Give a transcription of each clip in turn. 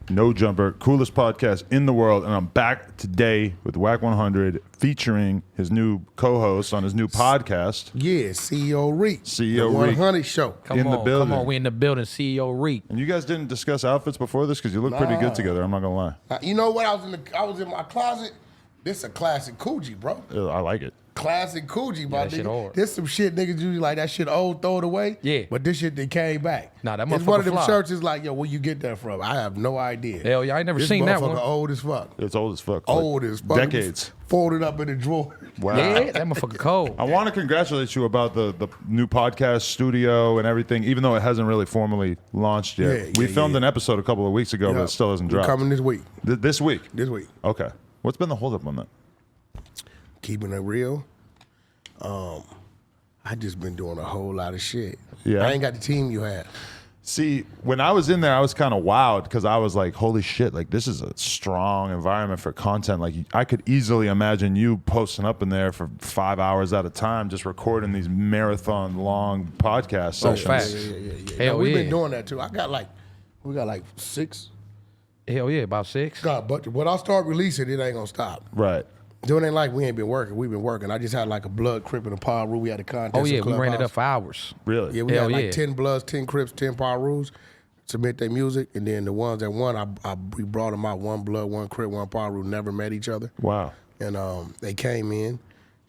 No Jumper, coolest podcast in the world. And I'm back today with Wack100 featuring his new co-host on his new podcast. Yeah, CEO Reek. CEO the Reek. 100 show. Come on, we in the building, CEO Reek. And you guys didn't discuss outfits before this because you look pretty good together, I'm not going to lie. You know what? I was in my closet. This a classic Coogee, bro. I like it. Classic Coogee, bro. that shit hard. This some shit niggas usually like that shit old, throw it away. Yeah. But this shit that came back. Nah, that It's one of them motherfucker fly. shirts is like, yo, where you get that from? I have no idea. Hell yeah, I ain't never This seen that one. motherfucker old as fuck. It's old as fuck. Old as fuck. Decades. Folded up in the drawer. Wow. Yeah, that motherfucker cold. I want to congratulate you about the new podcast studio and everything, even though it hasn't really formally launched yet. Yeah, We yeah, filmed yeah. an episode a couple of weeks ago, but it still hasn't dropped. Coming this week. This week? This week. Okay. What's been the holdup on that? Keeping it real. I just been doing a whole lot of shit. Yeah. I ain't got the team you had. See, when I was in there, I was kind of wowed because I was like, holy shit, like this is a strong environment for content. Like I could easily imagine you posting up in there for 5 hours at a time, just recording these marathon long podcast sessions. facts. Yeah. Hell We've yeah. been doing that too. We got like 6. Hell yeah, about 6. God, but when I start releasing, it ain't gonna stop. Right. Doing it ain't like we ain't been working. We've been working. I just had like a blood, Crip, and a Power Rule. We had a contest. Oh yeah, in we ran it Clubhouse. up for hours. Really? Yeah, we Hell had like yeah. 10 Bloods, 10 Crips, 10 Power Rules. Submit their music, and then the ones that won, we brought them out. 1 Blood, 1 Crip, 1 Power Rule. Never met each other. Wow. And they came in.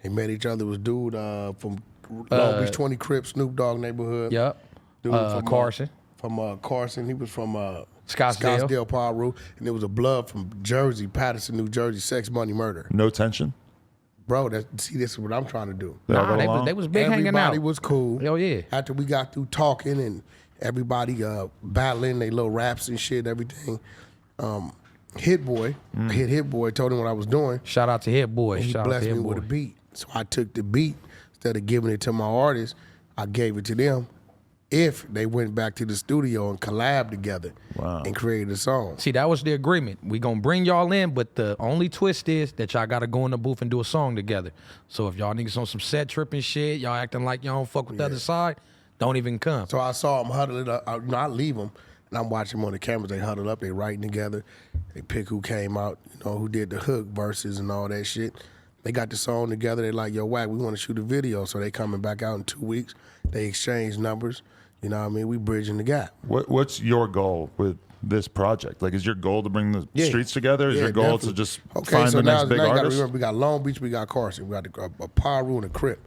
They met each other. It was dude from Long Beach 20 Crip, Snoop Dogg neighborhood. Yep. Dude Carson. From Carson. He was from Scottsdale. Power Rule. And there was a Blood from Jersey, Patterson, New Jersey, Sex, Money, Murder. No tension? Bro, this is what I'm trying to do. Nah, they was big hanging out. Everybody was cool. Hell yeah. After we got through talking and everybody battling their little raps and shit, everything. Hit Boy told him what I was doing. Shout out to Hit Boy. And he Shout out blessed to me Hit Boy. with a beat. So I took the beat, instead of giving it to my artist, I gave it to them if they went back to the studio and collabed together and created a song. See, that was the agreement. We gonna bring y'all in, but the only twist is that y'all gotta go in the booth and do a song together. So if y'all niggas on some set tripping shit, y'all acting like y'all don't fuck with the other side, don't even come. So I saw them huddling up. I leave them, and I'm watching them on the cameras. They huddle up, they writing together. They pick who came out, who did the hook verses and all that shit. They got the song together. They like, yo, Wack, we want to shoot a video. So they coming back out in 2 weeks. They exchange numbers. You know what I mean? We bridging the gap. What's your goal with this project? Like, is your goal to bring the streets together? Is your goal to just find the next big now you gotta artist? remember, we got Long Beach, we got Carson, we got a Power Rule and a Crip.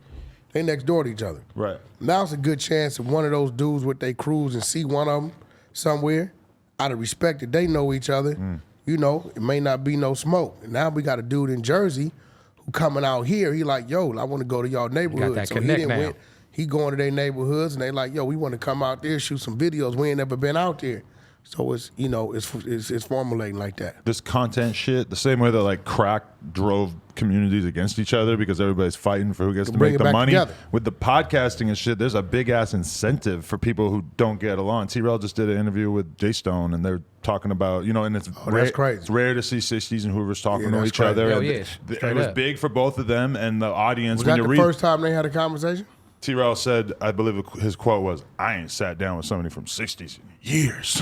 They next door to each other. Right. Now it's a good chance if one of those dudes with they crews and see one of them somewhere, out of respect that they know each other, it may not be no smoke. And now we got a dude in Jersey who coming out here, he like, yo, I want to go to y'all neighborhood. that So connect now. He going to their neighborhoods and they like, yo, we want to come out there, shoot some videos. We ain't never been out there. So it's, it's formulating like that. This content shit, the same way that like crack drove communities against each other because everybody's fighting for who gets to bring make it the back money. together. With the podcasting and shit, there's a big ass incentive for people who don't get along. T-Rail just did an interview with J Stone and they're talking about, and it's that's crazy. It's rare to see 60s and Hoovers talking to that's each crazy. other. Hell And yeah, it was big for both of them and the audience. Was when that you the read, first time they had a conversation? T-Rail said, I believe his quote was, "I ain't sat down with somebody from 60s in years."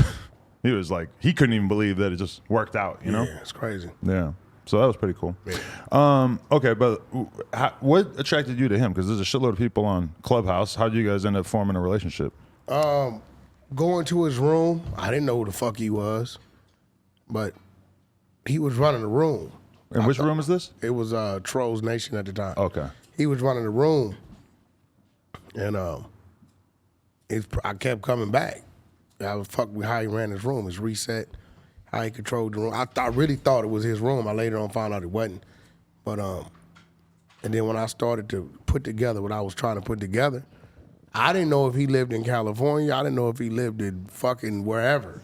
He was like, he couldn't even believe that it just worked out, you know? Yeah, it's crazy. Yeah. So that was pretty cool. Okay, but what attracted you to him? Because there's a shitload of people on Clubhouse. How did you guys end up forming a relationship? Going to his room, I didn't know who the fuck he was, but he was running the room. And which room is this? It was Trolls Nation at the time. Okay. He was running the room, and I kept coming back. I was fucked with how he ran his room, his reset, how he controlled the room. I really thought it was his room. I later on found out it wasn't. But and then when I started to put together what I was trying to put together, I didn't know if he lived in California. I didn't know if he lived in fucking wherever.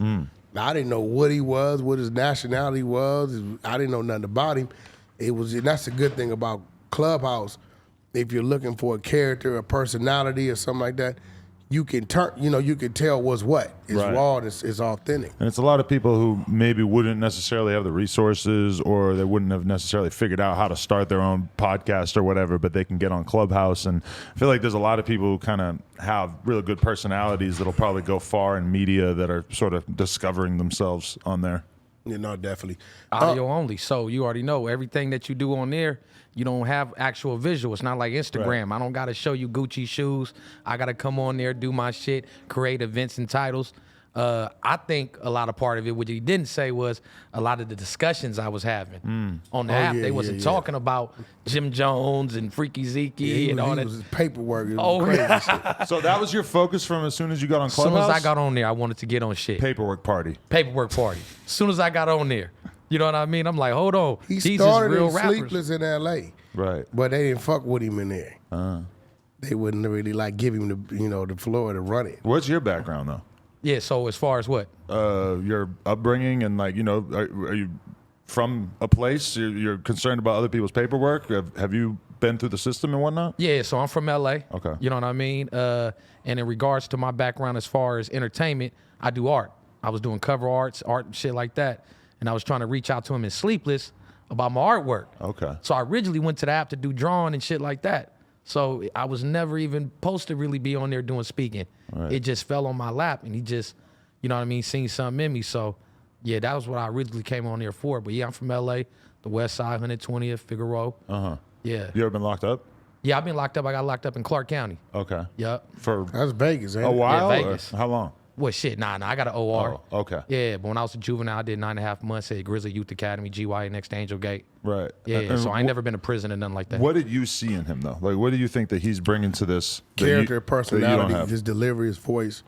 I didn't know what he was, what his nationality was. I didn't know nothing about him. And that's a good thing about Clubhouse. If you're looking for a character, a personality, or something like that, you can you can tell what's what. It's Right. raw and it's authentic. And it's a lot of people who maybe wouldn't necessarily have the resources or they wouldn't have necessarily figured out how to start their own podcast or whatever, but they can get on Clubhouse. And I feel like there's a lot of people who kind of have really good personalities that'll probably go far in media that are sort of discovering themselves on there. You know, definitely. Audio only. So you already know everything that you do on there, you don't have actual visual. It's not like Instagram. Right. I don't got to show you Gucci shoes. I got to come on there, do my shit, create events and titles. I think a lot of part of it, what he didn't say was a lot of the discussions I was having on the app. yeah, They wasn't yeah. talking about Jim Jones and Freaky Zeke and all that. Was paperwork. It was Oh, crazy yeah. shit. So that was your focus from as soon as you got on As soon Clubhouse? as I got on there, I wanted to get on shit. Paperwork party. Paperwork party. As soon as I got on there. You know what I mean? I'm like, hold on. He These started is real in rappers. Sleepless in L.A., Right. but they didn't fuck with him in there. They wouldn't really like give him the floor to run it. What's your background though? Yeah, so as far as what? Your upbringing and like, are you from a place? You're concerned about other people's paperwork? Have you been through the system and whatnot? Yeah, so I'm from LA. Okay. You know what I mean? And in regards to my background as far as entertainment, I do art. I was doing cover arts, art and shit like that. And I was trying to reach out to him in Sleepless about my artwork. Okay. So I originally went to the app to do drawing and shit like that. So I was never even supposed to really be on there doing speaking. Right. It just fell on my lap and he just, you know what I mean, seen something in me. So yeah, that was what I originally came on there for. But yeah, I'm from LA, the West Side, 120th, Figueroa. Uh-huh. Yeah. You ever been locked up? Yeah, I've been locked up. I got locked up in Clark County. Okay. Yep. For That's Vegas, ain't a it? while? Yeah, or Vegas. How long? Well, shit, nah, I got an OR. Oh, okay. Yeah, but when I was a juvenile, I did 9.5 months at Grizzly Youth Academy, GY, next to Angel Gate. Right. Yeah, And so I ain't never been to prison or nothing like that. What did you see in him though? Like, what do you think that he's bringing to this that Character, you don't personality, have? his delivery, his voice.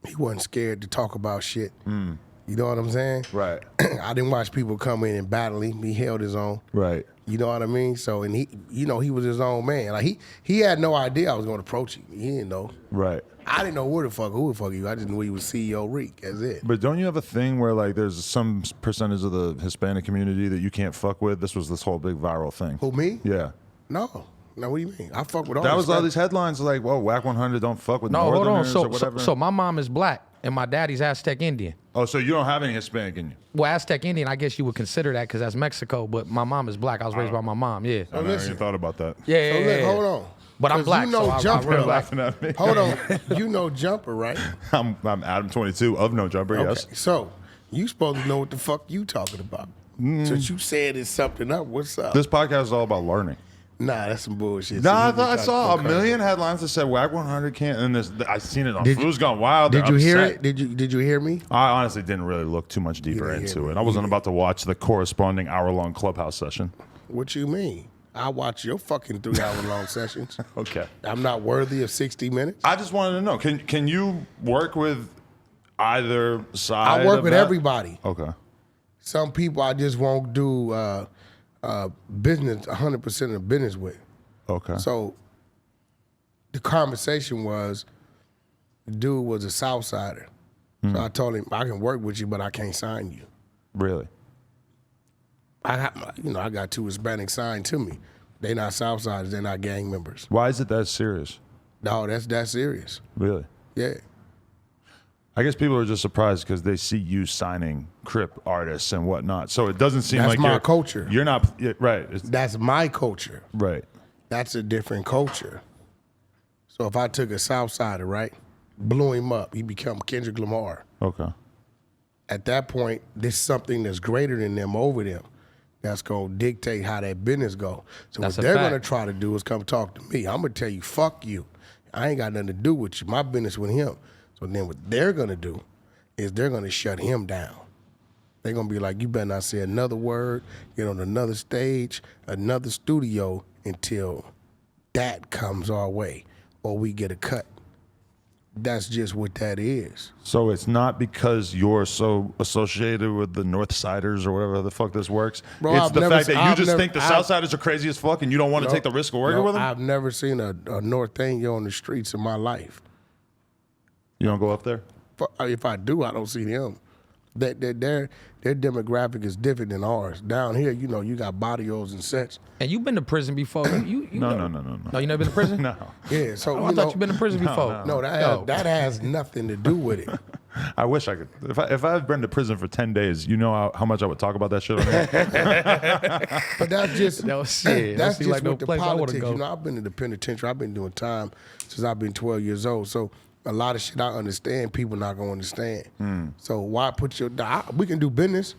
He wasn't scared to talk about shit. You know what I'm saying? Right. I didn't watch people come in and battle him. He held his own. Right. You know what I mean? So, and he, he was his own man. Like he had no idea I was going to approach him. He didn't know. Right. I didn't know who the fuck he was. I just knew he was CEO Reek. That's it. But don't you have a thing where like there's some percentage of the Hispanic community that you can't fuck with? This was this whole big viral thing. Who, me? Yeah. No. No, what do you mean? I fuck with all That this was all stuff. these headlines like, whoa, Wack100 don't fuck with No, hold on. Northerners or So, whatever. so my mom is black and my daddy's Aztec Indian. Oh, so you don't have any Hispanic in you? Well, Aztec Indian, I guess you would consider that because that's Mexico, but my mom is black. I was raised by my mom, yeah. I never listen. even thought about that. Yeah, So yeah, look, yeah. hold on. But I'm 'Cause black, you know so I Jumper, really right? Laughing at me. Hold on. You know Jumper, right? I'm Adam 22 of No Jumper, yes. Okay. So, you supposed to know what the fuck you talking about. Since you said it's something up, what's up? This podcast is all about learning. Nah, that's some bullshit. Nah, So I thought I you saw a okay. million headlines that said Wack100 can't, and this I seen it on Did- Food's Gone Wild. Did They're you hear upset. it? Did you hear me? I honestly didn't really look too much deeper didn't hear into me. it. I wasn't about to watch the corresponding hour-long Clubhouse session. What you mean? I watch your fucking 3-hour-long sessions. Okay. I'm not worthy of 60 minutes. I just wanted to know, can you work with either side? I work of with that? everybody. Okay. Some people I just won't do business 100% of business with. Okay. So the conversation was, the dude was a Southsider. So I told him, I can work with you, but I can't sign you. Really? I got 2 Hispanics signed to me. They not Southsiders, they're not gang members. Why is it that serious? No, that's serious. Really? Yeah. I guess people are just surprised because they see you signing Crip artists and whatnot. So it doesn't seem That's like my you're culture. You're not right. That's my culture. Right. That's a different culture. So if I took a Southsider, right, blew him up, he become Kendrick Lamar. Okay. At that point, there's something that's greater than them over them that's going to dictate how that business go. So That's what a they're fact. going to try to do is come talk to me. I'm going to tell you, fuck you. I ain't got nothing to do with you. My business with him. So then what they're going to do is they're going to shut him down. They're going to be like, you better not say another word, get on another stage, another studio until that comes our way or we get a cut. That's just what that is. So it's not because you're so associated with the North Siders or whatever the fuck this works. Bro, it's I've the never fact that se- you I've just never- think the South Siders are crazy as fuck and you don't want to take the risk of working with them? I've never seen a Northanian on the streets in my life. You don't go up there? If I do, I don't see them. Their demographic is different than ours. Down here, you got barrios and sets. And you've been to prison before. You No. No, you never been to prison? No. Yeah, so Oh, I thought you've been to prison before. No, that has nothing to do with it. I wish I could. If I had been to prison for 10 days, you know how much I would talk about that shit on here? But that's just No shit. That's Don't seem just like no with the place I wanna politics. go. I've been in the penitentiary. I've been doing time since I've been 12 years old. So a lot of shit I understand, people not gonna understand. So why put we can do business.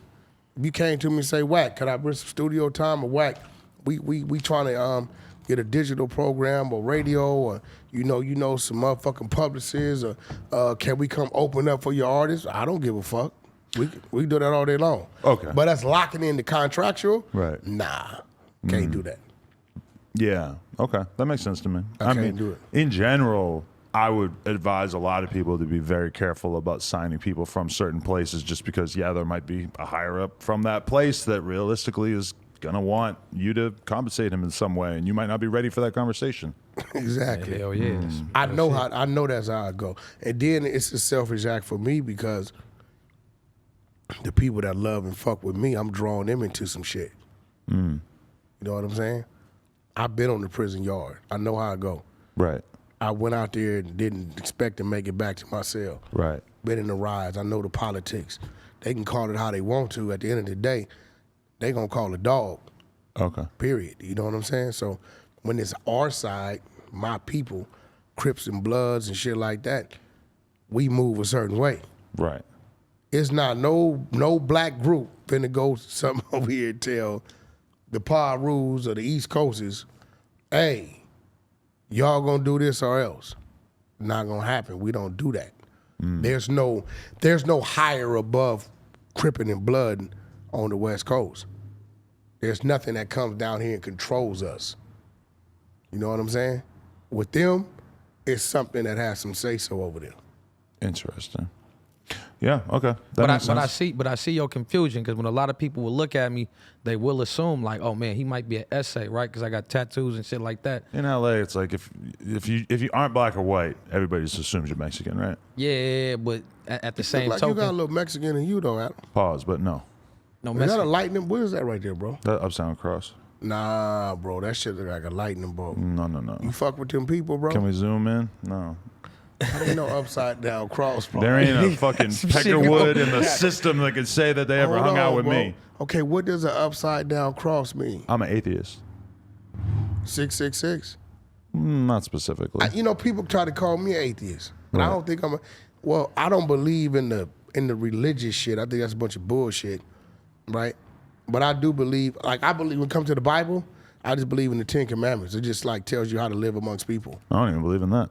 If you came to me and say, Wack, could I bring some studio time or Wack? We trying to get a digital program or radio or you know some motherfucking publicists or can we come open up for your artists? I don't give a fuck. We do that all day long. Okay. But us locking in the contractual, Right. nah, can't do that. Yeah. Okay. That makes sense to me. I can't do it. In general, I would advise a lot of people to be very careful about signing people from certain places just because, yeah, there might be a higher up from that place that realistically is going to want you to compensate him in some way, and you might not be ready for that conversation. Exactly. Hell yeah. I know that's how I go. And then it's a selfish act for me because the people that love and fuck with me, I'm drawing them into some shit. You know what I'm saying? I've been on the prison yard. I know how I go. Right. I went out there and didn't expect to make it back to my cell. Right. Been in the riots. I know the politics. They can call it how they want to. At the end of the day, they gonna call a dog. Okay. Period. You know what I'm saying? So when it's our side, my people, Crips and Bloods and shit like that, we move a certain way. Right. It's not no black group finna go something over here and tell the Rules or the East Coasters, hey, y'all gonna do this or else. Not gonna happen. We don't do that. There's no higher above Crippin' and Blood on the West Coast. There's nothing that comes down here and controls us. You know what I'm saying? With them, it's something that has some say-so over there. Interesting. Yeah, okay. But I see your confusion because when a lot of people will look at me, they will assume like, oh man, he might be an essay, right? Because I got tattoos and shit like that. In LA, it's like if you aren't black or white, everybody just assumes you're Mexican, right? Yeah, but at the same Like token, you got a little Mexican in you though, Adam. Pause, but no. no Is that a Mexican. lightning? What is that right there, bro? That upside cross. Nah, bro, that shit look like a lightning bolt. No. You fuck with them people, bro? Can we zoom in? No. Ain't no upside down cross, bro. There ain't a fucking Some shit Peckerwood going in the system that could say that they ever Hold hung out on, with bro. me. Okay, what does an upside down cross mean? I'm an atheist. 666? Not specifically. You know, people try to call me atheist, but I don't think I'm well, I don't believe in the religious shit. I think that's a bunch of bullshit, right? But I do believe, like I believe when it comes to the Bible, I just believe in the 10 Commandments. It just like tells you how to live amongst people. I don't even believe in that.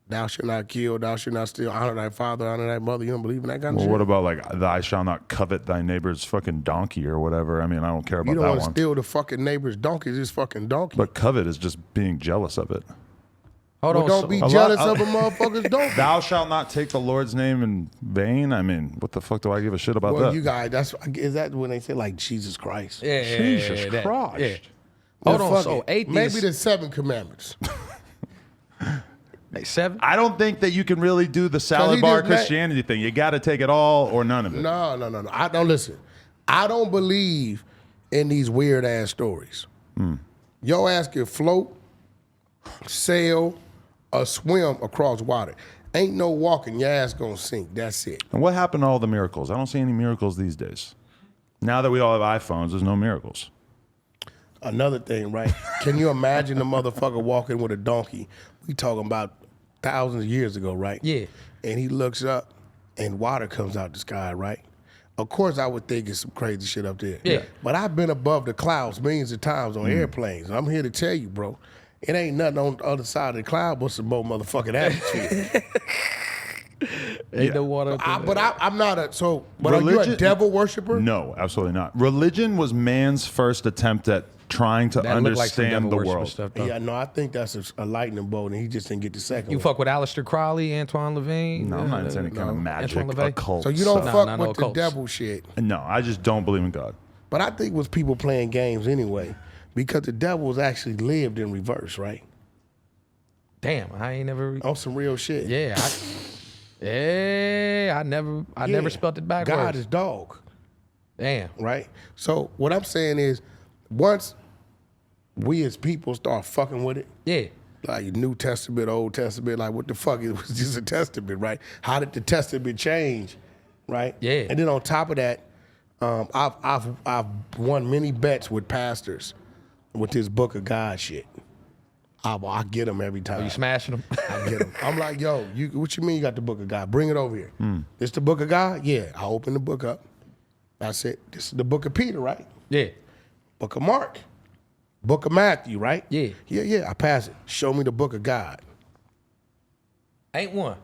Thou shalt not kill, thou shalt not steal, honor thy father, honor thy mother. You don't believe in that kind of Well, shit? what about like thou shalt not covet thy neighbor's fucking donkey or whatever? I mean, I don't care about You don't that want to one. steal the fucking neighbor's donkey, it's just fucking donkey. But covet is just being jealous of it. Hold Well, on, don't be a jealous lot- of a motherfucker's donkey. Thou shalt not take the Lord's name in vain. I mean, what the fuck do I give a shit about Well, that? you guys, is that when they say like Jesus Christ? Yeah, Jesus that- Christ. yeah. Well, Hold on, fuck so it. atheists, Maybe the 7 Commandments. like 7? I don't think that you can really do the salad he bar just met- Christianity thing. You got to take it all or none of it. No. I don't listen. I don't believe in these weird ass stories. Your ass can float, sail, or swim across water. Ain't no walking. Your ass gonna sink. That's it. And what happened to all the miracles? I don't see any miracles these days. Now that we all have iPhones, there's no miracles. Another thing, right? Can you imagine the motherfucker walking with a donkey? We talking about thousands of years ago, right? Yeah. And he looks up and water comes out the sky, right? Of course, I would think it's some crazy shit up there. Yeah. But I've been above the clouds millions of times on airplanes. I'm here to tell you, bro, it ain't nothing on the other side of the cloud but some more motherfucking atmosphere. Ain't no water. I'm not a, so, but are you a Religion- devil worshiper? No, absolutely not. Religion was man's first attempt at trying to That look like some understand devil the worship world. stuff, though. Yeah, no, I think that's a lightning bolt and he just didn't get the second You one. fuck with Aleister Crowley, Antoine Levine? No, I'm not into any kind of magic, Antoine LaVey? occult So you don't stuff. fuck no with the occults. devil shit. No, I just don't believe in God. But I think it was people playing games anyway, because the devil was actually lived in reverse, right? Damn, I ain't never. On some real shit. Yeah, I never Yeah. spelt it backwards. God is dog, Damn. right? So what I'm saying is, once we as people start fucking with it, Yeah. like New Testament, Old Testament, like what the fuck? It was just a testament, right? How did the testament change, right? Yeah. And then on top of that, I've won many bets with pastors with this Book of God shit. I get them every time. You smashing them? I get them. I'm like, yo, what you mean you got the book of God? Bring it over here. This the book of God? Yeah. I open the book up. I said, this is the book of Peter, right? Yeah. Book of Mark. Book of Matthew, right? Yeah. Yeah. I pass it. Show me the book of God. Ain't one.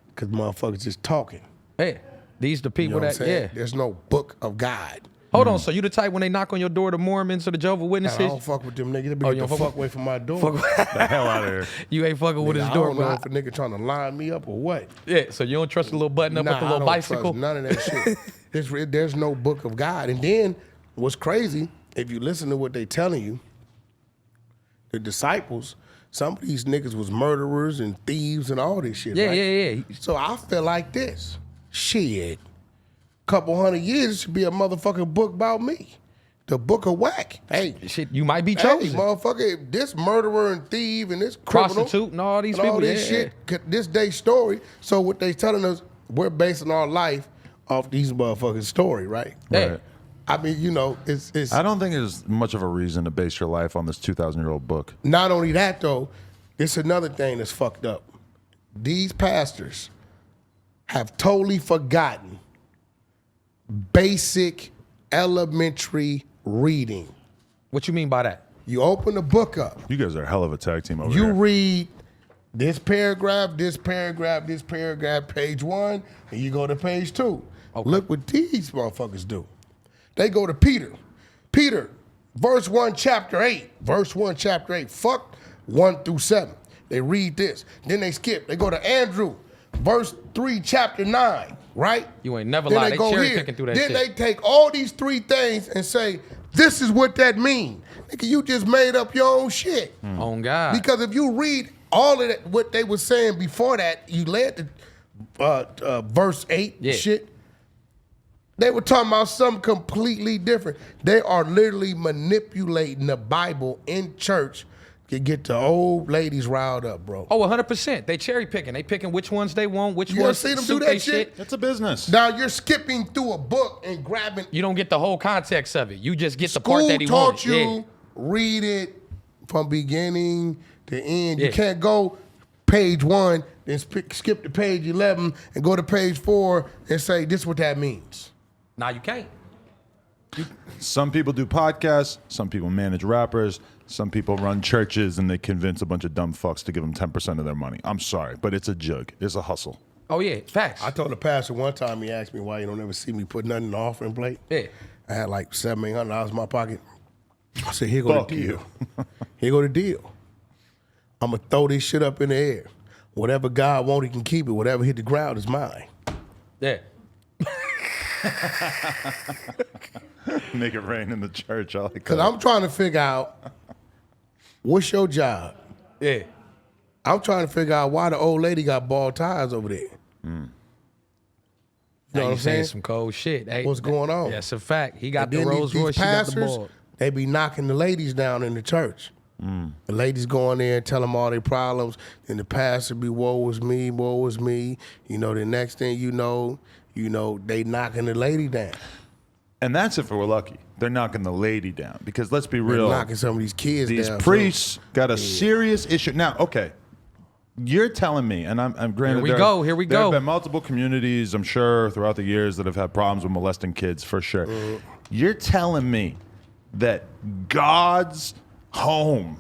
Because motherfuckers just talking. Hey, these the You people know what I'm that, saying? yeah. There's no book of God. Hold on, so you the type when they knock on your door, the Mormons or the Jehovah's I Witnesses? don't fuck with them niggas. They you be don't the fuck fuck with- away from my door. The hell out of here. You ain't fucking with his I door, don't know bro. if a nigga trying to line me up or what. Yeah, so you don't trust the little button up Nah, with the I little don't bicycle? trust none of that shit. There's no book of God. And then what's crazy, if you listen to what they telling you, the disciples, some of these niggas was murderers and thieves and all this shit. Yeah, right? yeah. So I feel like this. Shit. Couple hundred years, it should be a motherfucking book about me. The book of Wack. Hey. Shit, you might be Hey, chosen. motherfucker, this murderer and thief and this criminal. Prostitute and all these and all people, this yeah. shit, this day story. So what they telling us, we're basing our life off these motherfucking story, right? Yeah. Right. I mean, you know, it's I don't think there's much of a reason to base your life on this 2,000-year-old book. not only that though, it's another thing that's fucked up. These pastors have totally forgotten basic elementary reading. What you mean by that? You open the book up. You guys are a hell of a tag team over You here. read this paragraph, this paragraph, this paragraph, page 1, and you go to page 2. Okay. Look what these motherfuckers do. They go to Peter. Peter, verse 1, chapter 8. Verse 1, chapter 8. Fuck 1 through 7. They read this. Then they skip. They go to Andrew, verse 3, chapter 9, right? You ain't never Then lied. they They go cherry here. picking through that Then shit. they take all these 3 things and say, this is what that mean. Nigga, you just made up your own shit. On God. Because if you read all of that, what they were saying before that, you led to verse 8 Yeah. shit. They were talking about something completely different. They are literally manipulating the Bible in church to get the old ladies riled up, bro. Oh, 100%. They cherry picking. They picking which ones they want, which You ever ones seen them do suit that they shit? It's a business. Now you're skipping through a book and grabbing. You don't get the whole context of it. You just get the part School that he taught wanted. you, Yeah. read it from beginning to end. You Yeah. can't go page 1, then skip to page 11 and go to page 4 and say, this is what that means. Nah, you can't. Some people do podcasts. Some people manage rappers. Some people run churches and they convince a bunch of dumb fucks to give them 10% of their money. I'm sorry, but it's a jug. It's a hustle. Oh, yeah. Facts. I told the pastor one time, he asked me why you don't ever see me put nothing in the offering plate. Yeah. I had like $700-800 in my pocket. I said, here go Fuck the deal. you. Here go the deal. I'm going to throw this shit up in the air. Whatever God wants, he can keep it. Whatever hit the ground is mine. Yeah. Make it rain in the church. I like Because that. I'm trying to figure out, what's your job? Yeah. I'm trying to figure out why the old lady got bald tires over there. You know Now what you I'm saying? some cold shit. Hey, What's going on? That's a fact. He got And the then Rolls Royce, she got the pastors, ball. they be knocking the ladies down in the church. The ladies go in there and tell them all their problems, and the pastor be, woe is me, woe is me. You know, the next thing you know, they knocking the lady down. And that's if we're lucky. They're knocking the lady down. Because let's be They're real. knocking some of these kids These down. priests got a serious issue. Now, okay, you're telling me, and I'm granted. Here we There have go. been multiple communities, I'm sure, throughout the years that have had problems with molesting kids, for sure. You're telling me that God's home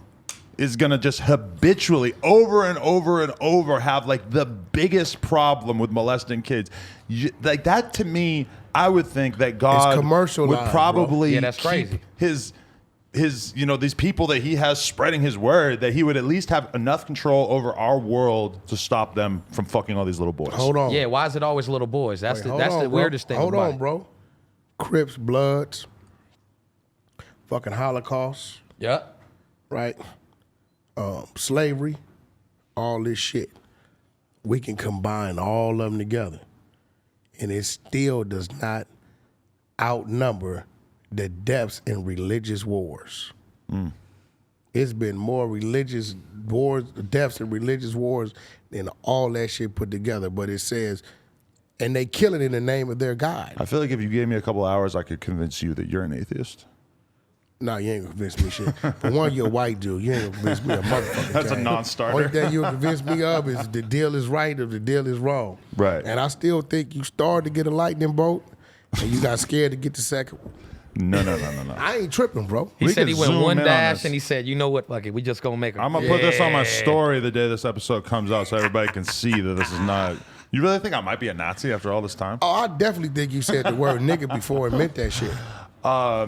is gonna just habitually, over and over and over, have like the biggest problem with molesting kids. Like that to me, I would think that God commercialized, would bro. probably Yeah, that's keep crazy. his these people that he has spreading his word, that he would at least have enough control over our world to stop them from fucking all these little boys. Hold on. Yeah, why is it always little boys? That's Wait, the hold that's on, the bro. weirdest thing Hold about on, it. bro. Crips, Bloods, fucking Holocaust, Yeah. right? Slavery, all this shit. We can combine all of them together, and it still does not outnumber the deaths in religious wars. It's been more religious wars, deaths in religious wars than all that shit put together. But it says, and they kill it in the name of their God. I feel like if you gave me a couple hours, I could convince you that you're an atheist. Nah, you ain't gonna convince me shit. But one, you're a white dude. You ain't gonna convince me a motherfucker. That's a gang. non-starter. Only thing you'll convince me of is the deal is right or the deal is wrong. Right. And I still think you started to get a lightning bolt and you got scared to get the second one. No. I ain't tripping, bro. He We said could he went zoom one in on dash this. and he said, you know what, fuck it, we just gonna make a. I'm gonna put this on my story the day this episode comes out, so everybody can see that this is not. You really think I might be a Nazi after all this time? Oh, I definitely think you said the word nigga before it meant that shit.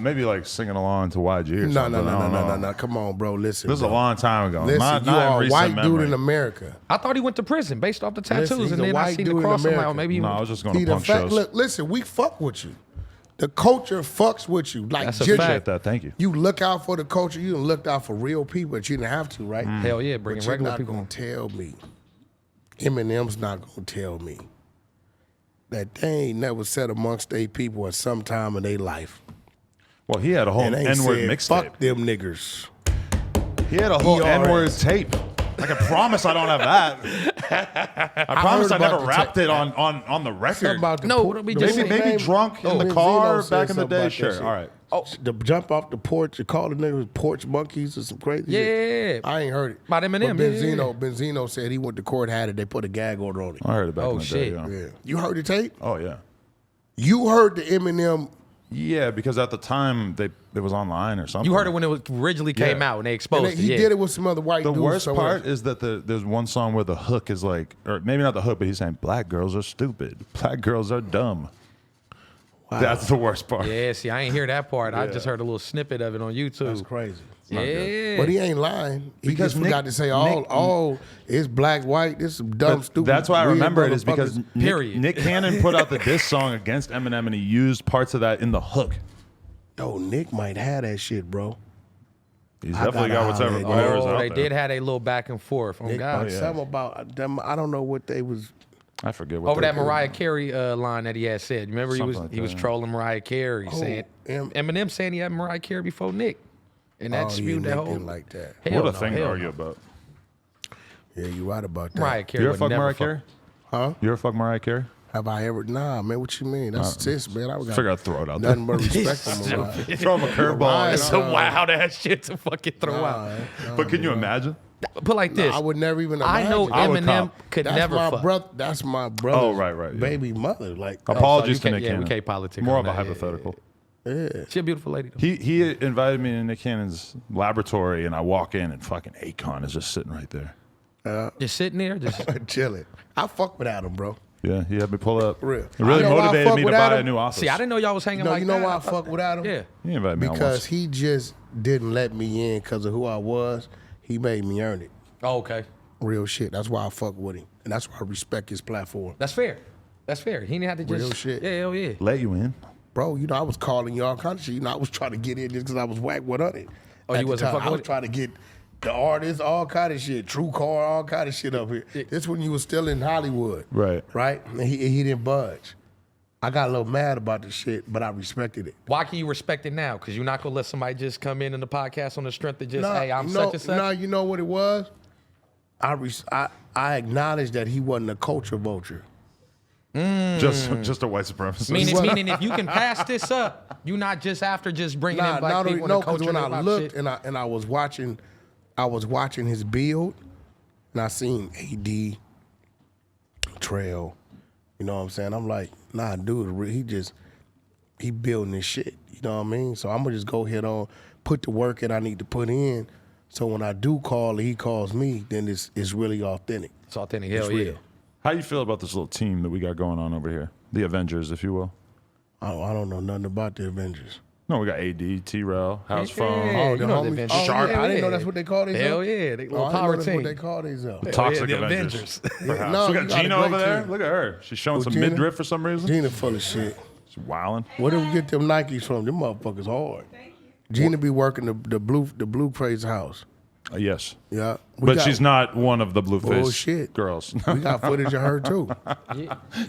Maybe like singing along to YG or No. something. I don't know. Come on, bro. Listen. This is bro. a long time ago. Listen, Not you in are a recent white memory. dude in America. I thought he went to prison based off the tattoos, Listen, he's and a then I white seen the dude in cross. I'm like, America. oh, maybe he No, I was just going to See, the punk fact, shows. look, listen, we fuck with you. The culture fucks with you. Like, That's a Ginger, fact. Appreciate that. Thank you. you look out for the culture. You done looked out for real people, but you didn't have to, right? Hell yeah, bringing But you're regular not people. gonna tell me. Eminem's not gonna tell me that they ain't never said amongst they people at some time in their life. Well, he had a whole And they N-word said, mixtape. fuck them niggers. He had a whole ERS. N-word tape. I can promise I don't have that. I promise I heard about never the rapped tape. it on the Something record. about the No, por- we the just nigga said- Maybe name- drunk in the Benzino car said back in the something day. about that Sure. shit. All right. The jump off the porch, you call the niggas porch monkeys or some crazy shit. Yeah. I ain't heard it. About Eminem, But yeah. Benzino said he went to court, had it, they put a gag order on it. I heard it back Oh, in the shit. day. Yeah. Yeah. You heard the tape? Oh yeah. You heard the Eminem. Yeah, because at the time it was online or something. You heard it when it was originally came Yeah. out and they And exposed it. he Yeah. did it with some other white The dudes. worst somewhere part else. is that there's one song where the hook is like, or maybe not the hook, but he's saying black girls are stupid, black girls are dumb. Wow. That's the worst part. Yeah, see, I ain't hear that part. I just heard a little snippet of it on YouTube. That's crazy. Yeah. But he ain't lying. He Because just forgot Nick- to say Nick- all it's black, white, this some dumb, But stupid. that's why I weird remember it is because motherfuckers. Period. Nick Cannon put out the diss song against Eminem and he used parts of that in the hook. Yo, Nick might have that shit, bro. He's I definitely gotta got holler at whatever's Oh, out they there. did have a little back and forth. Oh, Nick, God. yeah. something about them. I don't know what they was. I forget what Over they that did. Mariah Carey line that he had said. Remember Something like he was that. trolling Mariah Carey, saying Eminem saying he had Mariah Carey before Nick, and that Oh, yeah, spewed that Nick whole. didn't like that. Hell What a no, thing to hell argue no. about. Yeah, you right about that. Mariah Carey You ever would fuck never Mariah fuck. Carey? Huh? You ever fuck Mariah Carey? Have I ever? Nah, man. What you mean? That's sis, man. I got Figure I'd throw it out there. nothing but respect for Mariah. Throw him a curveball. Mariah, you That's know? some wild ass shit to fucking throw out. But can you imagine? Put like this. I would never even. I know imagine. I would Eminem cop. could That's never my fuck. brother. That's my brother. Oh, right, yeah. Baby mother. Like, Apologies to you Nick can't- yeah, Cannon. we can't politic More on of a that. hypothetical. yeah. She a beautiful lady though. He invited me to Nick Cannon's laboratory, and I walk in, and fucking Akon is just sitting right there. Just sitting there, just Chilling. I fuck with Adam, bro. Yeah, he had me pull up. Real. It really You know why I motivated fuck me to with buy Adam? a new office. see. I didn't know y'all was hanging No, like you know that. why I fuck with Adam? Yeah. He invited me on Because once. he just didn't let me in because of who I was. He made me earn it. Oh, okay. Real shit. That's why I fuck with him. And that's why I respect his platform. That's fair. That's fair. He didn't have to just. Real shit. Yeah, hell yeah. Let you in. Bro, you know, I was calling you all kinds of shit. You know, I was trying to get in just because I was Wack100. Oh, At you the wasn't time. fucking I was with it? trying to get the artists, all kind of shit. True Car, all kind of shit up here. This when you was still in Hollywood. Right. Right? And he didn't budge. I got a little mad about the shit, but I respected it. Why can you respect it now? Because you're not gonna let somebody just come in the podcast on the strength of just, hey, I'm no, such and such. No, you know what it was? I acknowledged that he wasn't a culture vulture. Just a white supremacist. Meaning, if you can pass this up, you're not just after just bringing in black people. No, and the because culture when and I hip-hop looked shit. and I was watching his build, and I seen AD, Trail, you know what I'm saying? I'm like, nah, dude, he building this shit, you know what I mean? So I'm gonna just go ahead on, put the work that I need to put in, so when I do call, he calls me, then it's really authentic. It's authentic. Hell It's yeah. real. How you feel about this little team that we got going on over here? The Avengers, if you will. I don't know nothing about the Avengers. No, we got AD, T-Rail, House Yeah. Phone. Oh, you know the homies- Avengers. Shark. Hell I didn't know yeah. that's what they call themselves. Hell yeah. They little I didn't know power that's team. what they call themselves. Toxic the Avengers. Perhaps. No, Look you at got a Gina great over there. team. Look at her. She's showing some Gina? midriff for some reason. Gina full of shit. She's wilding. Where did we get them Nikes from? Them motherfuckers hard. Gina be working the blue crazy house. Yes. Yeah. But she's not one of the Blueface Bullshit. girls. We got footage of her too.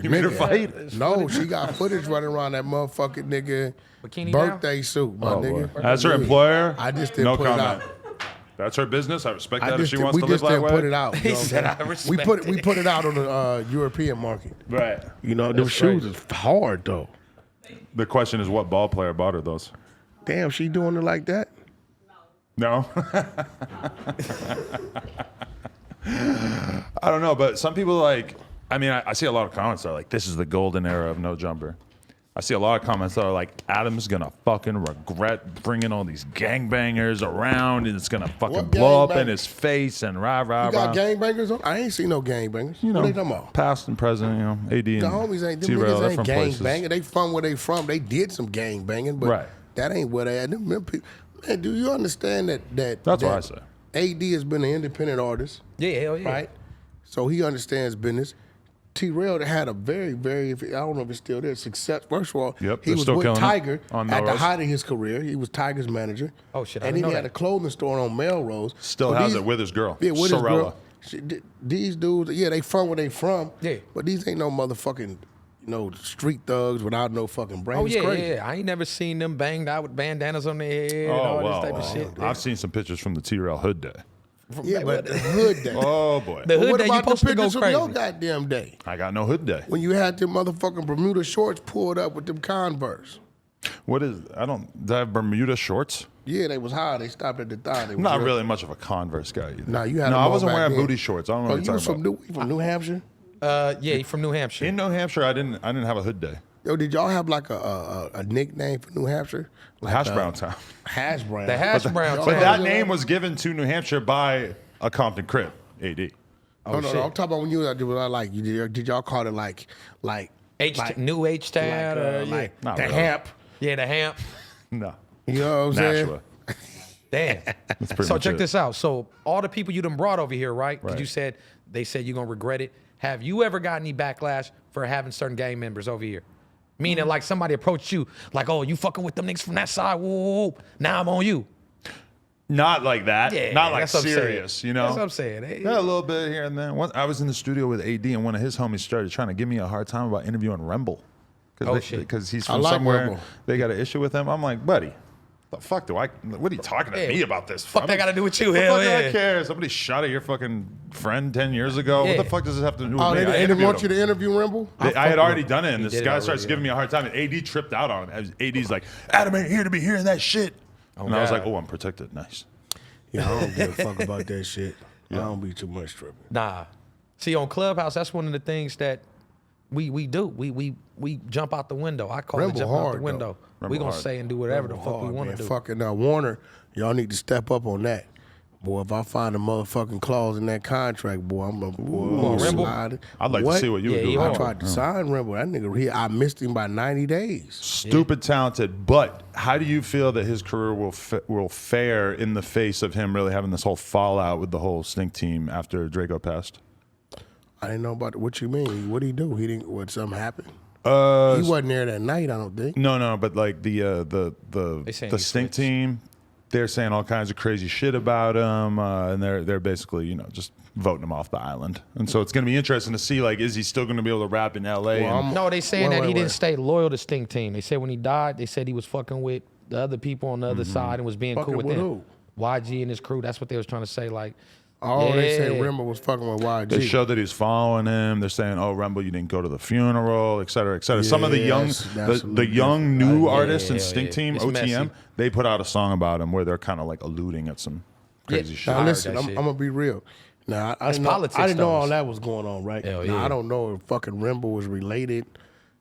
You made her Nigga. fight? No, she got footage running around that motherfucking nigga Bikini birthday suit, my Oh, nigga. boy. That's her Yeah. employer? I just didn't No put it comment. out. That's her business. I respect that if just she did- wants we to live just that didn't way. put it out. He you know what said, I'm "I saying? respect we put it out on the European market. Right. You know, them That's shoes crazy. is hard though. The question is, what ball player bought her those? Damn, she doing it like that? No. I don't know, but some people like, I mean, I see a lot of comments that are like, this is the golden era of No Jumper. I see a lot of comments that are like, Adam's gonna fucking regret bringing all these gangbangers around and it's gonna fucking What blow up in gangbangers? his face and rah, rah, You got rah. gangbangers on? I ain't seen no gangbangers. You know, What they talking about? past and present, you know, AD and The homies ain't, them T-Rail, niggas they're ain't from gang places. banging. They from where they from. They did some gang banging, but Right. that ain't where they at. Them people, man, do you understand that That's what I say. AD has been an independent artist, Yeah, hell yeah. right? So he understands business. T-Rail had a very, very, I don't know if it's still there, success. First of all, Yep, he they're was still with killing it Tiger on at the Melrose. height of his career. He was Tiger's manager. Oh, shit, I And didn't he know had that. a clothing store on Melrose. Still But has these- it with his girl, Yeah, with his Sorella. girl. These dudes, yeah, they from where they from. Yeah. But these ain't no motherfucking, street thugs without no fucking brain. Oh It's yeah, crazy. yeah. I ain't never seen them banged out with bandanas on their head and Oh, all wow. this type of shit. I've seen some pictures from the T-Rail hood day. Yeah, but the hood day. Oh, boy. The hood What that you about the supposed to go pictures from your crazy. goddamn day? I got no hood day. When you had them motherfucking Bermuda shorts pulled up with them Converse. What is, do I have Bermuda shorts? Yeah, they was high. They stopped at the thigh. They I'm was not real- really much of a Converse guy either. Nah, you had No, them I all wasn't back wearing then. booty shorts. I don't know Oh, what you you're was talking about. you from New Hampshire? Yeah, he from New Hampshire. In New Hampshire, I didn't have a hood day. Yo, did y'all have like a nickname for New Hampshire? Like Hash Brown Town. Hash Brown. The hash brown. But town. that name was given to New Hampshire by a Compton Crip, AD. No, no, shit. no. I'm talking about when you was like, did y'all call it like New H Town. like Not the really. Hamp? Yeah, the Hamp. No. You know what I'm saying? Nashua. Damn. pretty So much check it. this out. So all the people you done brought over here, right? Because Right. you said they said you're gonna regret it. Have you ever got any backlash for having certain gang members over here? Meaning like somebody approached you, like, oh, you fucking with them niggas from that side. Whoa, whoa, whoa. Now I'm on you. Not like that. Yeah, Not like that's what I'm saying. serious, you know? That's what I'm saying. Hey, Yeah, a little bit here and there. I was in the studio with AD, and one of his homies started trying to give me a hard time about interviewing Remble. Oh, shit. Because he's I from like somewhere. Remble. They got an issue with him. I'm like, buddy, the fuck what are you talking to Yeah. me about this? Fuck that got to do with you. What the Hell fuck do yeah. I care? Somebody shot at your fucking friend 10 years ago. Yeah. What the fuck does this have to do with Oh, me? they I didn't interviewed want you him. to interview Rimble? I had already done it, and this did it guy already, starts yeah. giving me a hard time, and AD tripped out on it. AD's like, Adam ain't here to be hearing that shit. And I was God. like, oh, I'm protected. Nice. Yeah, I don't give a fuck about that shit. I don't be too much tripping. Nah. See, on Clubhouse, that's one of the things that we do. We jump out the window. I call Remble it jumping out hard, the window. though. We Remble gonna hard. say and do whatever the Rimble fuck we hard, want man. to do. Fucking Warner, y'all need to step up on that. Boy, if I find a motherfucking clause in that contract, boy, I'm gonna Remble? slide it. I'd like to see what you would Yeah, do. he with I hard. that. tried to sign Rimble. That nigga, I missed him by 90 days. Stupid talented, but how do you feel that his career will fare in the face of him really having this whole fallout with the whole Stink team after Draco passed? I didn't know about what you mean. What did he do? He didn't. What? Something happened? He wasn't there that night. I don't think. No, but like They the saying the he Stink switched. team, they're saying all kinds of crazy shit about him, and they're basically just voting him off the island. And so it's going to be interesting to see, like, is he still going to be able to rap in L.A.? Well, and- No, they saying Wait, that wait, he didn't wait. stay loyal to Stink Team. They said when he died, they said he was fucking with the other people on the other side and was being Fucking cool with with them. who? YG and his crew. That's what they was trying to say. Like, Oh, they said yeah. Rimble was fucking with YG. They showed that he's following him. They're saying, "Oh, Remble, you didn't go to the funeral, et cetera, et cetera." Some of the Yeah, young, that's a the little young different. new Yeah, artists in hell Stink yeah. Team It's OTM, messy. they put out a song about him where they're kind of like alluding at some crazy Yeah. shit. Now I listen, heard I'm that shit. gonna be real. Now I didn't know. politics, I didn't know though. all that was going on, right? Hell Now, yeah. I don't know if fucking Rimble was related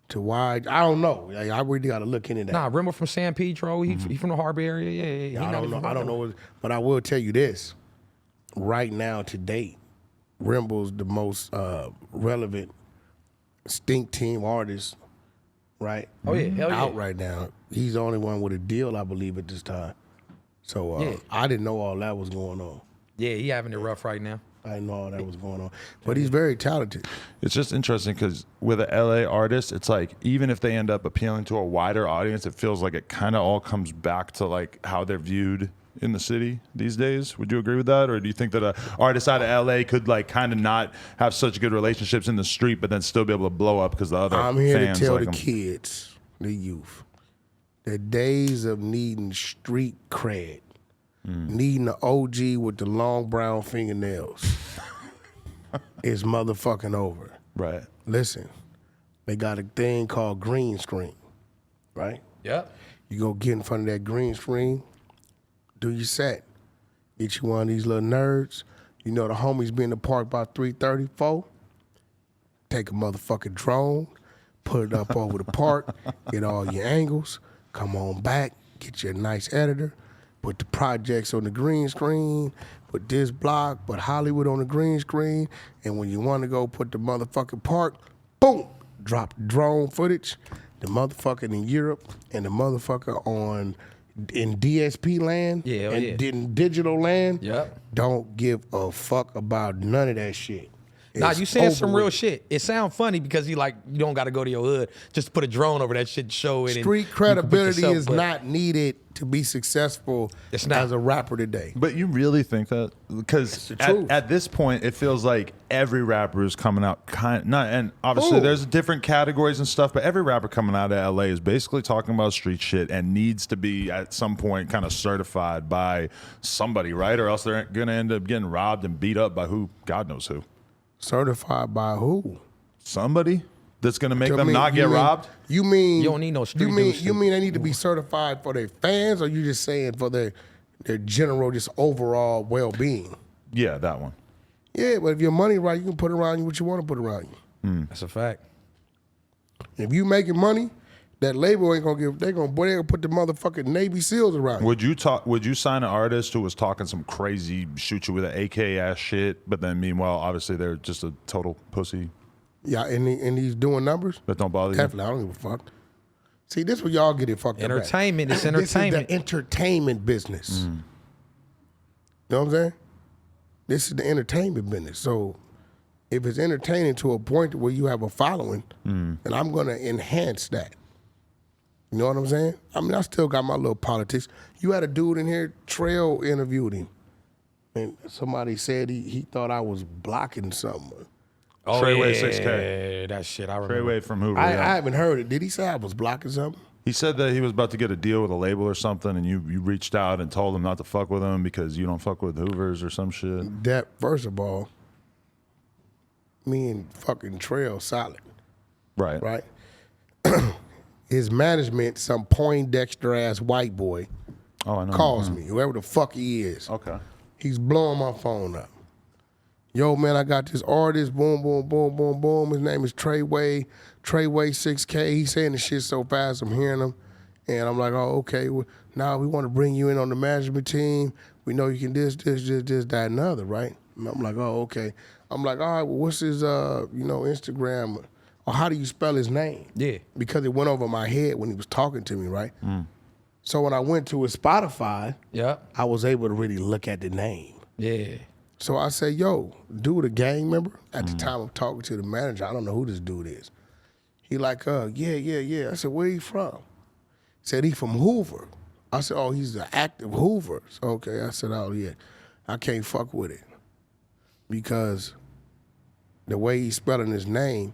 to YG. I don't know. Like, I really got to look into that. nah, Rimble from San Pedro. He from the Harbor area. Yeah. He I not don't even know. from I don't Harbor. know. But I will tell you this: right now, to date, Rimble's the most relevant Stink Team artist. Right? Oh, yeah. Hell yeah. Out right now. He's the only one with a deal, I believe, at this time. So Yeah. I didn't know all that was going on. Yeah, he having it rough right now. I didn't know all that was going on. But he's very talented. It's just interesting because with an LA artist, it's like even if they end up appealing to a wider audience, it feels like it kind of all comes back to like how they're viewed in the city these days. Would you agree with that, or do you think that an artist out of LA could like kind of not have such good relationships in the street, but then still be able to blow up because the other I'm here fans to tell like the them? kids, the youth, the days of needing street cred, needing the OG with the long brown fingernails is motherfucking over. Right. Listen, they got a thing called green screen, right? Yep. You go get in front of that green screen, do your set. Get you one of these little nerds. You know the homies be in the park by 3:34. Take a motherfucking drone, put it up over the park, get all your angles, come on back, get you a nice editor, put the projects on the green screen, put this block, put Hollywood on the green screen, and when you want to go put the motherfucking park, boom, drop the drone footage, the motherfucker in Europe and the motherfucker in DSP land and in digital land. Yep. Don't give a fuck about none of that shit. Nah, It's you saying over some real with. shit. It sound funny because you don't got to go to your hood. Just put a drone over that shit, show it. Street and credibility you can put yourself, is but not needed to be successful It's not. as a rapper today. But you really think that? Because the truth. at this point, it feels like every rapper is coming out and obviously Ooh. there's different categories and stuff, but every rapper coming out of LA is basically talking about street shit and needs to be at some point kind of certified by somebody, right? Or else they're gonna end up getting robbed and beat up by who? God knows who. Certified by who? Somebody that's gonna make I them mean, not get robbed. You mean You don't need no street You mean dudes you to- mean they need to be certified for their fans, or you just saying for their general, just overall well being? Yeah, that one. Yeah, but if your money right, you can put around you what you want to put around you. That's a fact. If you making money, that label ain't gonna give. They gonna put the motherfucking Navy SEALs around you. Would you sign an artist who was talking some crazy shoot you with an AK ass shit, but then meanwhile, obviously they're just a total pussy Yeah, and he's doing numbers. that don't bother you? Definitely, I don't give a fuck. See, this is where y'all get it fucked up. at. Entertainment, it's This entertainment. is the entertainment business. You know what I'm saying? This is the entertainment business. So if it's entertaining to a point where you have a following, then I'm gonna enhance that. You know what I'm saying? I mean, I still got my little politics. You had a dude in here, Trail interviewed him, and somebody said he thought I was blocking something. Oh, Treyway yeah, 6K. that shit. I remember. Treyway from Hoover. I yeah. haven't heard it. Did he say I was blocking something? He said that he was about to get a deal with a label or something, and you reached out and told him not to fuck with him because you don't fuck with Hoovers or some shit. That, first of all, me and fucking Trail solid, Right. right? His management, some Poindexter ass white boy, Oh, I know. calls me, whoever the fuck he is. Okay. He's blowing my phone up. Yo, man, I got this artist, boom, boom, boom, boom, boom. His name is Treyway 6K. He's saying the shit so fast, I'm hearing him. And I'm like, oh, okay. Well, now we want to bring you in on the management team. We know you can this, that, and the other, right? And I'm like, oh, okay. I'm like, all right, well, what's his, Instagram? Or how do you spell his name? Yeah. Because it went over my head when he was talking to me, right? So when I went to his Spotify, Yep. I was able to really look at the name. Yeah. So I said, yo, dude, a gang member. At the time I'm talking to the manager, I don't know who this dude is. He like, yeah. I said, where he from? He said, he from Hoover. I said, oh, he's an active Hoover. So, okay, I said, oh, yeah. I can't fuck with it. Because the way he's spelling his name,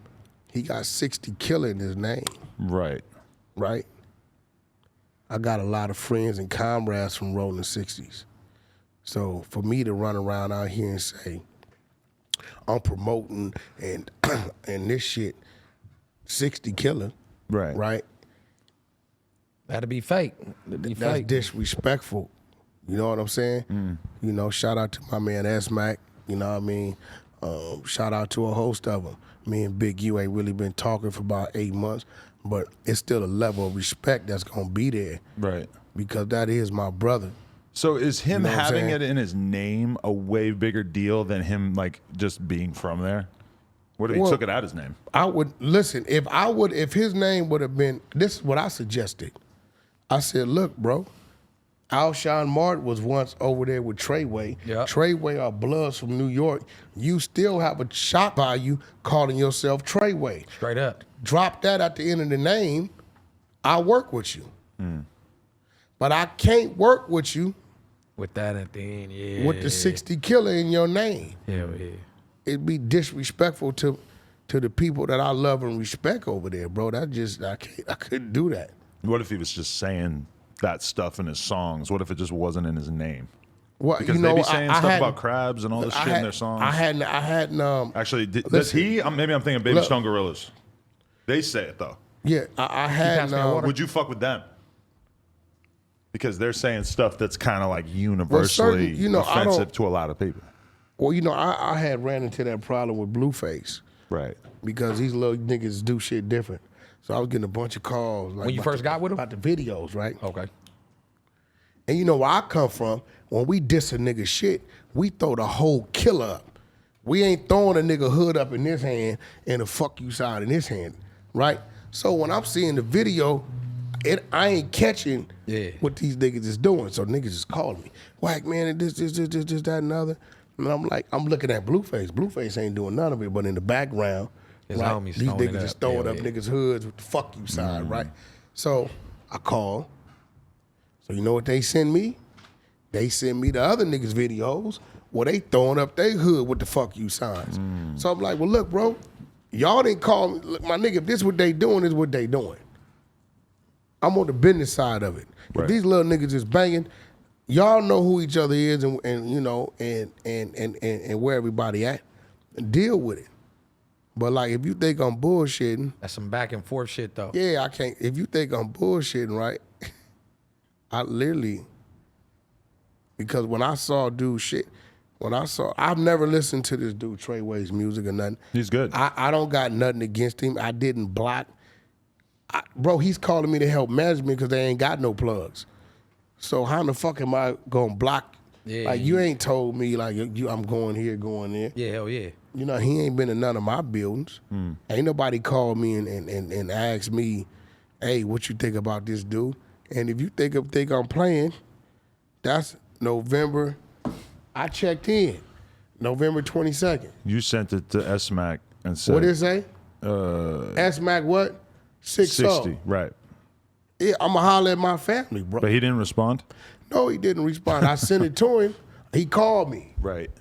he got 60 killer in his name, Right. right? I got a lot of friends and comrades from rolling 60s. So for me to run around out here and say, I'm promoting and and this shit, 60 killer, Right. right? That'd be fake. That'd be That's fake. disrespectful. You know what I'm saying? You know, shout out to my man S-Mac, you know what I mean? Shout out to a host of them. Me and Big U ain't really been talking for about 8 months, but it's still a level of respect that's gonna be there Right. because that is my brother. So is him You know what I'm having saying? it in his name a way bigger deal than him like just being from there? What if he Well, took it out his name? I would listen if his name would have been. This is what I suggested. I said, look, bro, Alshon Martin was once over there with Treyway. Yep. Treyway are Bloods from New York. You still have a shot value calling yourself Treyway. Straight up. Drop that at the end of the name. I'll work with you. But I can't work with you With that at the end, yeah. with the 60 killer in your name. Hell yeah. It'd be disrespectful to the people that I love and respect over there, bro. I couldn't do that. What if he was just saying that stuff in his songs? What if it just wasn't in his name? Well, Because you they know, be saying I stuff hadn't- about crabs and all this I shit in had- their songs. I hadn't. Actually, does listen. he? Maybe I'm thinking Baby Look. Stone Gorillas. They say it though. Yeah, I pass had. me that water? Would you fuck with them? Because they're saying stuff that's kind of like universally offensive to a lot of people. Well, I had ran into that problem with Blueface. Right. Because these little niggas do shit different. So I was getting a bunch of calls. Like, when you first got with him? About the videos, right? Okay. And you know where I come from, when we diss a nigga shit, we throw the whole killer up. We ain't throwing a nigga hood up in this hand and a fuck you side in this hand, right? So when I'm seeing the video, I ain't catching what these niggas is doing. So niggas is calling me, Wack, man, this, that, and other. And I'm like, I'm looking at Blueface. Blueface ain't doing none of it, but in the background, these niggas is throwing up niggas' hoods with the fuck you side, right? So I call. So you know what they send me? They send me the other niggas' videos where they throwing up their hood with the fuck you signs. So I'm like, well, look, bro, y'all didn't call me. Look, my nigga, if this what they doing, is what they doing. I'm on the business side of it. Right. If these little niggas is banging, y'all know who each other is and where everybody at. And deal with it. But like, if you think I'm bullshitting, that's some back and forth shit though. Yeah, I can't. If you think I'm bullshitting, right? I literally, because when I saw dude shit, I've never listened to this dude Treyway's music or nothing. He's good. I don't got nothing against him. I didn't block. Bro, he's calling me to help management because they ain't got no plugs. So how the fuck am I gonna block? Yeah, like you ain't told me like I'm going here, going there. Yeah, hell yeah. You know, he ain't been in none of my buildings. Ain't nobody called me and asked me, hey, what you think about this dude? And if you think I'm playing, that's November. I checked in, November 22nd. You sent it to S-Mac and said. What did it say? S-Mac what? 60, right. Yeah, I'ma holler at my family, bro. But he didn't respond? No, he didn't respond. I sent it to him. He called me. Right.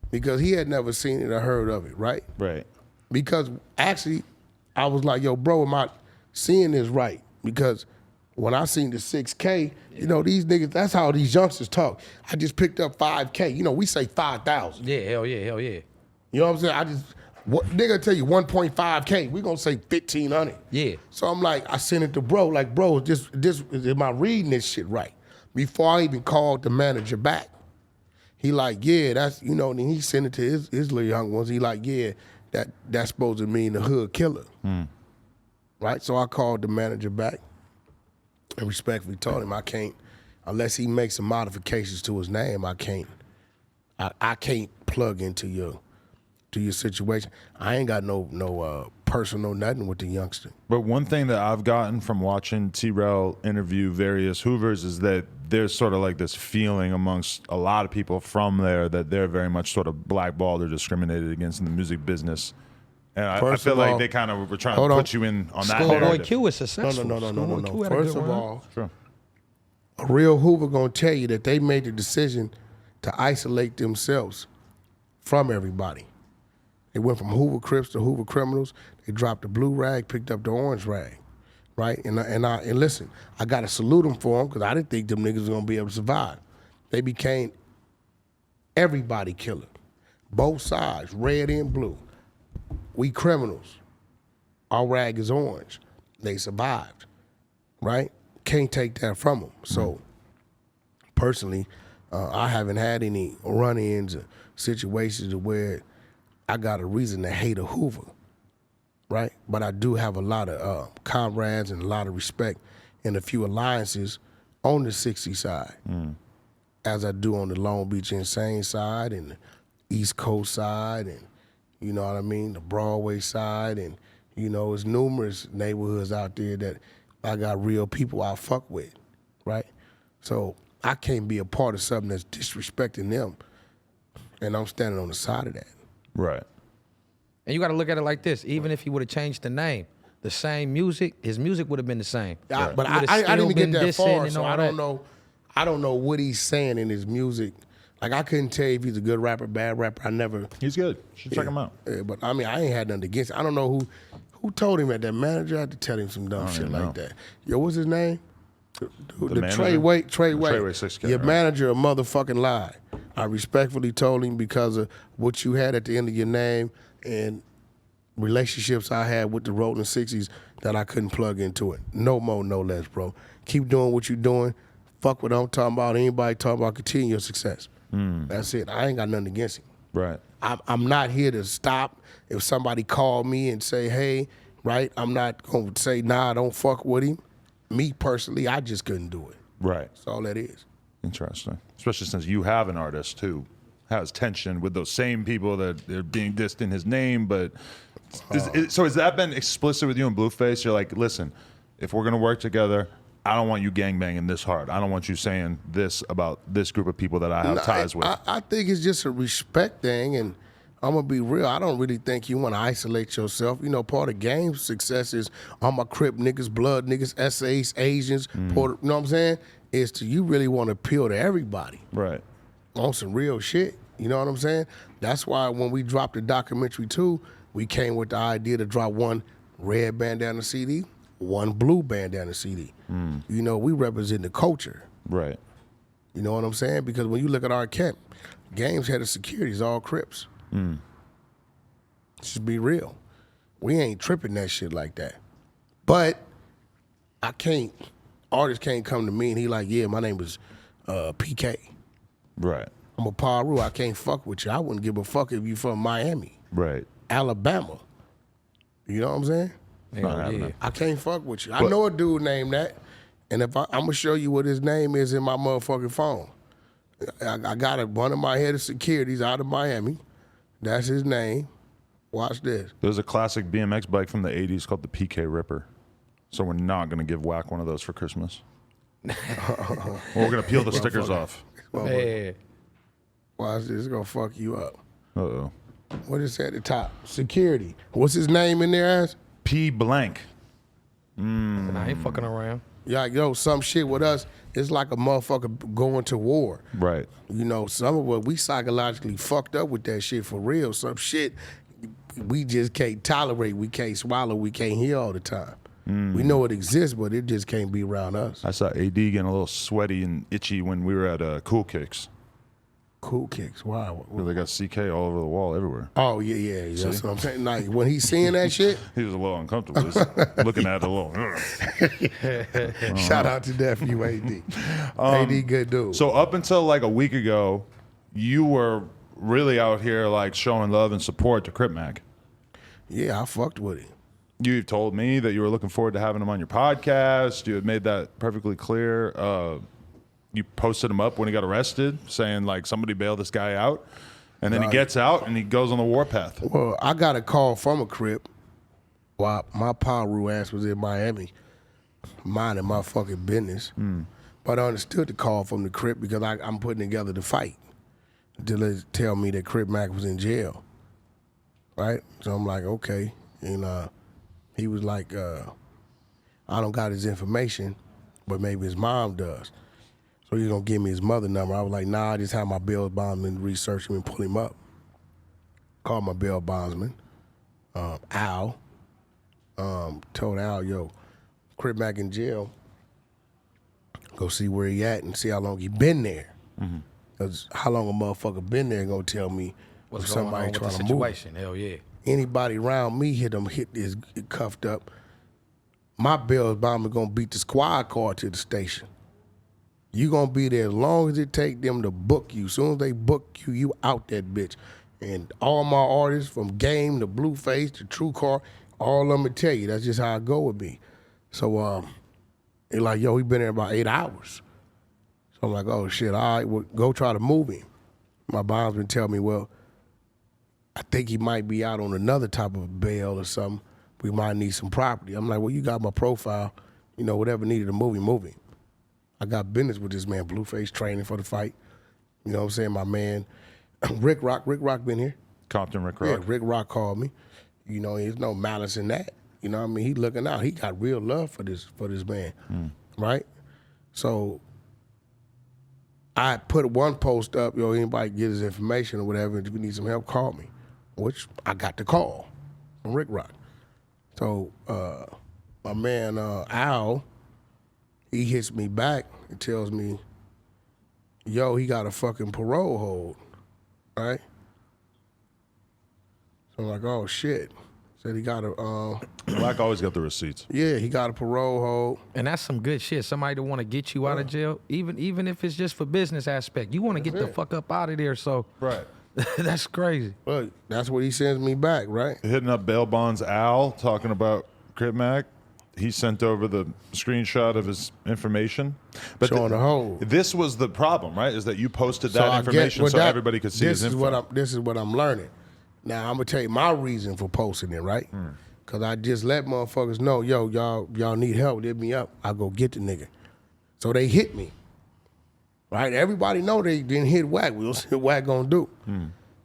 Because he had never seen it or heard of it, right? Right. Because actually, I was like, yo, bro, am I seeing this right? Because when I seen the 6K, you know, these niggas, that's how these youngsters talk. I just picked up 5K. You know, we say 5,000. Yeah, hell yeah, hell yeah. You know what I'm saying? Nigga tell you 1.5K, we gonna say 1,500. Yeah. So I'm like, I sent it to bro, like, bro, am I reading this shit right? Before I even called the manager back. He like, yeah, that's, you know, and he sent it to his little young ones. He like, yeah, that's supposed to mean the hood killer. Right? So I called the manager back and respectfully told him I can't, unless he makes some modifications to his name, I can't plug into your situation. I ain't got no personal nothing with the youngster. But one thing that I've gotten from watching T-Rail interview various Hoovers is that there's sort of like this feeling amongst a lot of people from there that they're very much sort of blackballed or discriminated against in the music business. And I feel like they kind of were trying to put you in on that narrative. Schoolboy Q is successful. No. First of all, sure. A real Hoover gonna tell you that they made the decision to isolate themselves from everybody. They went from Hoover Crips to Hoover Criminals. They dropped the blue rag, picked up the orange rag, right? And listen, I got to salute them for them because I didn't think them niggas was going to be able to survive. They became everybody killer. Both sides, red and blue. We criminals. Our rag is orange. They survived, right? Can't take that from them. So, personally, I haven't had any run-ins or situations where I got a reason to hate a Hoover, right? But I do have a lot of comrades and a lot of respect and a few alliances on the 60 side, as I do on the Long Beach Insane side and the East Coast side and, you know what I mean, the Broadway side. And, you know, there's numerous neighborhoods out there that I got real people I fuck with, right? So I can't be a part of something that's disrespecting them, and I'm standing on the side of that. Right. And you got to look at it like this. Even if he would have changed the name, the same music, his music would have been the same. Right. But I didn't even get that far, so I don't know. I don't know what he's saying in his music. Like, I couldn't tell you if he's a good rapper, bad rapper. I never. He's good. You should check him out. Yeah, but I mean, I ain't had nothing against it. I don't know who told him that. That manager had to tell him some dumb shit like that. Yo, what's his name? The Treyway. 6K, Your right. manager a motherfucking lie. I respectfully told him because of what you had at the end of your name and relationships I had with the Rolling 60s that I couldn't plug into it. No more, no less, bro. Keep doing what you're doing. Fuck what I'm talking about. Anybody talking about continue your success. That's it. I ain't got nothing against him. Right. I'm not here to stop if somebody call me and say, hey, right? I'm not going to say, nah, don't fuck with him. Me personally, I just couldn't do it. Right. That's all that is. Interesting. Especially since you have an artist who has tension with those same people that they're being dissed in his name. But so has that been explicit with you and Blueface? You're like, listen, if we're going to work together, I don't want you gangbanging this hard. I don't want you saying this about this group of people that I have ties with. I think it's just a respect thing, and I'm going to be real. I don't really think you want to isolate yourself. You know, part of game success is all my Crip niggas, blood niggas, essays, Asians, Puerto, you know what I'm saying? Is to you really want to appeal to everybody. Right. On some real shit. You know what I'm saying? That's why when we dropped the documentary too, we came with the idea to drop one red bandana CD, one blue bandana CD. You know, we represent the culture. Right. You know what I'm saying? Because when you look at our camp, Game's head of security is all Crips. Just be real. We ain't tripping that shit like that. But artists can't come to me and he like, yeah, my name is PK. Right. I'm a Paru. I can't fuck with you. I wouldn't give a fuck if you from Miami, Right. Alabama. You know what I'm saying? Hell yeah. I can't fuck with you. I know a dude named that, and if I'm gonna show you what his name is in my motherfucking phone. I got one of my head of securities out of Miami. That's his name. Watch this. There's a classic BMX bike from the 80s called the PK Ripper. So we're not going to give Wack one of those for Christmas. We're going to peel the stickers off. Yeah. Watch this. It's gonna fuck you up. Uh-oh. What is at the top? Security. What's his name in there as? P blank. And I ain't fucking around. Yeah, yo, some shit with us, it's like a motherfucker going to war. Right. You know, some of us, we psychologically fucked up with that shit for real. Some shit we just can't tolerate, we can't swallow, we can't hear all the time. We know it exists, but it just can't be around us. I saw AD getting a little sweaty and itchy when we were at Cool Kicks. Cool Kicks, wow. They got CK all over the wall everywhere. Oh, yeah. That's what I'm saying. Like, when he's seeing that shit, He was a little uncomfortable. He's looking at it a little. shout out to Nephew AD. AD, good dude. So up until like a week ago, you were really out here like showing love and support to Crip Mac. Yeah, I fucked with him. You told me that you were looking forward to having him on your podcast. You had made that perfectly clear. You posted him up when he got arrested, saying like somebody bail this guy out, and then he gets out and he goes on the warpath. Well, I got a call from a Crip while my Paru ass was in Miami, minding my fucking business. But I understood the call from the Crip because I'm putting together the fight. To tell me that Crip Mac was in jail, right? So I'm like, okay, and he was like, I don't got his information, but maybe his mom does. So he's gonna give me his mother number. I was like, nah, I just have my bail bondsman research him and pull him up. Called my bail bondsman, Al. Told Al, yo, Crip Mac in jail. Go see where he at and see how long he been there. Cause how long a motherfucker been there gonna tell me What's if going somebody on with the trying to move. situation? Hell yeah. Anybody around me hit is cuffed up. My bail bondsman gonna beat the squad car to the station. You gonna be there as long as it take them to book you. As soon as they book you, you out that bitch. And all my artists, from Game to Blueface to True Car, all of them will tell you. That's just how it go with me. So they like, yo, he been there about 8 hours. So I'm like, oh shit, all right, well, go try to move him. My bondsman tell me, well, I think he might be out on another type of bail or something. We might need some property. I'm like, well, you got my profile. You know, whatever needed to move him. I got business with this man, Blueface, training for the fight. You know what I'm saying? My man, Rick Rock been here. Compton Rick Rock. Yeah, Rick Rock called me. You know, there's no malice in that. You know what I mean? He looking out. He got real love for this man, right? So I put one post up, yo, anybody get his information or whatever, if you need some help, call me, which I got the call from Rick Rock. So my man, Al, he hits me back and tells me, yo, he got a fucking parole hold, right? So I'm like, oh shit. Said he got a Wack always got the receipts. yeah, he got a parole hold. And that's some good shit. Somebody to want to get you out of jail, even if it's just for business aspect. You want to get the fuck up out of there. So Right. that's crazy. But that's what he sends me back, right? Hitting up bail bonds Al, talking about Crip Mac. He sent over the screenshot of his information. But Showing the hole. this was the problem, right? Is that you posted that information so everybody could see his info. This is what I'm learning. Now I'm gonna tell you my reason for posting it, right? Cause I just let motherfuckers know, yo, y'all need help, hit me up. I go get the nigga. So they hit me. Right? Everybody know they didn't hit Wack. We'll see what Wack gonna do.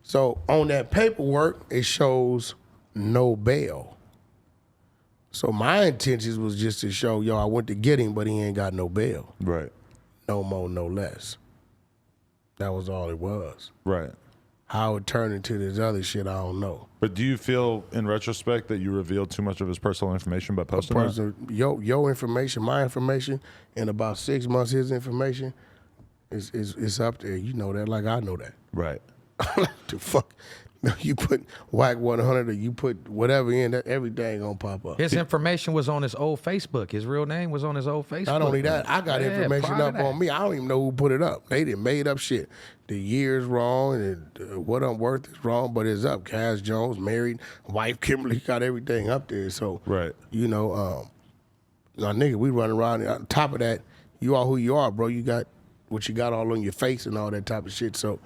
So on that paperwork, it shows no bail. So my intentions was just to show, yo, I went to get him, but he ain't got no bail. Right. No more, no less. That was all it was. Right. How it turned into this other shit, I don't know. But do you feel, in retrospect, that you revealed too much of his personal information by posting that? Your information, my information, in about 6 months, his information is up there. You know that, like I know that. Right. The fuck, you put Wack100 or you put whatever in, that everything gonna pop up. His information was on his old Facebook. His real name was on his old Facebook. Not only that, I got information up on me. I don't even know who put it up. They done made up shit. The year's wrong and what I'm worth is wrong, but it's up. Cass Jones, married, wife Kimberly, got everything up there. So, Right. you know, now nigga, we run around. On top of that, you are who you are, bro. You got what you got all on your face and all that type of shit. So,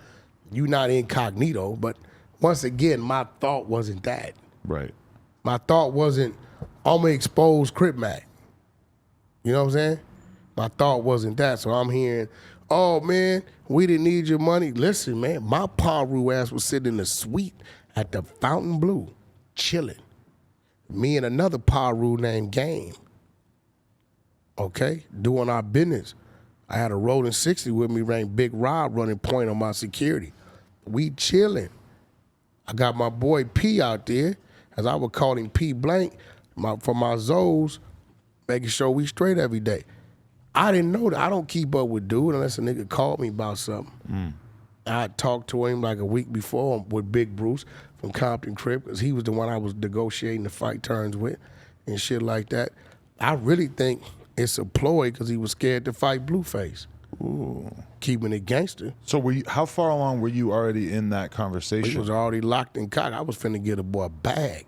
you not incognito. But once again, my thought wasn't that. Right. My thought wasn't, I'm gonna expose Crip Mac. You know what I'm saying? My thought wasn't that. So I'm hearing, oh man, we didn't need your money. Listen, man, my Paru ass was sitting in the suite at the Fountain Blue, chilling. Me and another Paru named Game. Okay, doing our business. I had a rolling 60 with me, named Big Rob, running point on my security. We chilling. I got my boy P out there, as I would call him P Blank, for my Zoes, making sure we straight every day. I didn't know that. I don't keep up with dude unless a nigga called me about something. I talked to him like a week before with Big Bruce from Compton Crip, because he was the one I was negotiating the fight terms with and shit like that. I really think it's a ploy because he was scared to fight Blueface. Ooh. Keeping it gangster. So how far along were you already in that He conversation? was already locked in cock. I was finna get a boy a bag.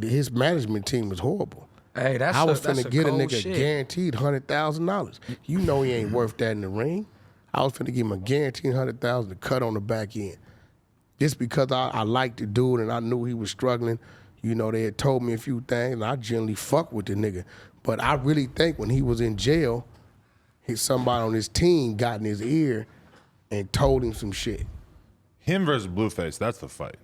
His management team was horrible. Hey, that's I was that's finna get a cold nigga shit. guaranteed $100,000. You know he ain't worth that in the ring. I was finna give him a guaranteed $100,000 to cut on the back end. Just because I liked the dude and I knew he was struggling. You know, they had told me a few things and I generally fuck with the nigga. But I really think when he was in jail, somebody on his team got in his ear and told him some shit. Him versus Blueface, that's the fight.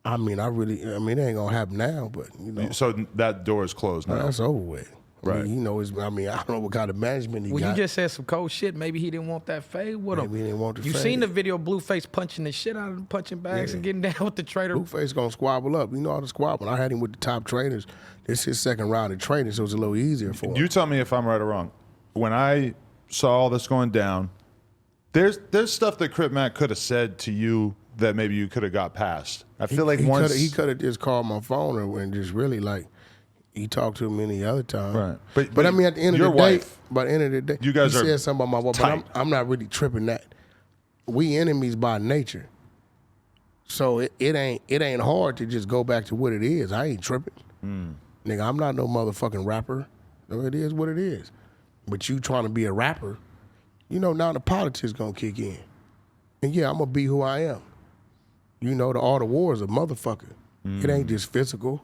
I mean, it ain't gonna happen now, but you know. So that door is closed now. That's over with. Right. I mean, you know, I don't know what kind of management he got. Well, you just said some cold shit. Maybe he didn't want that fade with him. Maybe he didn't want the You fade. seen the video of Blueface punching the shit out of him, punching bags and getting down with the trader. Blueface gonna squabble up. You know how to squabble. I had him with the top trainers. This is his second round of training, so it's a little easier for him. You tell me if I'm right or wrong. When I saw all this going down, there's stuff that Crip Mac could have said to you that maybe you could have got past. I feel like once he could have just called my phone and just really like he talked to him any other time. Right. But I mean, at the end of the day, you guys he are said something about my wife, tight. but I'm not really tripping that. We enemies by nature, so it ain't hard to just go back to what it is. I ain't tripping, nigga. I'm not no motherfucking rapper. No, it is what it is. But you trying to be a rapper, you know now the politics gonna kick in, and yeah, I'm gonna be who I am. You know, the art of war is a motherfucker. It ain't just physical.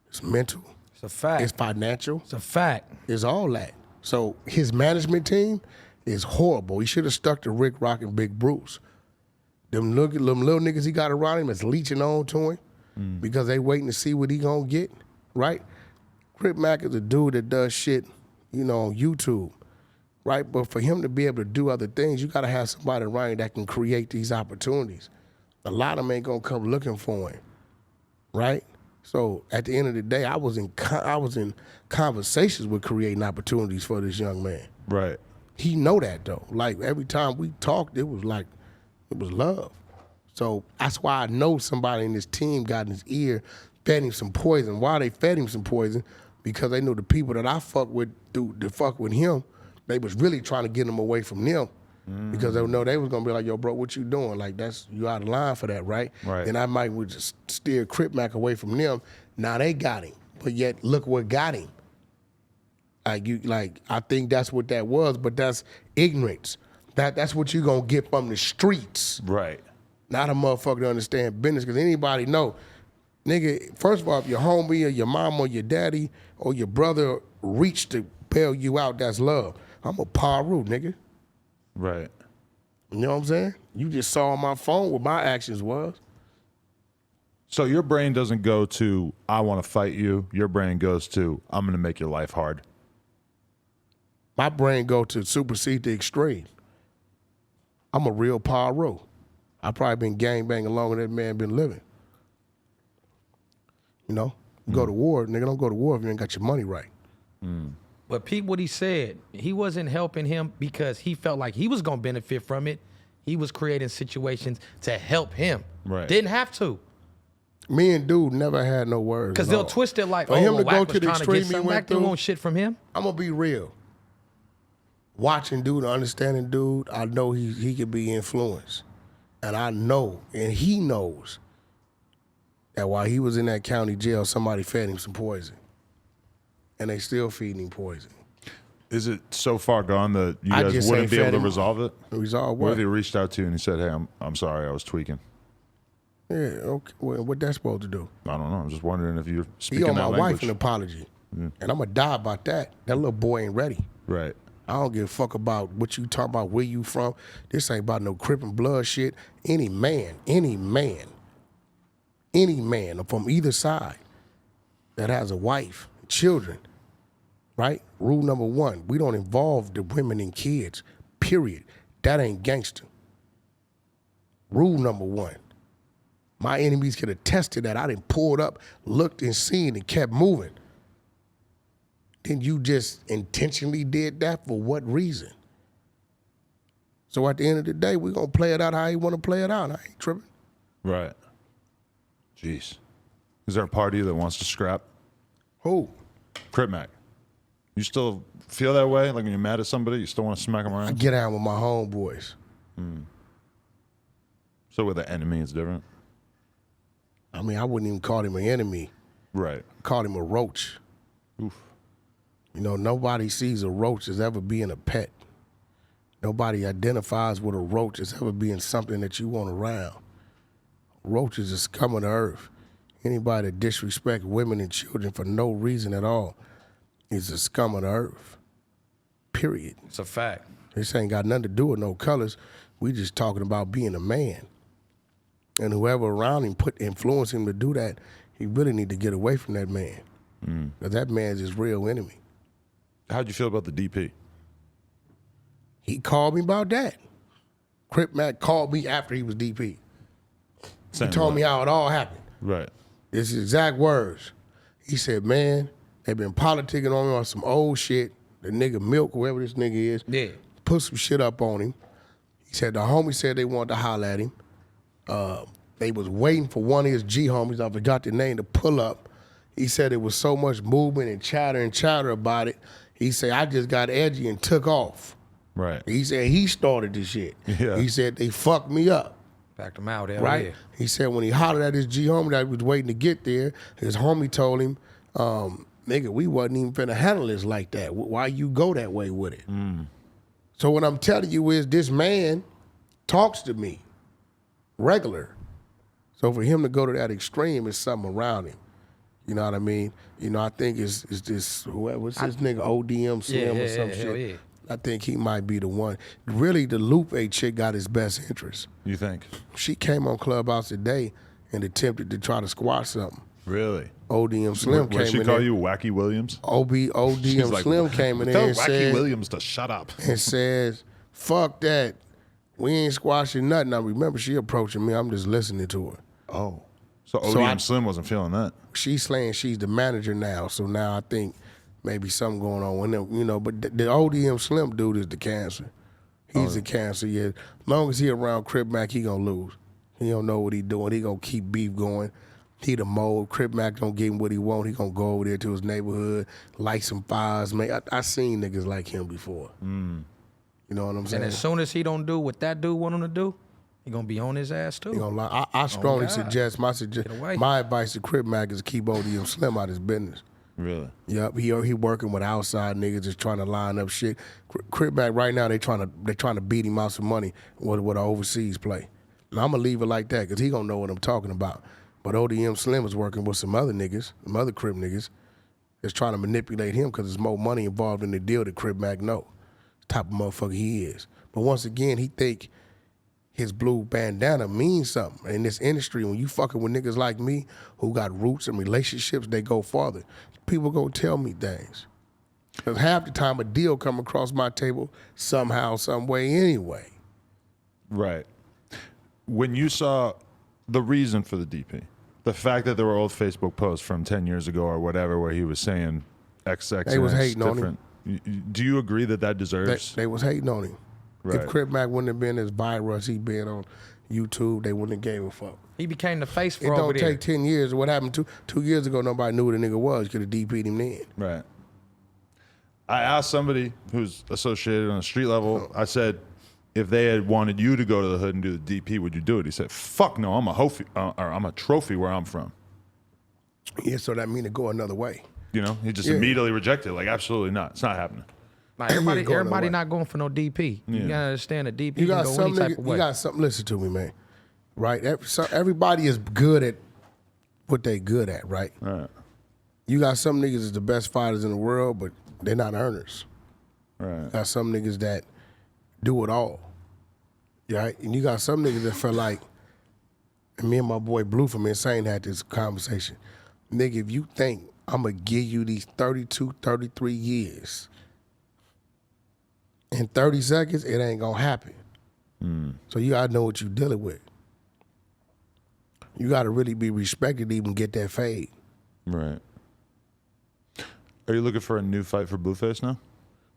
It's mental. It's a fact. It's financial. It's a fact. It's all that. So his management team is horrible. He should have stuck to Rick Rock and Big Bruce. Them little niggas he got around him is leeching on to him because they waiting to see what he gonna get, right? Crip Mac is a dude that does shit, you know, on YouTube, right? But for him to be able to do other things, you gotta have somebody around you that can create these opportunities. A lot of them ain't gonna come looking for him, right? So at the end of the day, I was in conversations with creating opportunities for this young man. Right. He know that though. Like every time we talked, it was love. So that's why I know somebody in this team got in his ear fed him some poison. Why they fed him some poison? Because they knew the people that I fuck with, to fuck with him, they was really trying to get him away from them. Because they know they was gonna be like, yo, bro, what you doing? Like, you out of line for that, right? Right. And I might would just steer Crip Mac away from them. Now they got him, but yet look what got him. I think that's what that was, but that's ignorance. That's what you gonna get from the streets. Right. Not a motherfucker to understand business, because anybody know, nigga, first of all, if your homie or your mom or your daddy or your brother reach to bail you out, that's love. I'm a paru, nigga. Right. You know what I'm saying? You just saw on my phone what my actions was. So your brain doesn't go to, I want to fight you. Your brain goes to, I'm going to make your life hard. My brain go to supersede the extreme. I'm a real paru. I probably been gangbanging longer than that man been living. You know? Go to war, nigga, don't go to war if you ain't got your money right. But peep what he said. He wasn't helping him because he felt like he was gonna benefit from it. He was creating situations to help him. Right. Didn't have to. Me and dude never had no words. Because at they'll all. twist it like, For him to Wack go was to the trying to extreme get he something went back. They through, want shit from him. I'm gonna be real. Watching dude, understanding dude, I know he could be influenced. And I know, and he knows, that while he was in that county jail, somebody fed him some poison. And they still feeding him poison. Is it so far gone that you I guys just wouldn't ain't be able fed to him. resolve it? Resolve What what? if he reached out to you and he said, hey, I'm sorry, I was tweaking? Yeah, okay. Well, what that's supposed to do? I don't know. I'm just wondering if you're He speaking owe that my language. wife an apology. And I'm gonna die about that. That little boy ain't ready. Right. I don't give a fuck about what you talking about, where you from. This ain't about no Crip and blood shit. Any man from either side that has a wife, children, right? Rule number one, we don't involve the women and kids, period. That ain't gangster. Rule number one. My enemies could attest to that. I done pulled up, looked and seen and kept moving. Then you just intentionally did that for what reason? So at the end of the day, we're going to play it out how you want to play it out. I ain't tripping. Right. Jeez. Is there a part of you that wants to scrap? Who? Crip Mac. You still feel that way? Like when you're mad at somebody, you still want to smack them I around? get out with my homeboys. So with the enemy, it's different? I mean, I wouldn't even call him an enemy. Right. I called him a roach. Oof. You know, nobody sees a roach as ever being a pet. Nobody identifies with a roach as ever being something that you want around. Roaches is scum of the earth. Anybody that disrespects women and children for no reason at all is a scum of the earth. Period. It's a fact. This ain't got nothing to do with no colors. We just talking about being a man. And whoever around him influence him to do that, he really need to get away from that man. Because that man's his real enemy. How'd you feel about the DP? He called me about that. Crip Mac called me after he was DP. He told me how it all happened. Right. It's his exact words. He said, man, they been politicking on me on some old shit. The nigga Milk, whoever this nigga is, Yeah. put some shit up on him. He said the homie said they wanted to holler at him. They was waiting for one of his G homies, I forgot the name, to pull up. He said it was so much movement and chatter about it. He said, I just got edgy and took off. Right. He said he started this shit. Yeah. He said they fucked me up. Backed him out. Hell Right? yeah. He said when he hollered at his G homie that was waiting to get there, his homie told him, nigga, we wasn't even finna handle this like that. Why you go that way with it? So what I'm telling you is this man talks to me regular. So for him to go to that extreme is something around him. You know what I mean? You know, I think it's this, what's this nigga, ODM Slim or some shit? Yeah. I think he might be the one. Really, the Lupe chick got his best interest. You think? She came on Clubhouse today and attempted to try to squash something. Really? ODM Slim What came she in call there. you, Wacky Williams? ODM like, Slim came in there Tell and Wacky said, Williams to shut up. and says, fuck that. We ain't squashing nothing. Now remember, she approaching me. I'm just listening to her. Oh. So So ODM Slim wasn't feeling that. She's saying she's the manager now. So now I think maybe something going on with them, you know. But the ODM Slim dude is the cancer. He's the cancer, yeah. As long as he around Crip Mac, he gonna lose. He don't know what he doing. He gonna keep beef going. He the mold. Crip Mac don't get him what he want. He gonna go over there to his neighborhood, light some fires, man. I seen niggas like him before. You know what I'm saying? And as soon as he don't do what that dude want him to do, he gonna be on his ass too. He gonna lie. I strongly God. suggest away. my advice to Crip Mac is keep ODM Slim out his business. Really? Yep, he working with outside niggas just trying to line up shit. Crip Mac right now they trying to beat him out some money with an overseas play. And I'm gonna leave it like that because he gonna know what I'm talking about. But ODM Slim is working with some other niggas, some other Crip niggas, that's trying to manipulate him because there's more money involved in the deal that Crip Mac know. The type of motherfucker he is. But once again, he think his blue bandana means something. In this industry, when you fucking with niggas like me who got roots and relationships, they go farther. People gonna tell me things. Because half the time a deal come across my table somehow, some way anyway. Right. When you saw the reason for the DP, the fact that there were old Facebook posts from 10 years ago or whatever where he was saying XX They was hating on him. Do you agree that deserves? They was hating on him. Right. If Crip Mac wouldn't have been as viral as he been on YouTube, they wouldn't have gave a fuck. He became the face for It over don't there. take 10 years. What happened 2 years ago, nobody knew what a nigga was. Could have DP'd him then. Right. I asked somebody who's associated on a street level, I said, if they had wanted you to go to the hood and do the DP, would you do it? He said, fuck no, I'm a trophy where I'm from. Yeah, so that mean to go another way. You know, he just immediately rejected it. Like, absolutely not. It's not happening. Like, everybody going everybody away. not going for no DP. You gotta understand a DP You can got go some any type niggas, of way. you got something, listen to me, man. Right? Everybody is good at what they good at, right? Right. You got some niggas that's the best fighters in the world, but they're not earners. Right. Got some niggas that do it all. Right? And you got some niggas that feel like, and me and my boy Blue from Insane had this conversation. Nigga, if you think I'm going to give you these 32, 33 years in 30 seconds, it ain't going to happen. So you got to know what you're dealing with. You got to really be respected to even get that fade. Right. Are you looking for a new fight for Blueface now?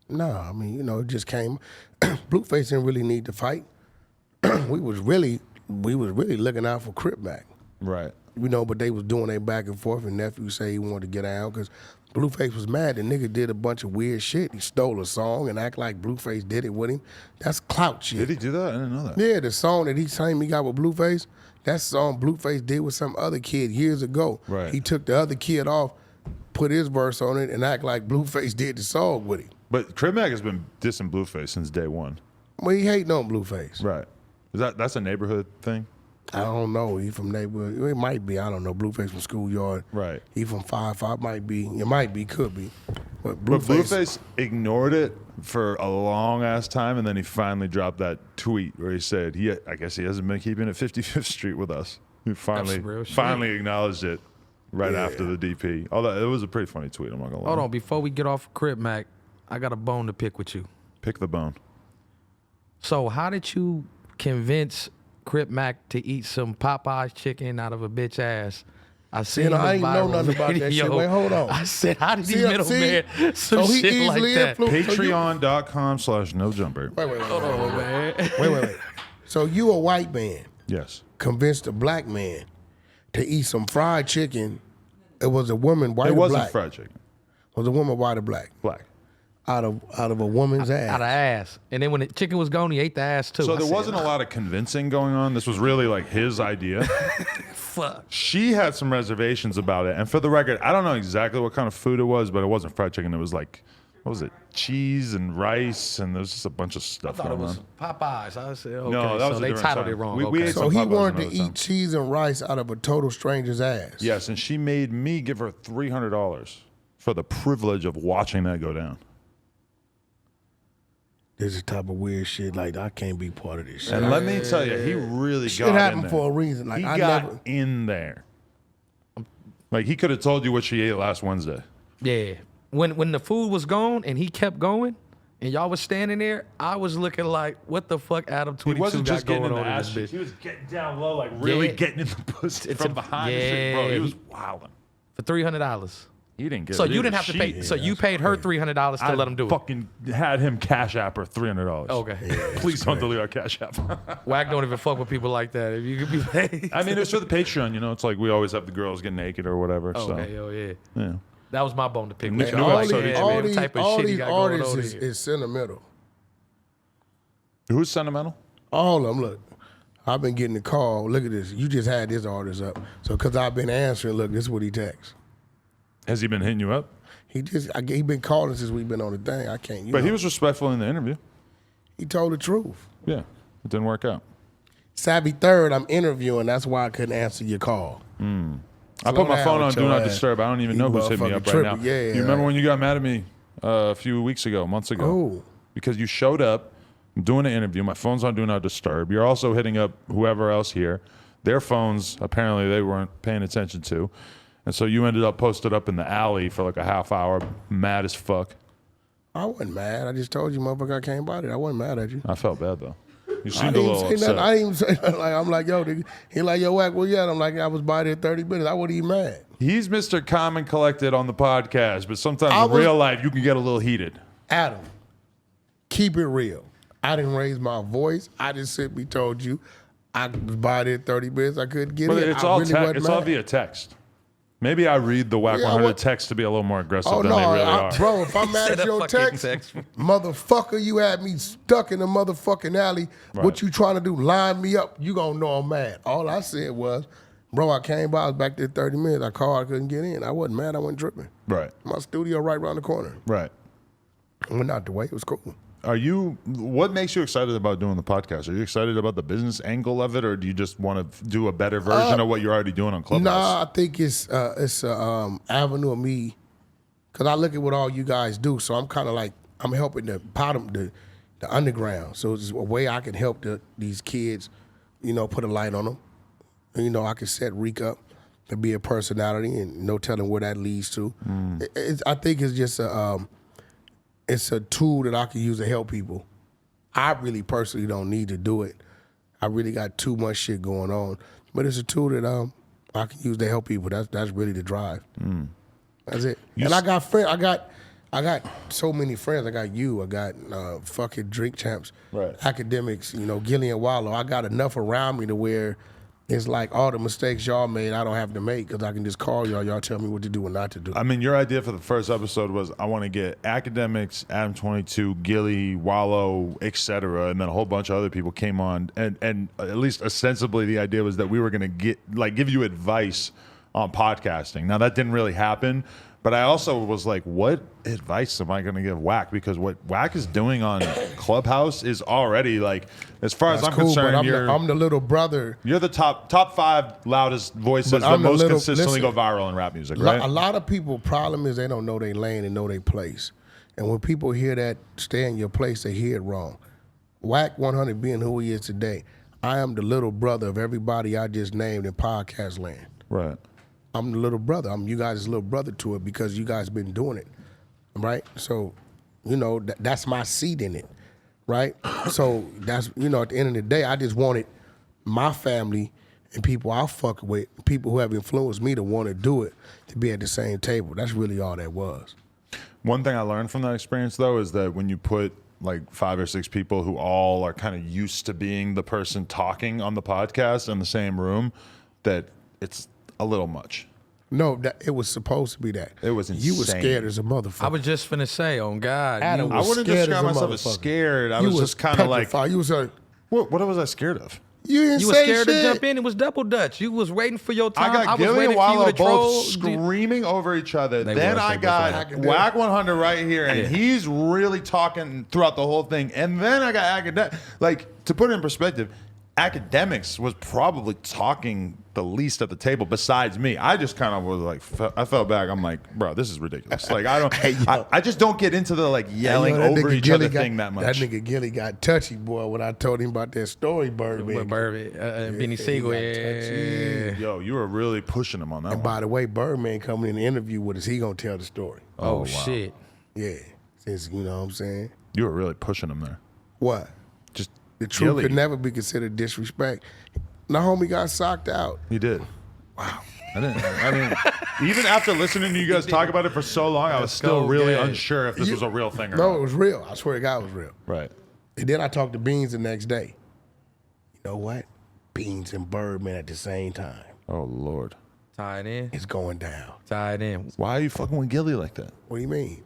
No, I mean, you know, it just came. Blueface didn't really need to fight. we was really looking out for Crip Mac. Right. You know, but they was doing their back and forth, and nephew say he wanted to get out because Blueface was mad. The nigga did a bunch of weird shit. He stole a song and act like Blueface did it with him. That's clout shit. Did he do that? I didn't know that. Yeah, the song that he claimed he got with Blueface, that song Blueface did with some other kid years ago. Right. He took the other kid off, put his verse on it, and act like Blueface did the song with him. But Crip Mac has been dissing Blueface since day one. Well, he hating on Blueface. Right. That's a neighborhood thing? I don't know. He from neighborhood. It might be. I don't know. Blueface from Schoolyard. Right. He from 5-5. Might be. It might be. Could be. But But Blueface. Blueface ignored it for a long ass time, and then he finally dropped that tweet where he said I guess he hasn't been keeping it 55th Street with us. He finally real shit. acknowledged it right after the DP. Although it was a pretty funny tweet. I'm not gonna lie. Hold on, before we get off Crip Mac, I got a bone to pick with you. Pick the bone. So how did you convince Crip Mac to eat some Popeye's chicken out of a bitch ass? I seen I the ain't know viral nothing about that video. shit. Wait, hold on. I said, how did he See, middleman some so he shit like easily that? influenced. Patreon.com/nojumper. Wait. Hold on, man. Wait. So you a white man Yes. convinced a black man to eat some fried chicken. It was a woman, white It or wasn't black? fried chicken. Was a woman white or black? Black. Out of a woman's ass. Out of ass. And then when the chicken was gone, he ate the ass too. So I there said, wasn't a lot of convincing going on. This was really like his idea. fuck. She had some reservations about it. And for the record, I don't know exactly what kind of food it was, but it wasn't fried chicken. It was like, what was it? Cheese and rice, and there was just a bunch of I stuff thought it going was on. Popeyes. I said, okay, No, that was so a they different titled time. it wrong. We okay. ate So some he Popeyes wanted to another eat time. cheese and rice out of a total stranger's ass. Yes, and she made me give her $300 for the privilege of watching that go down. This is the type of weird shit. Like, I can't be part of this shit. And let me tell you, he really Shit got in happened there. for a reason. Like, He I got never. in there. Like, he could have told you what she ate last Wednesday. Yeah. When the food was gone and he kept going and y'all was standing there, I was looking like, what the fuck Adam He 22 wasn't got just getting going in the on in ass. this bitch? He was getting down low, like really Yeah. getting in the pussy It's from a- behind. And shit. Bro, yeah, he was he- wilding. For $300. He didn't get So it. you didn't have to pay. So you paid her $300 to let him do it. Fucking had him cash app her $300. Okay. Please don't delete our cash app. Wack don't even fuck with people like that. If you could be paid. I mean, it's for the Patreon, you know. It's like we always have the girls get naked or whatever. Okay, oh yeah. Yeah. That was my bone to pick. New with. episode Yeah, each man, week. the type of all shit he these got going artists on is, here. is sentimental. Who's sentimental? All of them. Look, I've been getting the call. Look at this. You just had this artist up. So because I've been answering, look, this is what he texts. Has he been hitting you up? He been calling since we've been on the thing. I can't. But he was respectful in the interview. He told the truth. Yeah. It didn't work out. Savvy third, I'm interviewing. That's why I couldn't answer your call. I put my phone on Do Not Disturb. I don't even know who's hitting me up right now. Yeah, you remember when you got mad at me a few weeks ago, months ago? Oh. Because you showed up, I'm doing an interview, my phone's on Do Not Disturb. You're also hitting up whoever else here. Their phones, apparently they weren't paying attention to. And so you ended up posted up in the alley for like a half hour, mad as fuck. I wasn't mad. I just told you, motherfucker, I came by it. I wasn't mad at you. I felt bad though. You I seemed a didn't little say upset. nothing. I didn't even say nothing. Like, I'm like, yo, nigga. He like, yo, Wack, where you at? I'm like, I was by there 30 minutes. I wasn't even mad. He's Mr. Calm and Collected on the podcast, but sometimes I in was- real life you can get a little heated. Adam, keep it real. I didn't raise my voice. I just simply told you I was by there 30 minutes. I couldn't get But in. it's I all really text. wasn't It's all mad. via text. Maybe I read the Wack100 Yeah, what- text to be a little more aggressive Oh than no, they really are. bro! If I'm mad Said at a your fucking text, motherfucker, you had me stuck in the motherfucking alley. Right. What you trying to do? Line me up? You gonna know I'm mad? All I said was, bro, I came by. I was back there 30 minutes. I called. I couldn't get in. I wasn't mad. I wasn't tripping. Right, My studio right around the corner. right. I went out the way. It was cool. What makes you excited about doing the podcast? Are you excited about the business angle of it, or do you just want to do a better version of what you're already doing on Clubhouse? Nah, I think it's a avenue of me, because I look at what all you guys do. So I'm kind of like, I'm helping the bottom, the underground. So it's a way I can help these kids, you know, put a light on them. And, you know, I can set Reek up to be a personality, and no telling where that leads to. I think it's just it's a tool that I can use to help people. I really personally don't need to do it. I really got too much shit going on, but it's a tool that I can use to help people. That's really the drive. That's it. And I got friends. I got so many friends. I got you. I got fucking Drink Champs, Right. Academics. You know, Gillian Wallow. I got enough around me to where it's like all the mistakes y'all made, I don't have to make, because I can just call y'all. Y'all tell me what to do and not to do. I mean, your idea for the first episode was I want to get Academics, Adam 22, Gilly, Wallow, etc., and then a whole bunch of other people came on, and at least ostensibly the idea was that we were going to give you advice on podcasting. Now that didn't really happen, but I also was like, what advice am I going to give Wack? Because what Wack is doing on Clubhouse is already like, as far as I'm cool, concerned, but I'm the little brother. you're the top 5 loudest voices But that I'm the most little- consistently listen, go viral in rap music, right? A lot of people, problem is they don't know their lane and know their place. And when people hear that, stay in your place, they hear it wrong. Wack100 being who he is today, I am the little brother of everybody I just named in podcast land. Right. I'm the little brother. I'm you guys' little brother to it because you guys been doing it, right? So, you know, that's my seat in it, right? So that's, you know, at the end of the day, I just wanted my family and people I fuck with, people who have influenced me to want to do it, to be at the same table. That's really all that was. One thing I learned from that experience, though, is that when you put like 5 or 6 people who all are kind of used to being the person talking on the podcast in the same room, that it's a little much. No, it was supposed to be that. It was You were insane. scared as a motherfucker. I was just finna say, on God, Adam you I was wouldn't scared describe as a myself as motherfucker. scared. I You was just kind of like, petrified. You was like, what was I scared of? you didn't You was say scared shit. to jump in. It was double dutch. You was waiting for your time. I got was Gilly waiting and for you Wallow to troll. both screaming over each other. They Then was, I they got was. Wack100 right here, and he's really talking throughout the whole thing. And then I got Academics. Like, to put it in perspective, Academics was probably talking the least at the table besides me. I just kind of was like, I felt back. I'm like, bro, this is ridiculous. Like, I don't, Hey, yo. I just don't get into the like yelling Hey, yo, that over nigga each Gilly other thing that much. That nigga Gilly got touchy, boy, when I told him about that story, Birdman. Benny Siegel. he got touchy. Yeah. Yo, you were really pushing him on that And one. by the way, Birdman coming in the interview with us, he gonna tell the story. Oh, wow. shit. Yeah, since you know what I'm saying. You were really pushing him there. What? Just The truth Gilly. could never be considered disrespect. The homie got socked out. He did. Wow. I mean, even after listening to you guys talk about it for so long, I was still really unsure if this was a real thing or not. No, it was real. I swear to God, it was real. Right. And then I talked to Beans the next day. You know what? Beans and Birdman at the same time. Oh, Lord. Tied in. It's going down. Tied in. Why are you fucking with Gilly like that? What do you mean?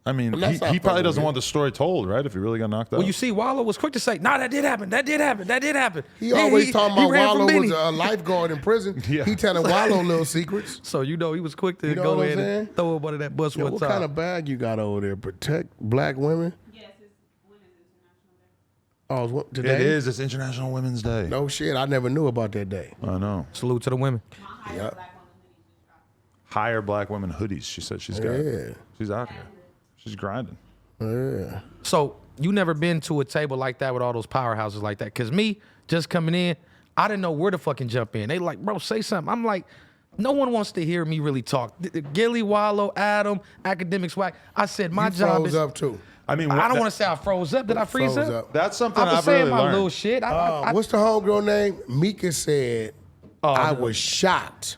I mean, that's not he probably fucking doesn't with want the story told, right? If he really got knocked out. Well, you see, Wallow was quick to say, "Nah, that did happen. That did happen. That did happen." He always talking about ran from Wallow was Benny. a lifeguard in prison. Yeah. He telling Wallow little secrets. So you know he was quick to You know go what I'm in saying? and throw one of that bus Yo, one what time. kind of bag you got over there? Protect black women? Yes, it's Women's International Day. Oh, it's today? It is. It's International Women's Day. No shit. I never knew about that day. I know. Salute to the women. My higher Yep. black woman hoodies just dropped. Hire black women hoodies. She said she's got. Yeah. She's out here. She's grinding. Yeah. So you never been to a table like that with all those powerhouses like that? Cause me just coming in, I didn't know where to fucking jump in. They like, bro, say something. I'm like, no one wants to hear me really talk. Gilly, Wallow, Adam, Academics, Wack. I said my You job froze is. up too. I mean, I don't want to say I froze up. Did I freeze Froze up? up. That's something I was I've saying really my learned. little shit. I What's the homegirl name? Mika said, I no. was shocked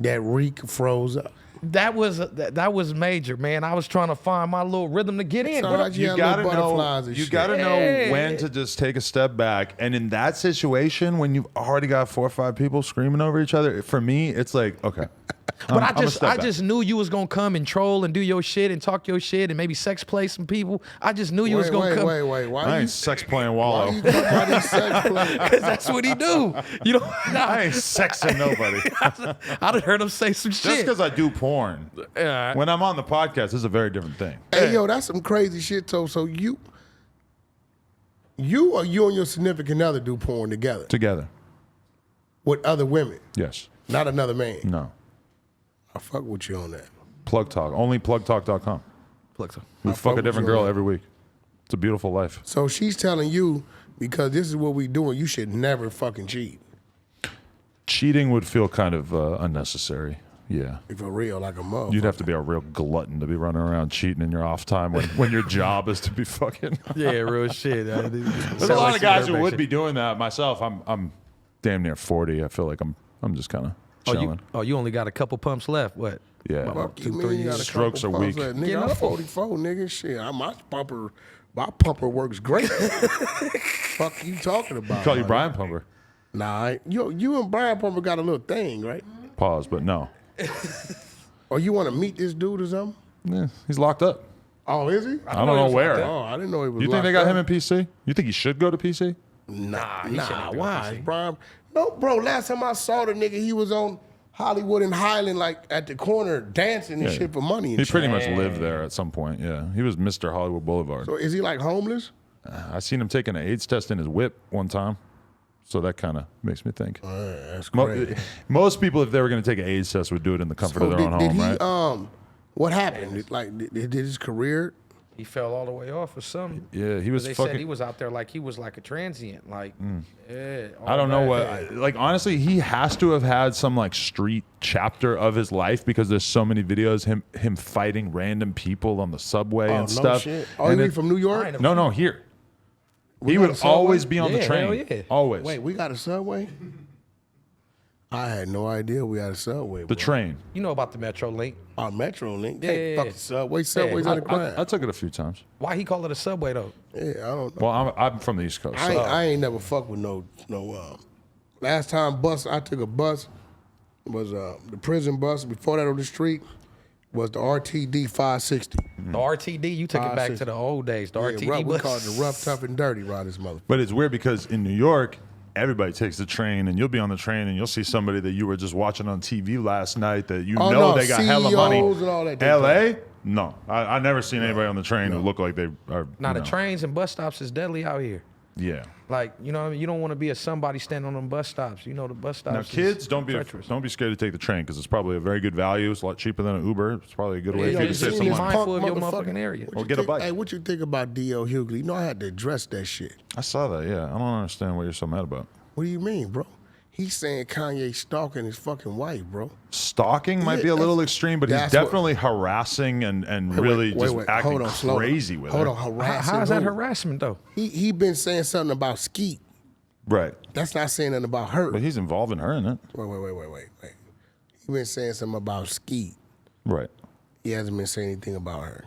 that Reek froze up. that was major, man. I was trying to find my little rhythm to get in. Sound bro. like You had gotta little butterflies know. and You shit. gotta know Yeah. when to just take a step back. And in that situation, when you've already got 4 or 5 people screaming over each other, for me, it's like, okay. But I'm a step I back. just knew you was gonna come and troll and do your shit and talk your shit and maybe sex play some people. I just knew you was gonna come. Wait. Why I you ain't sex playing why Wallow. you talking about these sex plays? Cause that's what he do. You know, I ain't sexing nobody. I done heard him say some Just shit. because I do porn. When I'm on the podcast, it's a very different thing. Hey, yo, that's some crazy shit, though. So you or you and your significant other do porn together Together. with other women, Yes. not another man. No. I fuck with you on that. Plug Talk. Only plugtalk.com. We fuck a with different you on girl that. every week. It's a beautiful life. So she's telling you, because this is what we doing, you should never fucking cheat. Cheating would feel kind of unnecessary. Yeah. For real, like a motherfucker. You'd have to be a real glutton to be running around cheating in your off time when your job is to be fucking. Yeah, real shit. There's a lot of guys who would be doing that. Myself, I'm damn near 40. I feel like I'm just kind of chilling. You only got a couple pumps left. What? Yeah. Fuck you 2-3 mean you got a strokes couple a week. pumps left? Nigga, Get I'm up. 44, nigga. Shit, my pumper works great. Fuck you talking about? Call you man? Brian Pumper. Nah, you and Brian Pumper got a little thing, right? Pause, but no. Or you want to meet this dude or something? Yeah, he's locked up. Oh, is he? I don't know where. Oh, I didn't know he was. You think they locked got him up. in PC? You think he should go to PC? Nah, he shouldn't be on why? PC. Brian? No, bro. Last time I saw the nigga, he was on Hollywood and Highland, like at the corner, dancing and Yeah. shit for money. And He shit. pretty much lived there at some point. Yeah, he was Mr. Hollywood Boulevard. So is he like homeless? I seen him taking an AIDS test in his whip one time, so that kind of makes me think. That's Mo- crazy. Most people, if they were going to take an AIDS test, would do it in the comfort of their own did home, he? right? What happened? Like, did his career? He fell all the way off or something. Yeah, he was They fucking. said he was out there like he was like a transient. Like, yeah. I don't know all what. that. Like honestly, he has to have had some like street chapter of his life because there's so many videos him fighting random people on the subway Oh, and no stuff. shit. Oh, And you it- from New York? Kinda. No, here. He got would a subway? always be on the Yeah, train. hell yeah. Always. Wait, we got a subway? I had no idea we had a subway. the bro. train. You know about the Metro Link? Our Metro Link. Yeah, Hey, yeah, fuck yeah. the subway. Subway's Yeah, on the crime. I took it a few times. Why he call it a subway though? Yeah, I don't know. Well, I'm from the East Coast. So. I ain't never fuck with no. Last time I took a bus was the prison bus. Before that on the street was the RTD 560. The RTD, you took it back 560. to the old days. The Yeah, RTD we bus. call it the rough, tough, and dirty ride this motherfucker. But it's weird because in New York, everybody takes the train, and you'll be on the train, and you'll see somebody that you were just watching on TV last night that you Oh, know no, they got hella money. CEOs and all that they LA? No, I never seen anybody on the train who look like they are. Now you the know. trains and bus stops is deadly out here. Yeah. Like, you know what I mean? You don't want to be a somebody standing on them bus stops. You know the bus stops. Now, is kids, don't be treacherous. scared to take the train because it's probably a very good value. It's a lot cheaper than an Uber. It's probably a good way Yeah, for you you to save seen some this money. mindful of your motherfucker. motherfucking area. What Or you get a think- bike. Hey, what you think about D.L. Hughley? You know I had to address that shit. I saw that. Yeah, I don't understand what you're so mad about. What do you mean, bro? He's saying Kanye stalking his fucking wife, bro. Stalking might Yeah, be a little that's- extreme, but he's that's what- definitely harassing and really just acting Hold on, slow crazy down. with Hold her. on, How, harassing how is that who? harassment though? He been saying something about Skete. Right. That's not saying nothing about her. But he's involving her in it. Wait. He been saying something about Skete. Right. He hasn't been saying anything about her.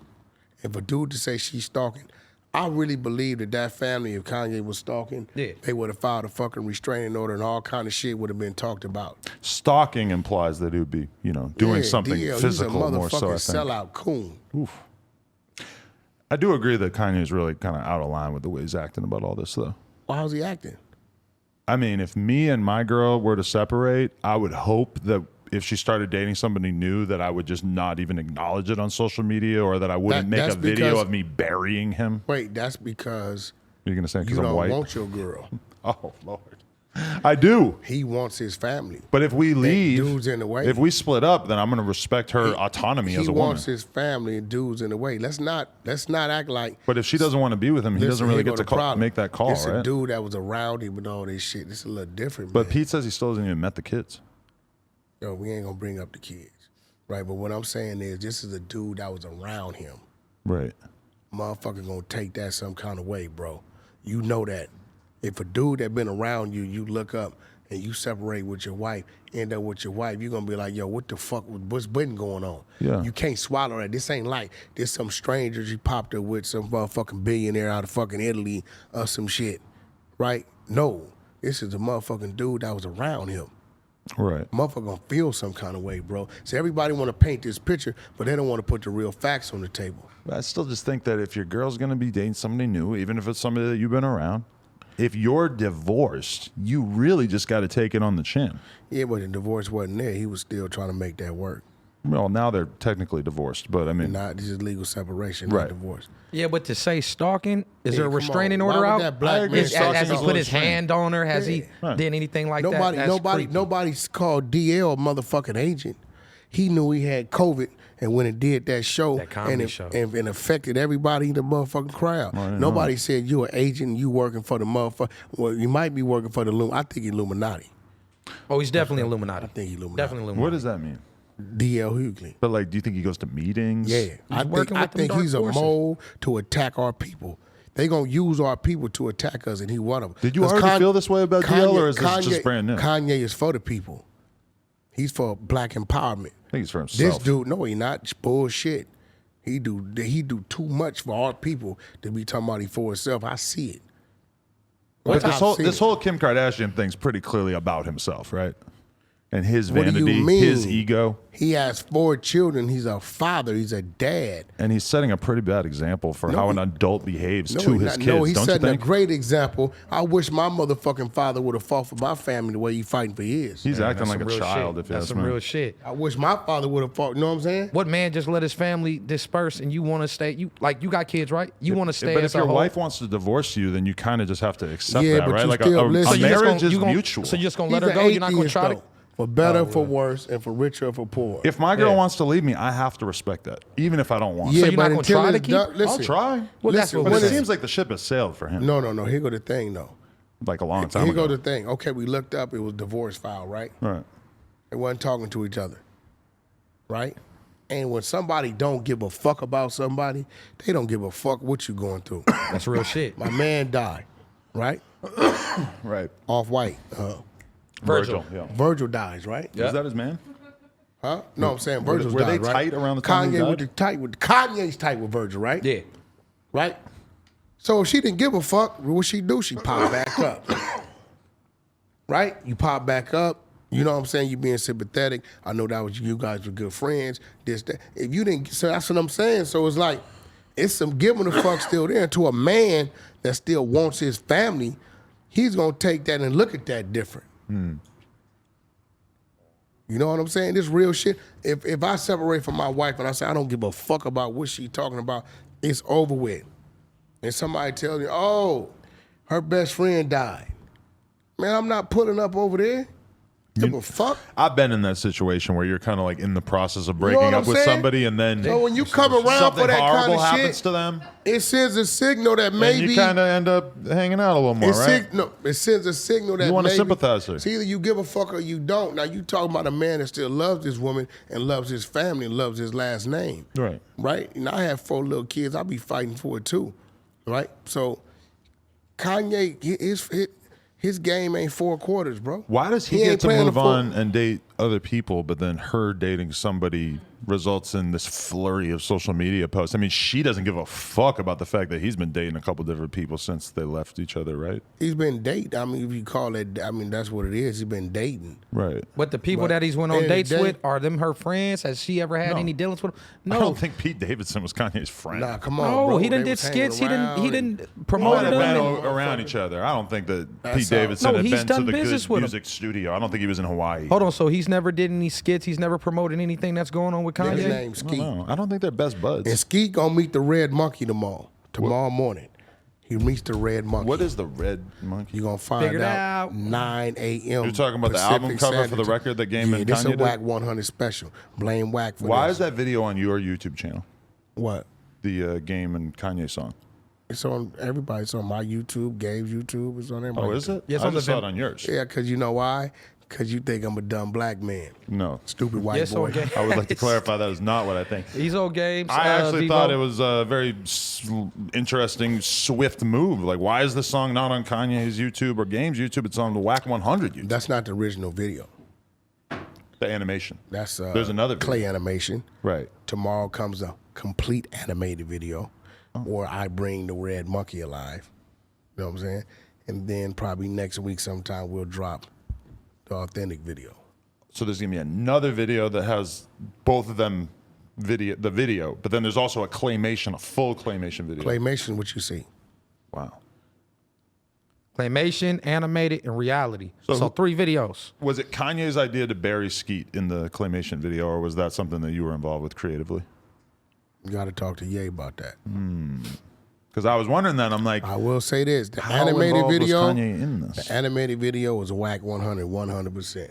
If a dude to say she's stalking, I really believe that family, if Kanye was stalking, they would have filed a fucking restraining order and all kind of shit would have been talked about. Stalking implies that he would be, doing something DL, physical more so, I he's a think. motherfucking sellout coon. Oof. I do agree that Kanye is really kind of out of line with the way he's acting about all this, though. Well, how's he acting? I mean, if me and my girl were to separate, I would hope that if she started dating somebody new, that I would just not even acknowledge it on social media, or that I wouldn't make a video of me burying him. Wait, that's because You're gonna say you because I'm don't white? want your girl. Oh Lord, I do. He wants his family. But if we leave, dude's in the way. if we split up, then I'm gonna respect her autonomy as a He woman. wants his family and dudes in the way. Let's not act like. But if she doesn't want to be with him, he Listen, doesn't really here get go to the make that call, It's right? a dude that was around him and all this shit. This is a little different, But man. Pete says he still hasn't even met the kids. Yo, we ain't gonna bring up the kids, right? But what I'm saying is, this is a dude that was around him. Right. Motherfucker gonna take that some kind of way, bro. You know that. If a dude that been around you, you look up and you separate with your wife, end up with your wife, you're gonna be like, yo, what the fuck, what's been going on? Yeah. You can't swallow that. This ain't like this some strangers you popped up with, some motherfucking billionaire out of fucking Italy or some shit, right? No, this is a motherfucking dude that was around him. Right. Motherfucker gonna feel some kind of way, bro. So everybody wanna paint this picture, but they don't wanna put the real facts on the table. I still just think that if your girl's gonna be dating somebody new, even if it's somebody that you've been around, if you're divorced, you really just got to take it on the chin. Yeah, but the divorce wasn't there. He was still trying to make that work. Well, now they're technically divorced, but I mean, This is legal separation, Right. not divorce. Yeah, but to say stalking, is there a come restraining on. Why order would out? that black man Has stalking he is put his extreme. hand on her? Has he Right. did anything like that? That's creepy. Nobody's called DL a motherfucking agent. He knew he had COVID, and when it did that show, That comedy and it, show. And affected everybody in the motherfucking crowd. Nobody said you an agent, you working for the motherfucker. Well, you might be working for the I think Illuminati. Oh, he's definitely Illuminati. I think Illuminati. Definitely Illuminati. what does that mean? DL Hughley. But like, do you think he goes to meetings? Yeah, I working with them think dark he's a forces. mole to attack our people. They gonna use our people to attack us, and he one of them. Did you already feel this way about DL, or is this just brand new? Kanye is for the people. He's for black empowerment. I think he's for himself. This dude, no, he not. It's bullshit. He do too much for our people to be talking about he for himself. I see it. But I've seen this it. whole Kim Kardashian thing's pretty clearly about himself, right? And his What do you vanity, mean? his ego. He has 4 children. He's a father. He's a dad. And he's setting a pretty bad example for how an adult behaves to he's his not. kids, No, he's don't you setting a think? great example. I wish my motherfucking father would have fought for my family the way he fighting for his. He's acting That's like some a real child, shit. if you That's ask some me. real shit. I wish my father would have fought. You know what I'm saying? What man just let his family disperse and you want to stay? You got kids, right? You want to stay But as if your a whole? wife wants to divorce you, then you kind of just have to accept Yeah, that, but right? you Like still- a listen, So you just marriage gonna- is you gonna- mutual. So you're just gonna let He's her an go? You're not gonna atheist, try to? though. For better, for worse, and for richer, or for poor. If my girl Yeah. wants to leave me, I have to respect that, even if I don't want yeah, to. you're not but gonna until try to it's keep- done, I'll listen, try. Well, that's listen, what But we're it when saying. seems like the ship has sailed for him, No. Here go the thing, though. like a long time Here go ago. the thing. Okay, we looked up. It was divorce file, right? Right. They wasn't talking to each other, right? And when somebody don't give a fuck about somebody, they don't give a fuck what you going through. That's real shit. My man died, right? Right. Off white. Virgil. Yeah. Virgil dies, right? Is that his man? Huh? No, I'm saying Were Virgil's they died, right? tight around the time he Kanye died? with the tight with Kanye's tight with Virgil, right? Yeah. Right? So if she didn't give a fuck, what she do? She pop back up. Right? You pop back up. You know what I'm saying? You being sympathetic. I know that was you guys were good friends. This, that. If you didn't, so that's what I'm saying. So it's like, it's some giving a fuck still there. To a man that still wants his family, he's gonna take that and look at that different. You know what I'm saying? This real shit. If I separate from my wife and I say I don't give a fuck about what she talking about, it's over with. And somebody tells me, oh, her best friend died. Man, I'm not pulling up over there. Give a fuck. I've been in that situation where you're kind of like in the process of know breaking what up I'm with saying? somebody, and then So when you come around something for that kind horrible of happens shit, to them, it sends a signal that and maybe you kind of end up hanging out a little more, right? it sends a signal that You wanna maybe sympathize her. It's either you give a fuck or you don't. Now you talking about a man that still loves this woman and loves his family and loves his last name. Right. Right? And I have 4 little kids. I'll be fighting for it too. Right? So Kanye, his game ain't 4 quarters, bro. Why does he ain't get to playing move the full- on and date other people, but then her dating somebody results in this flurry of social media posts. I mean, she doesn't give a fuck about the fact that he's been dating a couple different people since they left each other, right? He's been dating. I mean, if you call it, I mean, that's what it is. He's been dating. Right. But the people But that he's went on end of the dates day- with, are them her friends? Has she ever had No. any dealings with them? I No. don't think Pete Davidson was Kanye's friend. Nah, come on, No, bro. he done They did was hanging skits. He around and- didn't promote Might have them. been and- around each other. I don't think that That's Pete all. Davidson No, had he's been to done the business good with him. music studio. I don't think he was in Hawaii. Hold on, so he's never did any skits. He's never promoted anything that's going on with His Kanye. name's Skete. No, I don't think they're best buds. And Skete gonna meet the red monkey tomorrow morning. He meets the red monkey. What is the red monkey? You gonna find Figure it out out. 9 a.m. You're talking about the album cover for the record that Game yeah, and this Kanye a did? Wack100 special. Blame Wack for Why this. is that video on your YouTube channel? What? The Game and Kanye song. It's on everybody. It's on my YouTube, Gabe's YouTube. It's on everybody. Oh, is it? Yes, I on the just saw vid- it on yours. Yeah, because you know why? Because you think I'm a dumb black man. No. Stupid white Yes, boy. okay. I would like to clarify that is not what I think. He's on games. I actually Vivo. thought it was a very interesting, swift move. Like, why is the song not on Kanye's YouTube or Game's YouTube? It's on the Wack100 YouTube. That's not the original video. The animation. That's There's another video. clay animation. Right. Tomorrow comes a complete animated video where I bring the red monkey alive. You know what I'm saying? And then probably next week sometime we'll drop the authentic video. So there's going to be another video that has both of them the video, but then there's also a claymation, a full claymation video. Claymation, what you see. Wow. Claymation, animated, and reality. So 3 videos. Was it Kanye's idea to bury Skete in the claymation video, or was that something that you were involved with creatively? You got to talk to Ye about that. Because I was wondering that. I'm like, I will say this: the how animated involved was video, Kanye in this? the animated video was Wack100, 100%.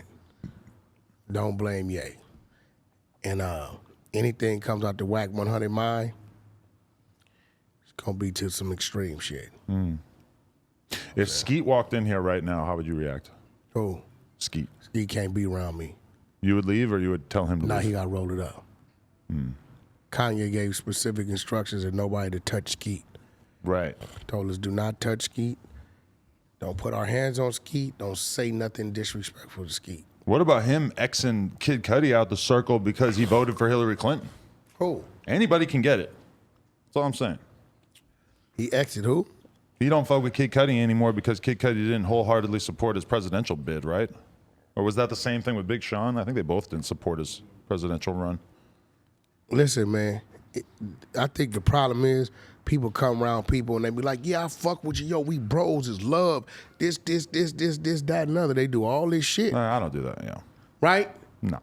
Don't blame Ye. And anything comes out the Wack100 mind, it's gonna be to some extreme shit. If Skete walked in here right now, how would you react? Oh, Skete. he can't be around me. You would leave, or you would tell him to Now leave? he got rolled it up. Kanye gave specific instructions that nobody to touch Skete. Right. Told us do not touch Skete. Don't put our hands on Skete. Don't say nothing disrespectful to Skete. What about him Xing Kid Cudi out the circle because he voted for Hillary Clinton? Who? Anybody can get it. That's all I'm saying. He exited who? He don't fuck with Kid Cudi anymore because Kid Cudi didn't wholeheartedly support his presidential bid, right? Or was that the same thing with Big Sean? I think they both didn't support his presidential run. Listen, man. I think the problem is people come around people and they be like, yeah, I fuck with you. Yo, we bros. It's love. This, that, and other. They do all this shit. I don't do that, yeah. Right? No.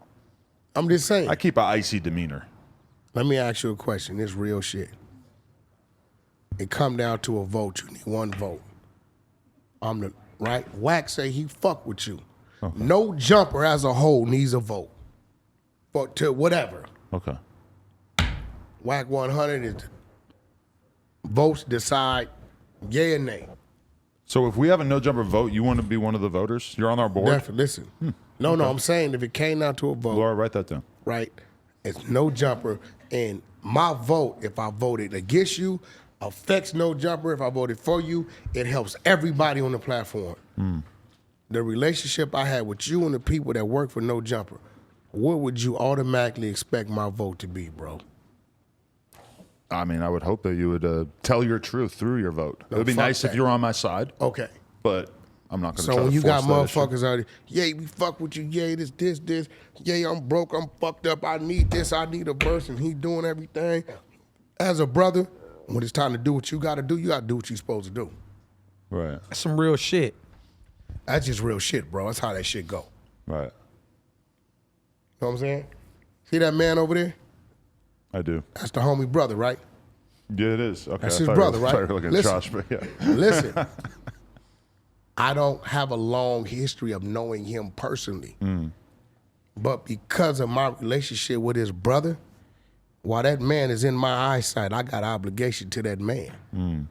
I'm just saying. I keep an icy demeanor. Let me ask you a question. This real shit. It come down to a vote. You need one vote. I'm the right. Wack say he fuck with you. No jumper as a whole needs a vote. But to whatever. Okay. Wack100 is votes decide yay or nay. So if we have a no jumper vote, you want to be one of the voters? You're on our board? Definitely. Listen. No, I'm saying if it came down to a vote, Laura, write that down. right, it's no jumper. And my vote, if I voted against you, affects no jumper. If I voted for you, it helps everybody on the platform. The relationship I had with you and the people that work for no jumper, what would you automatically expect my vote to be, bro? I mean, I would hope that you would tell your truth through your vote. It would be fuck nice if that. you're on my side, Okay. but I'm not going to So try when to you got force that issue. motherfuckers out there, yeah, we fuck with you, yeah, this, yeah, I'm broke, I'm fucked up, I need this, I need a verse, and he doing everything. As a brother, when it's time to do what you gotta do what you're supposed to do. Right, That's some real shit. That's just real shit, bro. That's how that shit go. right. Know what I'm saying? See that man over there? I do. That's the homie brother, right? Yeah, it is. Okay, That's I his thought you brother, were- right? thought you were looking at Listen. Josh, but yeah. Listen, I don't have a long history of knowing him personally. But because of my relationship with his brother, while that man is in my eyesight, I got obligation to that man.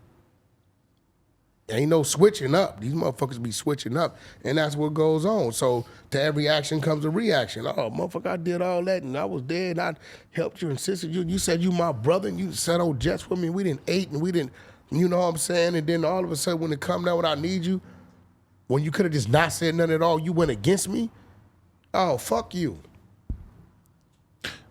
Ain't no switching up. These motherfuckers be switching up, and that's what goes on. So to every action comes a reaction. Oh, motherfucker, I did all that, and I was there, and I helped you, insisted you. You said you my brother, and you sat on jets with me. We didn't ate, and we didn't, you know what I'm saying? And then all of a sudden, when it come down when I need you, when you could have just not said nothing at all, you went against me. Oh, fuck you.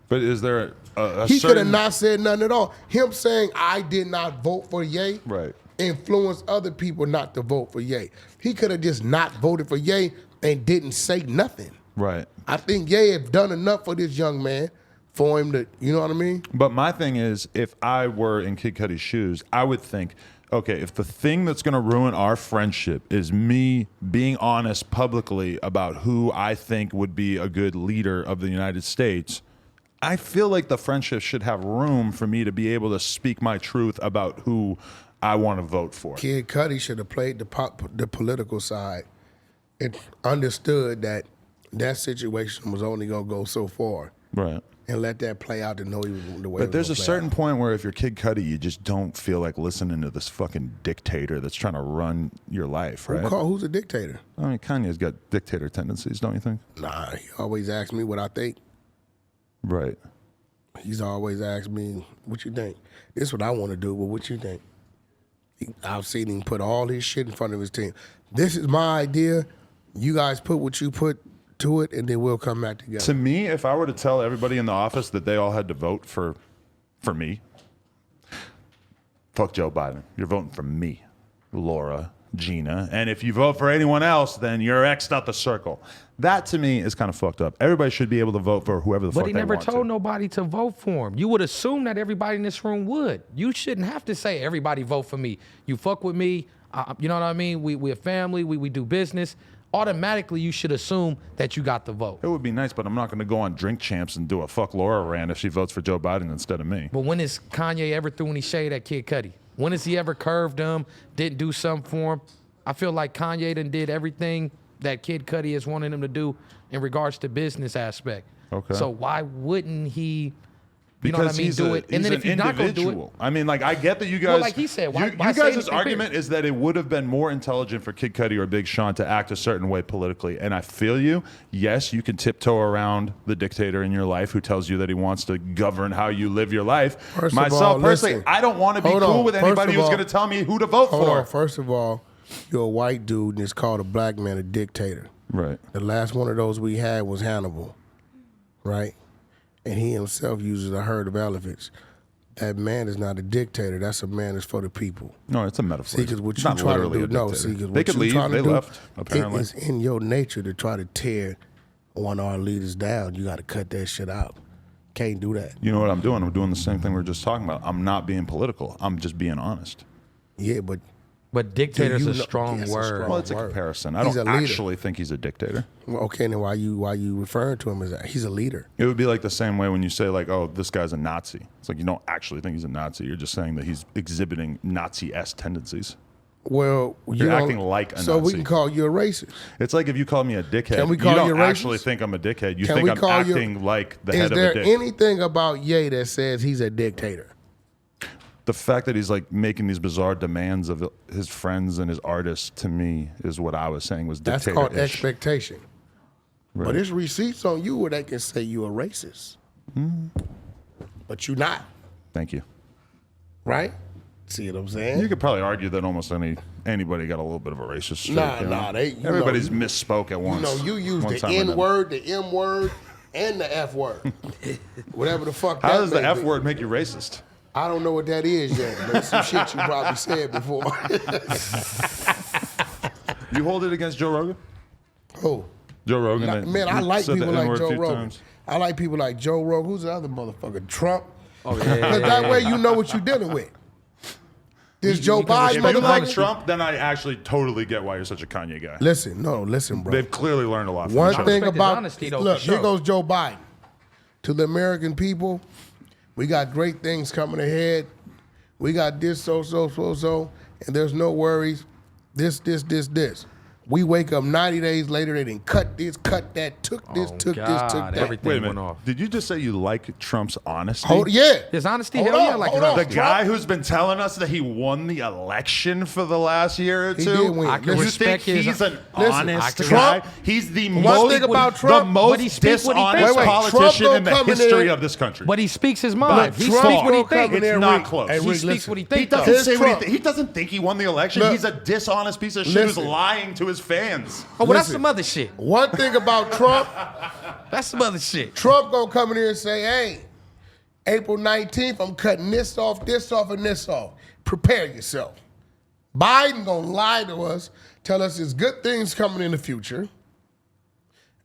But is there a He could have certain... not said nothing at all. Him saying, I did not vote for Ye, Right. influenced other people not to vote for Ye. He could have just not voted for Ye and didn't say nothing. Right. I think Ye have done enough for this young man for him to, you know what I mean? But my thing is, if I were in Kid Cudi's shoes, I would think, okay, if the thing that's going to ruin our friendship is me being honest publicly about who I think would be a good leader of the United States, I feel like the friendship should have room for me to be able to speak my truth about who I want to vote for. Kid Cudi should have played the political side and understood that that situation was only going to go so far. Right. And let that play out to know he was the way. But there's a certain point where if you're Kid Cudi, you just don't feel like listening to this fucking dictator that's trying to run your life, right? Who's a dictator? I mean, Kanye's got dictator tendencies, don't you think? Nah, he always asks me what I think. Right. He's always asked me, what you think? This is what I want to do, but what you think? I've seen him put all his shit in front of his team. This is my idea. You guys put what you put to it, and then we'll come back together. To me, if I were to tell everybody in the office that they all had to vote for me, fuck Joe Biden. You're voting for me, Laura, Gina. And if you vote for anyone else, then you're X'd out the circle. That, to me, is kind of fucked up. Everybody should be able to vote for whoever the fuck But they he never want told to. nobody to vote for him. You would assume that everybody in this room would. You shouldn't have to say everybody vote for me. You fuck with me. You know what I mean? We a family. We do business. Automatically, you should assume that you got the vote. It would be nice, but I'm not going to go on Drink Champs and do a fuck Laura rant if she votes for Joe Biden instead of me. But when has Kanye ever threw any shade at Kid Cudi? When has he ever curved him, didn't do something for him? I feel like Kanye done did everything that Kid Cudi is wanting him to do in regards to business aspect. Okay. So why wouldn't he, you Because know what I mean, do it? And then if you're not going to do it, I mean, like, I get that you guys... Well, like he said, why you say guys' anything argument big? is that it would have been more intelligent for Kid Cudi or Big Sean to act a certain way politically. And I feel you. Yes, you can tiptoe around the dictator in your life who tells you that he wants to govern how you live your life. First of Myself, all, personally, listen. I don't want to be Hold cool on. with First anybody of who's all- going to tell me who to vote Hold for. on. First of all, you're a white dude and it's called a black man a dictator. Right. The last one of those we had was Hannibal, right? And he himself uses a herd of elephants. That man is not a dictator. That's a man that's for the people. No, it's a metaphor. See, because what It's you not try to literally do, a no, dictator. see, because They what could you leave. trying to They do, left, apparently. it is in your nature to try to tear one of our leaders down. You got to cut that shit out. Can't do that. You know what I'm doing? I'm doing the same thing we were just talking about. I'm not being political. I'm just being honest. Yeah, but dictator's Do a you know- strong Yes, a word. strong Well, it's a word. comparison. I He's don't a leader. actually think he's a dictator. well, okay, then why you referring to him as that? He's a leader. It would be like the same way when you say, like, oh, this guy's a Nazi. It's like you don't actually think he's a Nazi. You're just saying that he's exhibiting Nazi-esque tendencies. Well, You're don't- acting like a so we Nazi. can call you a racist. It's like if you call me a dickhead. Can we call you don't you racist? actually think I'm a dickhead. You Can think we I'm call you- acting like the Is head of a there dick. anything about Ye that says he's a dictator? The fact that he's like making these bizarre demands of his friends and his artists, to me, is what I was saying was That's dictator-ish. called expectation. Right. But it's receipts on you where they can say you're a racist. But you're not, Thank you. right? See what I'm saying? You could probably argue that almost anybody got a little bit of a racist streak. Nah, you know? nah, they- you Everybody's know- misspoke at once. you use one the time or N another. word, the M word, and the F word. Whatever the fuck How that does the may F be. word make you racist? I don't know what that is yet, but it's some shit you probably said before. You hold it against Joe Rogan? Oh. Joe Rogan. that Man, I you like said the people like N-word a Joe few Rogan. times. I like people like Joe Rogan. Who's the other motherfucker? Trump. Oh, yeah. Because that way you know what you're dealing with. This Joe you can Biden If you respect like motherfucker. Trump, then I actually totally get why you're such a Kanye guy. Listen, bro. They've clearly learned a lot from One each other. thing respect his about honesty, though, look, for here sure. goes Joe Biden. To the American people, we got great things coming ahead. We got this, so, and there's no worries. This. We wake up 90 days later, they didn't cut this, cut that, took this, Oh, took God, this, took that. everything Wait a went minute. off. Did you just say you like Trump's honesty? Yeah. His honesty, Hold hell yeah, on, like hold his on. The honesty. guy who's been telling us that he won the election for the last year or He two. did win. I can Listen, You respect think his- he's an Listen, honest I can- guy? Trump- He's the One most, thing about the Trump- but he most speaks what he dishonest thinks. Wait, Trump politician don't in the come in history there- of this country. But he speaks his By mind. He Trump speaks what he don't come thinks. in there, It's not Rick. close. Hey, He Rick, speaks listen. what he He thinks. doesn't Here's say what Trump. he doesn't think he won the election. Look. He's a dishonest piece of shit who's Listen. lying to his fans. Oh, well, that's Listen. some other shit. One thing about Trump, That's some other shit. Trump gonna come in here and say, hey, April 19th, I'm cutting this off, and this off. Prepare yourself. Biden gonna lie to us, tell us there's good things coming in the future.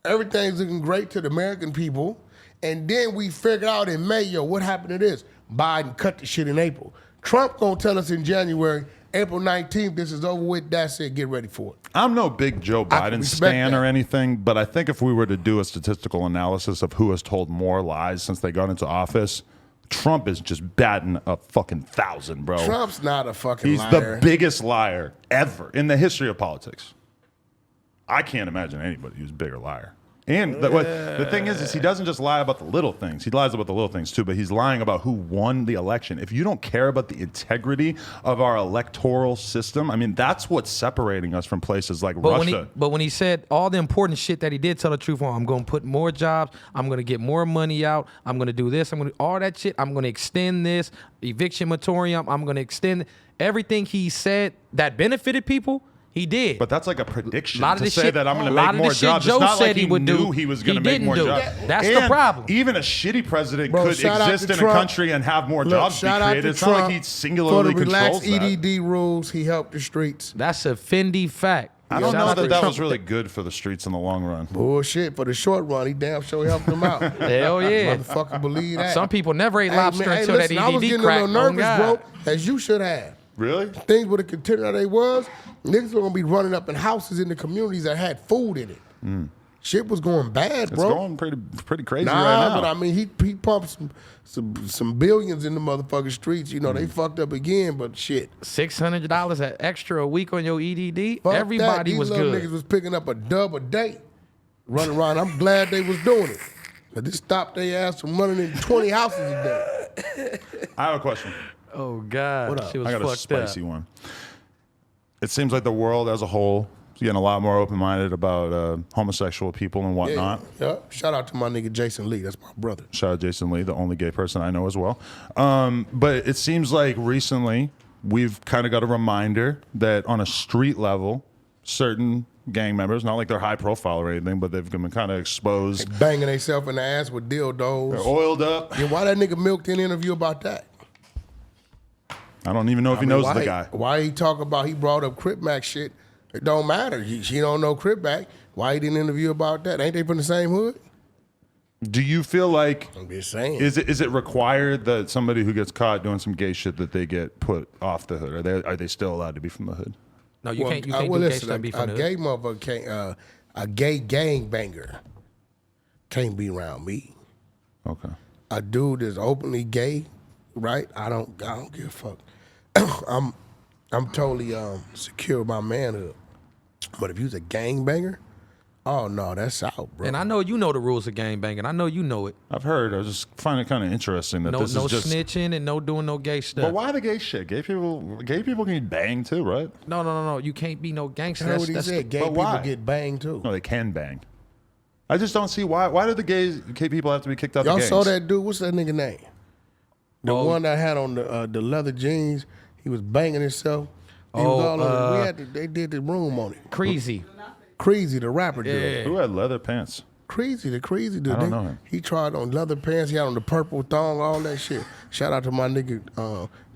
Everything's looking great to the American people. And then we figure out in May, yo, what happened to this? Biden cut the shit in April. Trump gonna tell us in January, April 19th, this is over with, that's it, get ready for it. I'm no big Joe Biden respect stan that. or anything, but I think if we were to do a statistical analysis of who has told more lies since they got into office, Trump is just batting a fucking 1,000, bro. Trump's not a fucking He's liar. the biggest liar ever in the history of politics. I can't imagine anybody who's a bigger liar. And the thing is he doesn't just lie about the little things. He lies about the little things too, but he's lying about who won the election. If you don't care about the integrity of our electoral system, I mean, that's what's separating us from places like Russia. But when he said all the important shit that he did tell the truth on, I'm going to put more jobs, I'm going to get more money out, I'm going to do this, I'm going to all that shit, I'm going to extend this eviction moratorium, I'm going to extend everything he said that benefited people. He did. But that's like a prediction lot of to the say shit- that I'm going a to lot make of the more shit jobs. Joe It's not said like he he would knew do, he was he going to make didn't more do. jobs. That's the And problem. Even a shitty president Bro, could shout out exist to in Trump. a country and have more Look, jobs be shout out created. to It's not like Trump he for singularly the controls relaxed that. EDD rules. He helped the streets. That's a Fendi fact. I don't Shout know out to that that Trump. was really good for the streets in the long run. Bullshit. For the short run, he damn sure helped them out. Hell yeah. Motherfucker believe that. Some people never ate Hey, lobster man, hey, until listen, that I was EDD getting crack. a little Oh, nervous, God. bro, as you should have. Really? Things would have continued how they was. Niggas were gonna be running up in houses in the communities that had food in it. Shit was going bad, It's bro. going pretty crazy Nah, right now. but I mean, he pumped some billions in the motherfucking streets. You know, they fucked up again, but shit. $600 an extra a week on your EDD. Fuck Everybody that. was These little good. niggas was picking up a dub a day, running around. I'm glad they was doing it. But this stopped their ass from running in 20 houses a day. I have a question. Oh God, What up? she was I got a fucked spicy up. one. It seems like the world as a whole is getting a lot more open-minded about homosexual people and whatnot. Yeah. Shout out to my nigga Jason Lee. That's my brother. Shout out Jason Lee, the only gay person I know as well. But it seems like recently we've kind of got a reminder that on a street level, certain gang members, not like they're high profile or anything, but they've been kind of exposed. Banging themselves in the ass with dildos. They're oiled up. Yeah, why that nigga milked in an interview about that? I don't even know if he I mean, knows why the guy. Why he talk about he brought up Crip Mac shit? It don't matter. She don't know Crip Mac. Why he didn't interview about that? Ain't they from the same hood? Do you feel like I'm just saying. is it required that somebody who gets caught doing some gay shit that they get put off the hood? Are they still allowed to be from the hood? No, you can't. You can't well, do gay listen, stuff. Be a from the hood. gay motherfucker can't. A gay gang banger can't be around me. Okay. A dude that's openly gay, right? I don't give a fuck. I'm totally secure with my manhood. But if you's a gang banger, oh no, that's out, bro. And I know you know the rules of gang banging. I know you know it. I've heard. I just find it kind of interesting that No, this no is just. snitching and no doing no gay stuff. But why the gay shit? Gay people can bang too, right? No. You can't be no gangster. That's what he That's said. Gay but people why? get banged too. No, they can bang. I just don't see why. Why do the gay people have to be kicked out Y'all the gangs? saw that dude? What's that nigga name? The Oh. one that had on the leather jeans. He was banging himself. He was all over. They did the room on it. crazy. Crazy, the rapper dude. Who had leather pants? Crazy, the crazy dude. I don't know him. He tried on leather pants. He had on the purple thong, all that shit. Shout out to my nigga.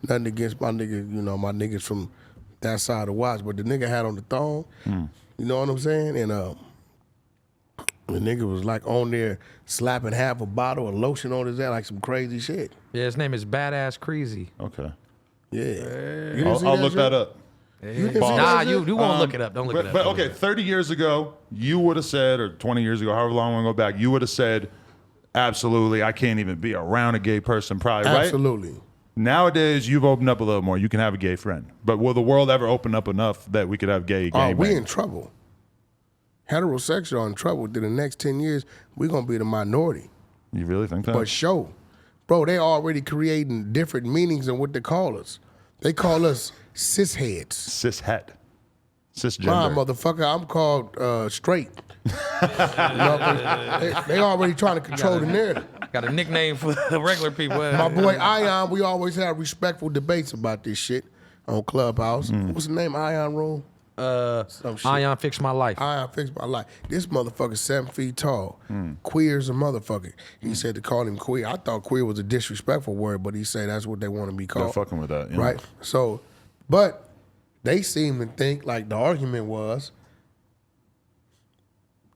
Nothing against my nigga. You know, my niggas from that side of the watch, but the nigga had on the thong. Hmm. You know what I'm saying? And the nigga was like on there slapping half a bottle of lotion on his ass, like some crazy shit. Yeah, his name is Badass Crazy. Okay. Yeah. You didn't I'll see look shit? that up. You didn't see Nah, that Nah, shit? you won't look it up. Don't look it up. But okay, 30 years ago, you would have said, or 20 years ago, however long we go back, you would have said, absolutely, I can't even be around a gay person, probably, right? Absolutely. Nowadays, you've opened up a little more. You can have a gay friend. But will the world ever open up enough that we could have gay Oh, we gangbang? in trouble. Heterosexual in trouble. Within the next 10 years, we're going to be the minority. You really think that? But show. Bro, they already creating different meanings in what they call us. They call us cisheads. Cishet. Nah, Cisgender. motherfucker, I'm called straight. You know, they already trying to control the narrative. Got a nickname for the regular people. My boy Ion, we always have respectful debates about this shit on Clubhouse. Mm. What's the name? Ion Room? Some shit. Ion fixed my life. I fixed my life. This motherfucker 7 feet tall. Queer's a motherfucker. He said to call him queer. I thought queer was a disrespectful word, but he said that's what they want to be They're called. fucking with that. You know? Right? So, but they seem to think like the argument was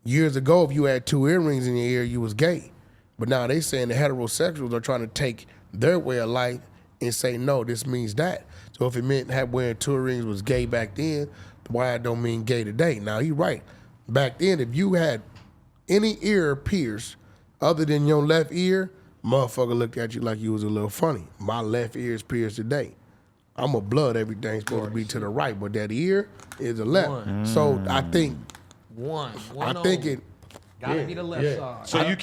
years ago, if you had 2 earrings in your ear, you was gay. But now they saying the heterosexuals are trying to take their way of life and say, no, this means that. So if it meant wearing 2 earrings was gay back then, why it don't mean gay today? Now, he right. Back then, if you had any ear pierced other than your left ear, motherfucker looked at you like you was a little funny. My left ear is pierced today. I'm a blood, everything's supposed to be to the right, but that ear is a left. So I think it Gotta be the left side. So you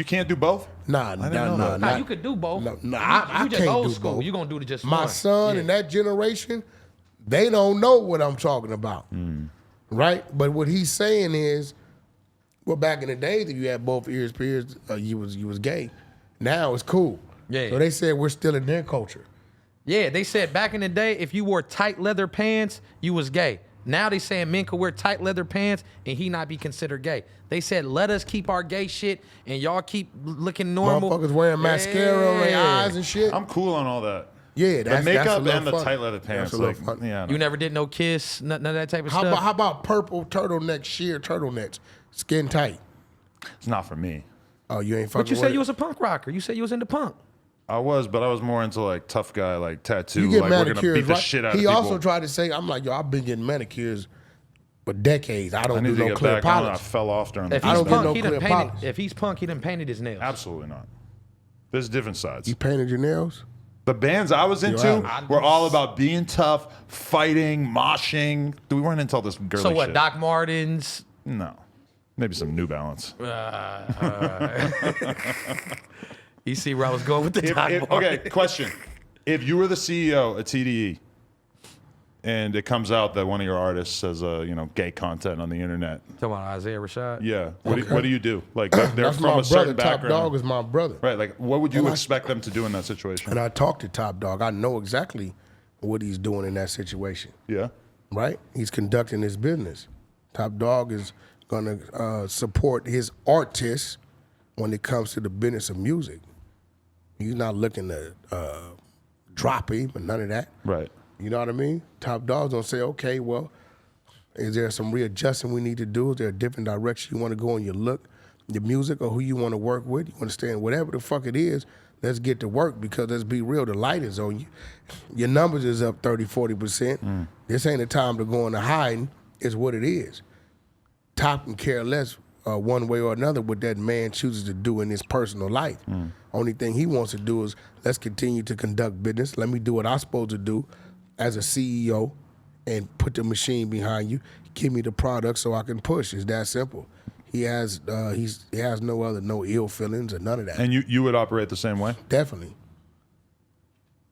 can't do both? nah, You could do both. No, I you just can't old do school. both. You gonna do just My one. son and that generation, they don't know what I'm talking about, right? But what he's saying is, well, back in the days, if you had both ears pierced, you was gay. Now it's cool. Yeah. So they said we're still in their culture. Yeah, they said back in the day, if you wore tight leather pants, you was gay. Now they saying men could wear tight leather pants and he not be considered gay. They said let us keep our gay shit and y'all keep looking normal. Motherfuckers wearing mascara on their eyes and shit. I'm cool on all that. Yeah, The that's makeup a little and the funny. tight leather pants. That's a little Like, funny. yeah, You never did no kiss, none of that type of How stuff. about purple turtleneck, sheer turtlenecks, skin tight? it's not for me. Oh, you ain't fucking But you with said it. you was a punk rocker. You said you was into punk. I was, but I was more into like tough guy, like tattoo. You get like we're gonna manicures, beat the right? shit out He of people. also tried to say, I'm like, yo, I've been getting manicures for decades. I I don't need do to no get clear back on. I polish. fell off during the If I he's don't get punk, no he done clear painted. polish. If he's punk, he done painted his nails. Absolutely not. There's different sides. You painted your nails? The bands I was into out. were all about being tough, fighting, moshing. We weren't into all this girly So what? shit. Doc Martens. No. Maybe some New Balance. You see where I was going with the Doc Okay, Martens. question. If you were the CEO at TDE and it comes out that one of your artists says, gay content on the internet, Talking about Isaiah Rashad. yeah, what do you do? Like, they're That's from my a brother. certain Top background. Dog is my brother. Right, like, what would you And I- expect them to do in that situation? And I talked to Top Dog. I know exactly what he's doing in that situation, Yeah? right? He's conducting his business. Top Dog is going to support his artists when it comes to the business of music. He's not looking to drop him and none of that. Right. You know what I mean? Top Dog's gonna say, okay, well, is there some readjusting we need to do? Is there a different direction you want to go in your look, your music, or who you want to work with? You understand? Whatever the fuck it is, let's get to work, because let's be real, the light is on you. Your numbers is up 30, 40%. This ain't the time to go into hiding, is what it is. Top can care less one way or another what that man chooses to do in his personal life. Only thing he wants to do is let's continue to conduct business. Let me do what I'm supposed to do as a CEO and put the machine behind you. Give me the product so I can push. It's that simple. He has no ill feelings or none of that. And you would operate the same way? Definitely.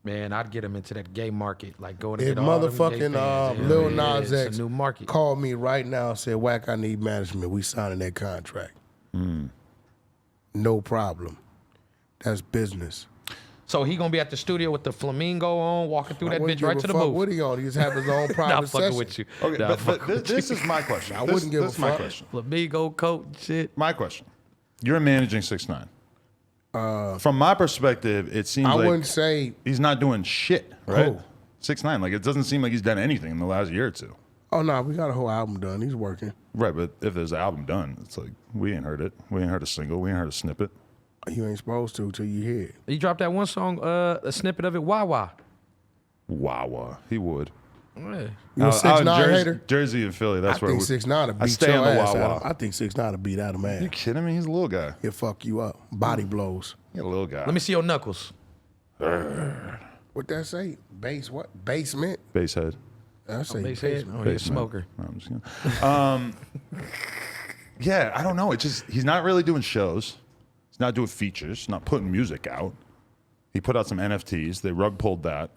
Man, I'd get him into that gay market, like going to If get all them gay motherfucking fans. Yeah, Lil yeah, Nas it's X a new market. called me right now and said, Wack, I need management. We signing that contract. No problem. That's business. So he gonna be at the studio with the flamingo on, walking through that wouldn't bitch right give to a the fuck booth. what he on. He just have his own Nah, private I'm fucking session. with you. Okay, Nah, I'm but fucking with this you. is my question. I wouldn't give a this is my fuck. question. Flamingo coat and shit. My question. You're managing 6ix9ine. From my perspective, it seems I like wouldn't say, he's not doing shit, right? Who? 6ix9ine, like, it doesn't seem like he's done anything in the last year or two. oh no, we got a whole album done. He's working. Right, but if there's an album done, it's like, we ain't heard it. We ain't heard a single. We ain't heard a snippet. You ain't supposed to till you hear it. He dropped that one song, a snippet of it, Wawa. Wawa. He would. Yeah. You a Out in 6ix9ine Jersey, hater? Jersey and Philly, that's I where think we 6ix9ine will I beat stay your in the ass. Wawa. Adam. I think 6ix9ine will beat Adam You man. kidding me? He's a little guy. He'll fuck you up. Body blows. He's a little guy. Let me see your knuckles. What that say? Base what? Basement? Bass head. I say Bass head? basement. Oh, he's a Bass man. smoker. No, I'm just kidding. Yeah, I don't know. It's just, he's not really doing shows. He's not doing features. Not putting music out. He put out some NFTs. They rug pulled that.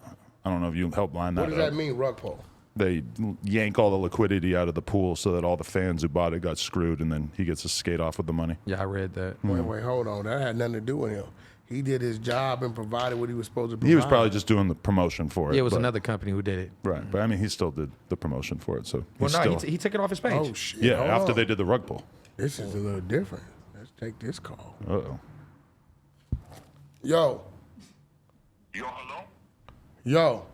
I don't know if you helped line that What does up. that mean, rug pull? They yank all the liquidity out of the pool so that all the fans who bought it got screwed, and then he gets to skate off with the money. Yeah, I read that. Wait, hold on. That had nothing to do with him. He did his job and provided what he was supposed to provide. He was probably just doing the promotion for it. Yeah, it was but- another company who did it. Right, but I mean, he still did the promotion for it. So Well, he's no, still, he took it off his page. Oh shit! yeah, hold after on. they did the rug pull. This is a little different. Let's take this call. Uh-oh. Yo, Yo, hello? yo.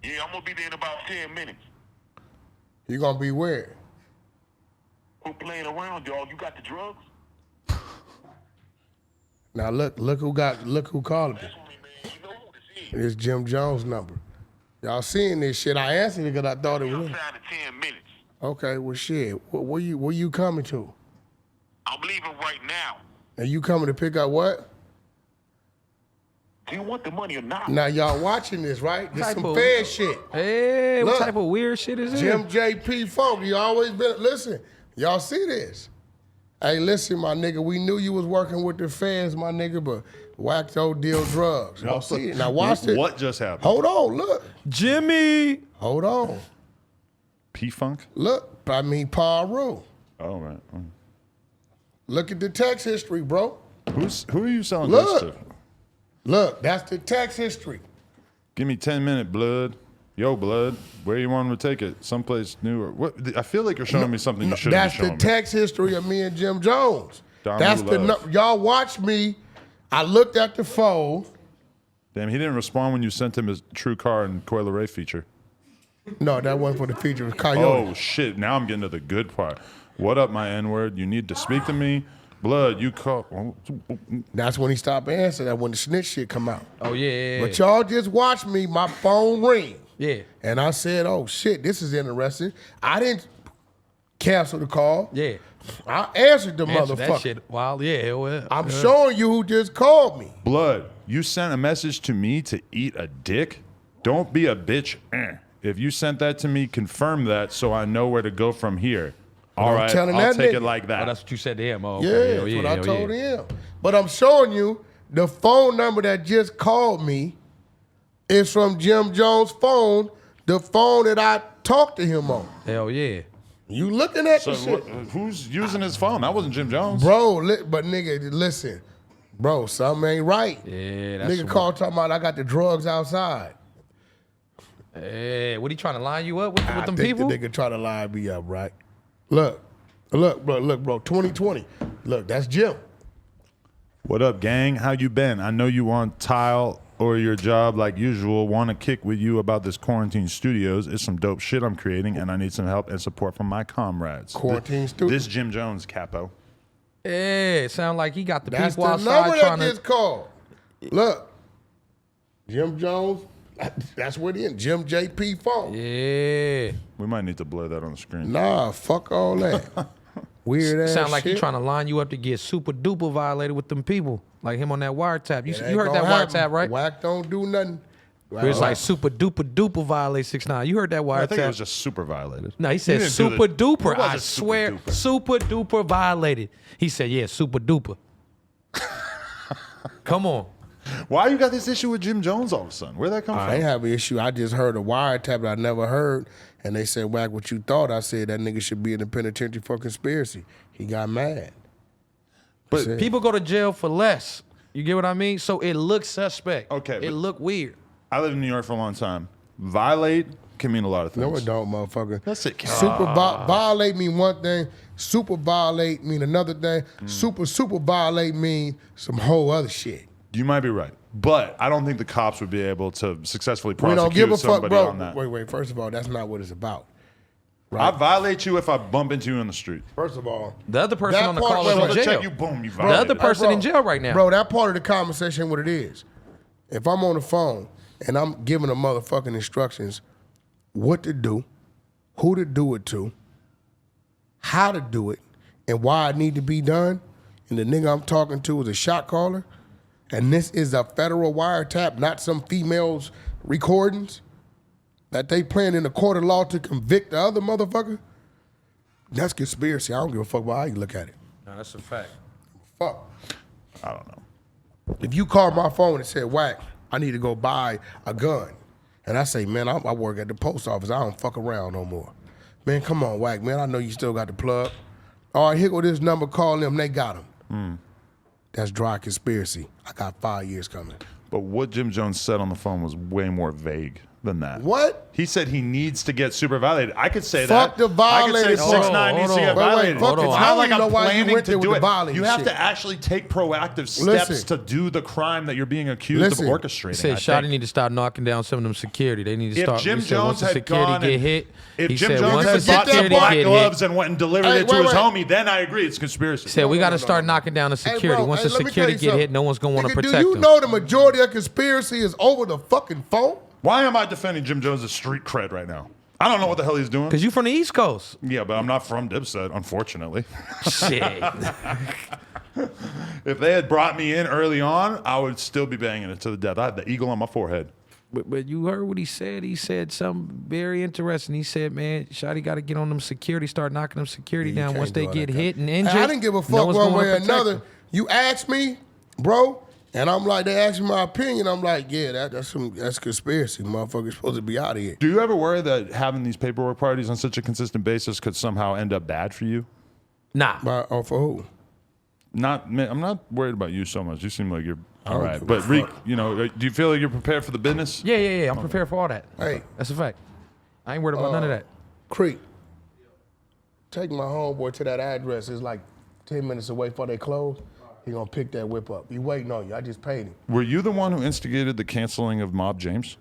Yeah, I'm gonna be there in about 10 minutes. You gonna be where? Who playing around, dog? You got the drugs? Now look who called me. That's what me, man. You know who this is. It's Jim Jones' number. Y'all seeing this shit? I answered it because I thought it was. Outside in 10 minutes. Okay, well shit. Where you coming to? I'm leaving right now. And you coming to pick up what? Do you want the money or not? Now y'all watching this, right? This Type some of- fair shit. Hey, Look. what type of weird shit is this? Jim JP Funk, you always been, listen, y'all see this. Hey, listen, my nigga, we knew you was working with the feds, my nigga, but Wack100 deal drugs. Y'all see it. Now watch it. What just happened? Hold on, look. Jimmy. Hold on. P-Funk? Look, I mean, Paru. Oh, right. Look at the text history, bro. Who are you selling Look. this to? Look, that's the text history. Give me 10 minute blood. Yo, blood. Where you want him to take it? Someplace new or what? I feel like you're showing me something you shouldn't That's be the showing me. text history of me and Jim Jones. Don That's Lou the Love. y'all watch me. I looked at the phone. Damn, he didn't respond when you sent him his True Car and Coil Ray feature. No, that wasn't for the feature. It was Coyote. Oh, shit. Now I'm getting to the good part. What up, my N-word? You need to speak to me. Blood, you call. That's when he stopped answering. That when the snitch shit come out. Oh, yeah. But y'all just watch me. My phone ring. Yeah. And I said, oh, shit, this is interesting. I didn't cancel the call. Yeah. I answered the Answer motherfucker. that shit. Wow, yeah. Well, I'm showing you who just called me. Blood, you sent a message to me to eat a dick? Don't be a bitch. If you sent that to me, confirm that so I know where to go from here. All I'm right, telling I'll that take nigga. it like Oh, that. that's what you said to him. Oh, Yeah, okay. that's what I hell told yeah. him. But I'm showing you the phone number that just called me is from Jim Jones' phone, the phone that I talked to him on. Hell yeah. You looking at So the shit. who's using his phone? That wasn't Jim Jones. Bro, but nigga, listen. Bro, something ain't right. Yeah, that's Nigga called talking about I got the drugs outside. Hey, what he trying to line you up with I them think people? the nigga try to line me up, right? Look, bro, 2020. Look, that's Jim. What up, gang? How you been? I know you on tile or your job like usual. Want to kick with you about this quarantine studios. It's some dope shit I'm creating, and I need some help and support from my comrades. Quarantine studio? This Jim Jones, capo. Yeah, sound like he got the That's people the outside number trying that to. just called. Look, Jim Jones. That's what he in. Jim JP phone. Yeah. We might need to blur that on the screen. Nah, fuck all that. Weird ass Sound like shit. he trying to line you up to get super duper violated with them people. Like him on that wiretap. You, It you ain't heard that gonna wiretap, happen. right? Wack don't do nothing. Where it's like super duper violate 6ix9ine. You heard that wiretap? I think it was just super violated. No, he said didn't do super the- duper. It wasn't I swear, super duper. super duper violated. He said, yeah, super duper. Come on. Why you got this issue with Jim Jones all of a sudden? Where'd that come I from? ain't have an issue. I just heard a wiretap that I never heard. And they said, Wack, what you thought? I said, that nigga should be in the penitentiary for conspiracy. He got mad. But Said- People go to jail for less. You get what I mean? So it looks suspect. Okay, It but- look weird. I lived in New York for a long time. Violate can mean a lot of things. No, it don't, motherfucker. That's it. Violate mean one thing. Super violate mean another thing. Super violate mean some whole other shit. You might be right, but I don't think the cops would be able to successfully We prosecute don't give a fuck, somebody bro. on that. Wait. First of all, that's not what it's about. I violate you if I bump into you in the street. First of all, The other person That on the part- call wait, is wait, in wait, jail. Check you, boom, you The violated. other person bro, in jail right now. Bro, that part of the conversation, what it is. If I'm on the phone and I'm giving a motherfucking instructions what to do, who to do it to, how to do it, and why it need to be done, and the nigga I'm talking to is a shot caller, and this is a federal wiretap, not some female's recordings that they playing in the court of law to convict the other motherfucker, that's conspiracy. I don't give a fuck about how you look at it. No, that's a fact. Fuck. I don't know. If you call my phone and said, Wack, I need to go buy a gun, and I say, man, I work at the post office. I don't fuck around no more. Man, come on, Wack, man. I know you still got the plug. All right, here go this number. Call them. They got him. That's dry conspiracy. I got 5 years coming. But what Jim Jones said on the phone was way more vague than that. What? He said he needs to get super violated. I could say Fuck that. the violated. I could say 6ix9ine needs to get violated. Fuck it. It's I not don't like even know I'm why you planning went to there with do the it. violated You have shit. to actually take proactive steps Listen. to do the crime that you're being accused Listen. of orchestrating. He said I Shotty think. need to start knocking down some of them security. They need to If start. Jim he said, once Jones the had security gone get and- hit, If he Jim said Jones once had the bought some security black get gloves hit, and went and delivered Hey, it to wait, his wait. homie, then I agree it's conspiracy. he said we got to no, start no. knocking down the Hey, security. bro, Once hey, the let me tell security you get hit, something. no one's gonna want to Nigga, protect do you them. know the majority of conspiracy is over the fucking phone? Why am I defending Jim Jones' street cred right now? I don't know what the hell he's doing. Cause you from the East Coast. Yeah, but I'm not from Dipset, unfortunately. Shit. If they had brought me in early on, I would still be banging it to the death. I had the eagle on my forehead. But you heard what he said. He said something very interesting. He said, "Man, Shotty got to get on them security, start knocking them security You down. can't Once do they all get that hit kind and of- injured, I didn't give a no fuck one's one gonna way or protect another. them. You asked me, bro, and I'm like, they asked me my opinion. I'm like, yeah, that's conspiracy. Motherfuckers supposed to be out of here. Do you ever worry that having these paperwork parties on such a consistent basis could somehow end up bad for you? Nah. For who? I'm not worried about you so much. You seem like you're all don't right. give a But Reek, fuck. you know, do you feel like you're prepared for the business? Yeah. I'm prepared for all that. Hey. That's a fact. I ain't worried about none of that. Crip, take my homeboy to that address. It's like 10 minutes away before they close. He gonna pick that whip up. He waiting on you. I just paid him. Were you the one who instigated the canceling of Mob James?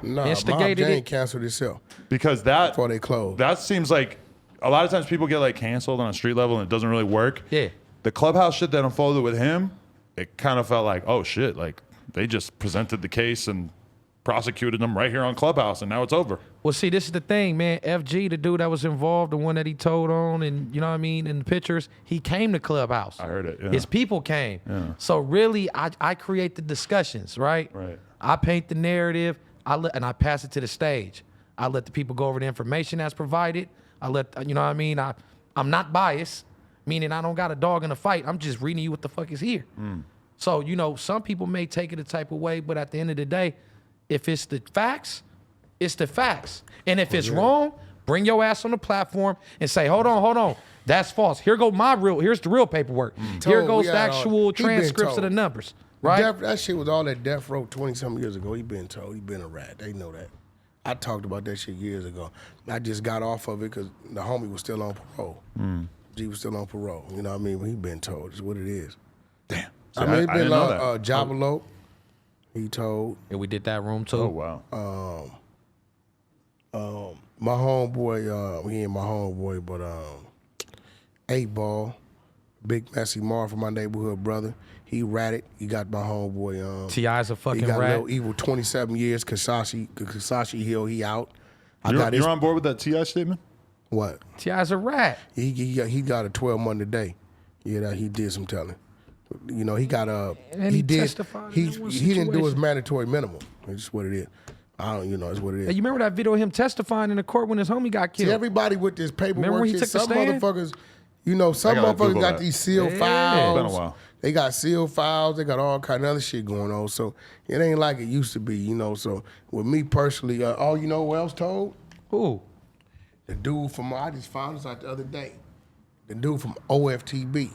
Nah, Instigated Mob Jane it? canceled himself Because that before they closed. that seems like a lot of times people get like canceled on a street level and it doesn't really work. Yeah. The Clubhouse shit that unfolded with him, it kind of felt like, oh shit, like they just presented the case and prosecuted him right here on Clubhouse and now it's over. Well, see, this is the thing, man. FG, the dude that was involved, the one that he told on, and you know what I mean, in the pictures, he came to Clubhouse. I heard it, yeah. His people came. Yeah. So really, I create the discussions, right? Right. I paint the narrative, and I pass it to the stage. I let the people go over the information that's provided. I let, you know what I mean? I'm not biased, meaning I don't got a dog in the fight. I'm just reading you what the fuck is here. So, you know, some people may take it a type of way, but at the end of the day, if it's the facts, it's the facts. And if it's wrong, bring your ass on the platform and say, hold on. That's false. Here's the real paperwork. Here Told, goes we the had all- actual he been transcripts of told. the numbers. Right? That shit was all that death row 20-something years ago. He been told. He been a rat. They know that. I talked about that shit years ago. I just got off of it because the homie was still on parole. G was still on parole. You know what I mean? He been told. It's what it is. Damn. I mean, it's I been didn't know like that. Jabalo. He told. And we did that room too. Oh wow. My homeboy, he ain't my homeboy, but 8 Ball, Big Messy Mar from my neighborhood brother. He ratted. He got my homeboy. T.I.'s a He fucking got rat. Lil Evil 27 years. Kasashi Hill, he out. You're on board with that T.I. statement? What? T.I.'s a rat. He got a 12-month a day. Yeah, that he did some telling. You know, he got And he testified in that one he didn't do his situation. mandatory minimum. It's just what it is. I don't, it's what it is. Hey, you remember that video of him testifying in the court when his homie got killed? See, everybody with this Remember paperwork when he shit, took the some stand? motherfuckers, some I gotta motherfuckers Google got that. these sealed Yeah. files. It's been a while. They got sealed files. They got all kind of other shit going on. So it ain't like it used to be, So with me personally, you know who else told? Who? The dude from, I just found this out the other day. The dude from OFTB.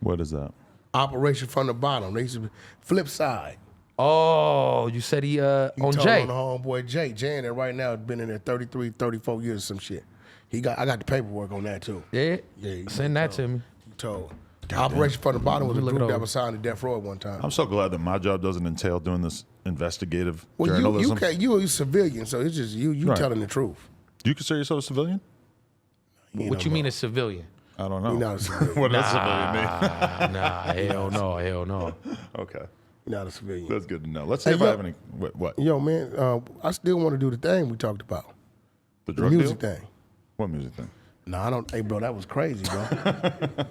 What is that? Operation from the Bottom. They used to be Flip Side. Oh, you said he He on told Jay. on the homeboy Jay. Jay in there right now has been in there 33, 34 years or some shit. I got the paperwork on that too. Yeah. Yeah, he Send that to me. He told. Operation from the Bottom was a Look it group that over. was signed to death row at one time. I'm so glad that my job doesn't entail doing this investigative Well, journalism. you a civilian, so it's just you Right. telling the truth. Do you consider yourself a civilian? What you mean a civilian? I don't know. You're not a civilian. What does civilian mean? Nah, hell no. Okay. You're not a civilian. That's good to know. Let's see Hey, if I yo- have any. What? Yo, man, I still want to do the thing we talked about. The The drug music deal? thing. What music thing? No, I don't. Hey, bro, that was crazy, bro.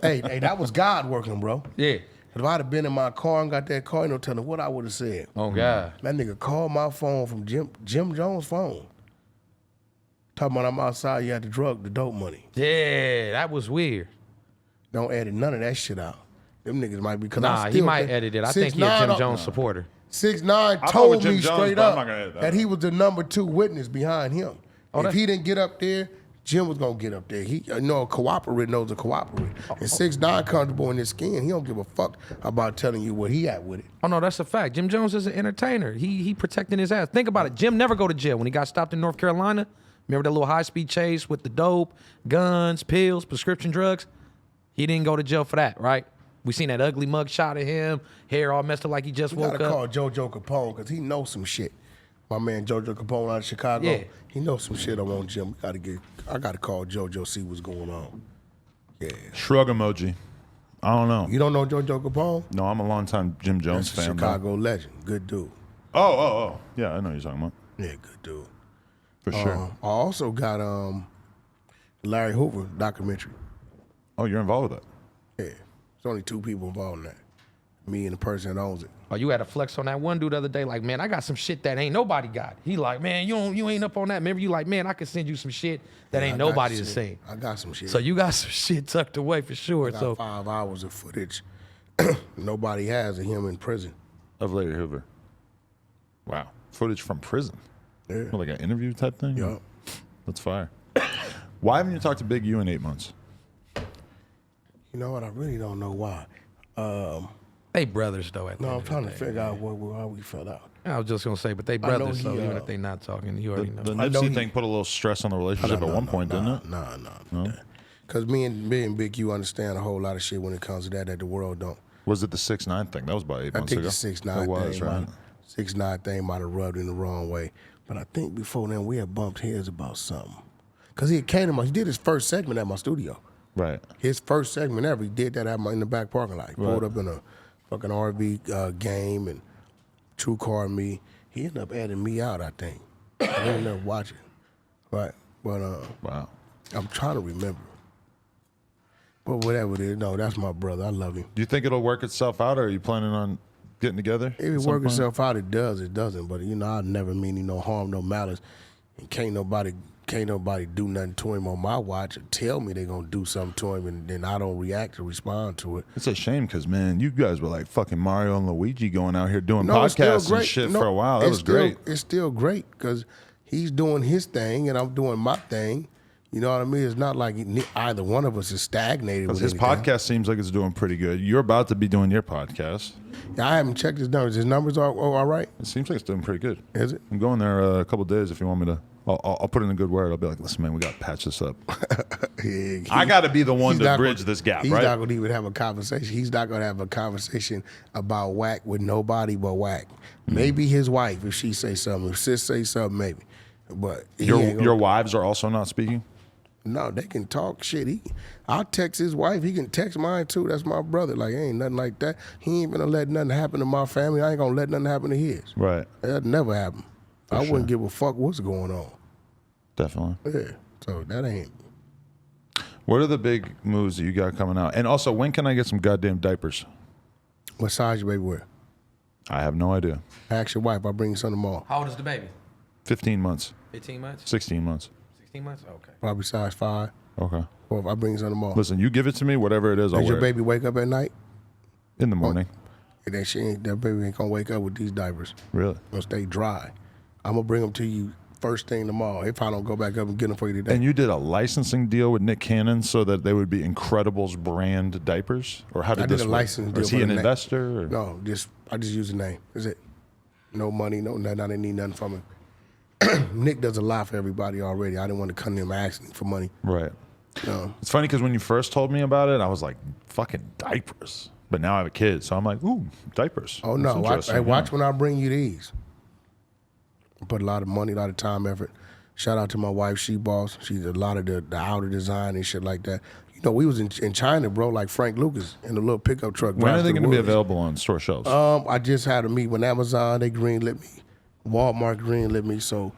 hey, that was God working, bro. Yeah. If I'd have been in my car and got that car, no telling what I would have said. Oh God. That nigga called my phone from Jim Jones' phone. Talking about I'm outside, you had the dope money. Yeah, that was weird. Don't edit none of that shit out. Them niggas might be, because Nah, he might edit it. I think he's a Jim Jones supporter. 6ix9ine fuck told with Jim me Jones, straight but I'm up not gonna edit that that he was the number 2 witness behind him. If that's- he didn't get up there, Jim was gonna get up there. He, a cooperate knows a cooperate. And 6ix9ine comfortable in his skin. He don't give a fuck about telling you what he at with it. Oh no, that's a fact. Jim Jones is an entertainer. He protecting his ass. Think about it. Jim never go to jail. When he got stopped in North Carolina, remember that little high-speed chase with the dope, guns, pills, prescription drugs? He didn't go to jail for that, right? We seen that ugly mug shot of him, hair all messed up like he just You woke gotta up. call JoJo Capone because he knows some shit. My man JoJo Capone out of Chicago, Yeah. he knows some shit on Jim. I gotta call JoJo, see what's going on. Yeah. Shrug emoji. I don't know. You don't know JoJo Capone? No, I'm a longtime Jim Jones That's a fan. though. Chicago legend. Good dude. Oh. Yeah, I know what you're talking about. Yeah, good dude. For sure. I also got Larry Hoover documentary. Oh, you're involved with that. Yeah. There's only 2 people involved in that. Me and the person that owns it. Oh, you had a flex on that one dude the other day, like, man, I got some shit that ain't nobody got. He like, man, you ain't up on that. Remember, you like, man, I can send you some shit that ain't I got nobody some to shit. see. I got some shit. So you got some shit tucked away for sure. I got So 5 hours of footage nobody has of him in prison. Of Larry Hoover. Wow. Footage from prison. Yeah. Like an interview type thing? Yup. That's fire. Why haven't you talked to Big U in 8 months? You know what? I really don't know why. they brothers though. At the No, end I'm of trying the to day. figure out how we fell out. I was just gonna say, but they I know brothers, so he, even if they not talking, you already know. The I know Nipsey he- thing put a little stress on the relationship at one point, didn't it? Nah. Because me and Big U understand a whole lot of shit when it comes to that the world don't. Was it the 6ix9ine thing? That was about 8 I months think ago. the 6ix9ine It was, thing, right? 6ix9ine thing might have rubbed in the wrong way. But I think before then we had bumped heads about something. Cause he came to he did his first segment at my studio. Right. His first segment ever. He did that in the back parking lot. He pulled up in a fucking RV game and True Car me. He ended up adding me out, I think. I didn't never watch it. Right. But Wow. I'm trying to remember. But whatever it is, no, that's my brother. I love him. Do you think it'll work itself out, or are you planning on getting together? If it works itself out, it does. It doesn't. But I never mean no harm, no malice. And can't nobody do nothing to him on my watch or tell me they gonna do something to him, and then I don't react or respond to it. It's a shame because, man, you guys were like fucking Mario and Luigi going out here doing No, it's still podcasts great. and shit No, for a while. That it's was still- great. It's still great because he's doing his thing and I'm doing my thing. You know what I mean? It's not like either one of us is stagnated. Because with his anything. podcast seems like it's doing pretty good. You're about to be doing your podcast. Yeah, I haven't checked his numbers. His numbers are all right? It seems like it's doing pretty good. Is it? I'm going there a couple days if you want me to. I'll put in a good word. I'll be like, listen, man, we got to patch this up. Yeah, I got to be the one he's to not bridge gonna- this gap, He's right? not going to even have a conversation. He's not going to have a conversation about Wack with nobody but Wack. Maybe his wife, if she say something. If sis say something, maybe. But he ain't Your wives are also not speaking? No, they can talk shit. I'll text his wife. He can text mine too. That's my brother. Like, ain't nothing like that. He ain't gonna let nothing happen to my family. I ain't gonna let nothing happen to his. Right. That'd never happen. I wouldn't give a fuck what's going on. Definitely. Yeah. So that ain't. What are the big moves that you got coming out? And also, when can I get some goddamn diapers? What size your baby wear? I have no idea. Ask your wife. I'll bring you some tomorrow. How old is the baby? 15 months. 15 months? 16 months. 16 months? Okay. Probably size 5. Okay. Or if I bring you some tomorrow. Listen, you give it to me, whatever it is, I'll Does wear your baby wake up at night? it in the morning. And that baby ain't gonna wake up with these diapers. Really? Gonna stay dry. I'm gonna bring them to you first thing tomorrow. If I don't go back up and get them for you today. And you did a licensing deal with Nick Cannon so that they would be Incredibles brand diapers? Or how did I did this a work? license Or deal is he for an the name. investor? Or? No, I just use the name. That's it. No money, no nothing. I didn't need nothing from him. Nick does a lot for everybody already. I didn't want to come to him asking for money. Right. No. It's funny because when you first told me about it, I was like, fucking diapers. But now I have a kid, so I'm like, ooh, diapers. Oh That's no! interesting, Watch yeah. when I bring you these. I put a lot of money, a lot of time, effort. Shout out to my wife, she boss. She's a lot of the outer design and shit like that. You know, we was in China, bro, like Frank Lucas in a little pickup truck. When are they going going to be available on store shelves? I just had a meet with Amazon. They greenlit me. Walmart greenlit me. So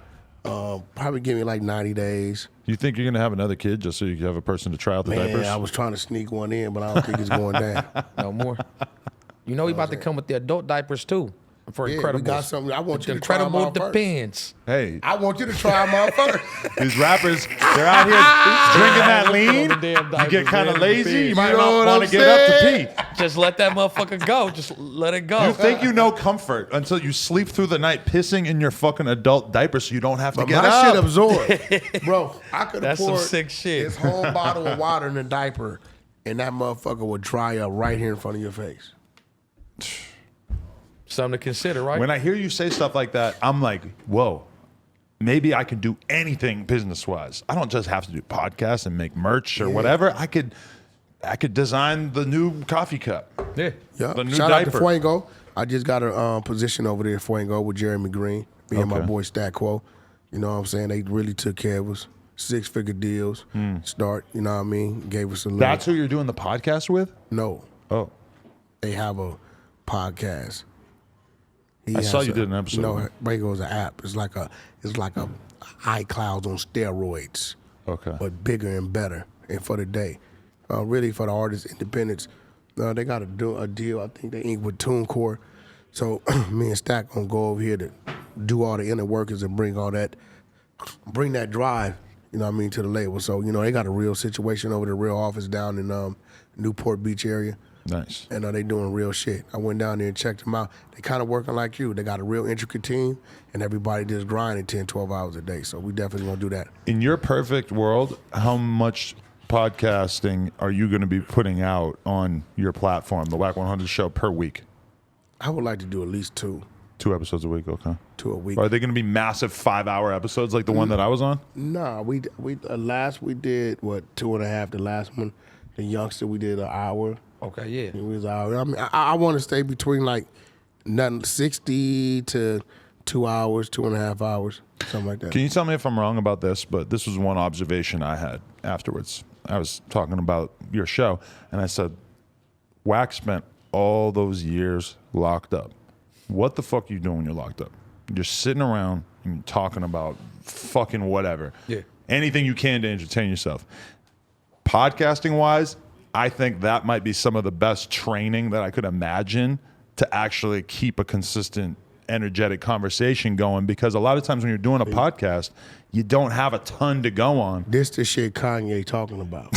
probably give me like 90 days. Do you think you're going to have another kid just so you can have a person to try out the Man, diapers? I was trying to sneak one in, but I don't think it's going down. No more. You know, we about to come with the adult diapers too. For Yeah, Incredibles. we got something. I want The you to try them Incredible out first. Depends. Hey, I want you to try them out first. these rappers, they're out here drinking that lean. Damn You get diapers, kind of man. lazy. You might know what want I'm to get up to saying? pee. Just let that motherfucker go. Just let it go. You think you know comfort until you sleep through the night pissing in your fucking adult diaper so you don't have to But get my up. shit absorbed. Bro, I could That's some afford sick shit. this whole bottle of water in a diaper, and that motherfucker would dry up right here in front of your face. Something to consider, right? When I hear you say stuff like that, I'm like, whoa, maybe I can do anything business-wise. I don't just have to do podcasts and make merch or whatever. I could design the new coffee cup. yeah. Yeah. The new Shout diaper. out to Fuego. I just got a position over there at Fuego with Jeremy Green, me and my Okay. boy Stat Quo. You know what I'm saying? They really took care of us. 6-figure deals. Start, you know what I mean? Gave us a little. That's who you're doing the podcast with? No. Oh. They have a podcast. He I saw has you did an episode. No, Fuego's an app. It's like a iCloud on steroids. Okay. But bigger and better, and for the day. Really for the artists, independents, they got to do a deal. I think they inked with TuneCore. So me and Stack gonna go over here to do all the inner workings and bring that drive, you know what I mean, to the label. So, you know, they got a real situation over the real office down in Newport Beach area. Nice. And they doing real shit. I went down there and checked them out. They kind of working like you. They got a real intricate team, and everybody just grinding 10, 12 hours a day. So we definitely gonna do that. In your perfect world, how much podcasting are you going to be putting out on your platform, the Wack100 show, per week? I would like to do at least 2 episodes a week, okay. a week. Are they going to be massive 5-hour episodes like the one that I was on? Nah, we last we did 2.5. The last one, the youngster, we did an hour. Okay, yeah. It was an hour. I mean, I want to stay between like 60 to 2 hours, 2.5 hours, something like that. Can you tell me if I'm wrong about this? But this was one observation I had afterwards. I was talking about your show, and I said, Wack spent all those years locked up. What the fuck are you doing when you're locked up? You're sitting around and you're talking about fucking whatever. Yeah. Anything you can to entertain yourself. Podcasting wise, I think that might be some of the best training that I could imagine to actually keep a consistent, energetic conversation going, because a lot of times when you're doing a podcast, you don't have a ton to go on. This the shit Kanye talking about.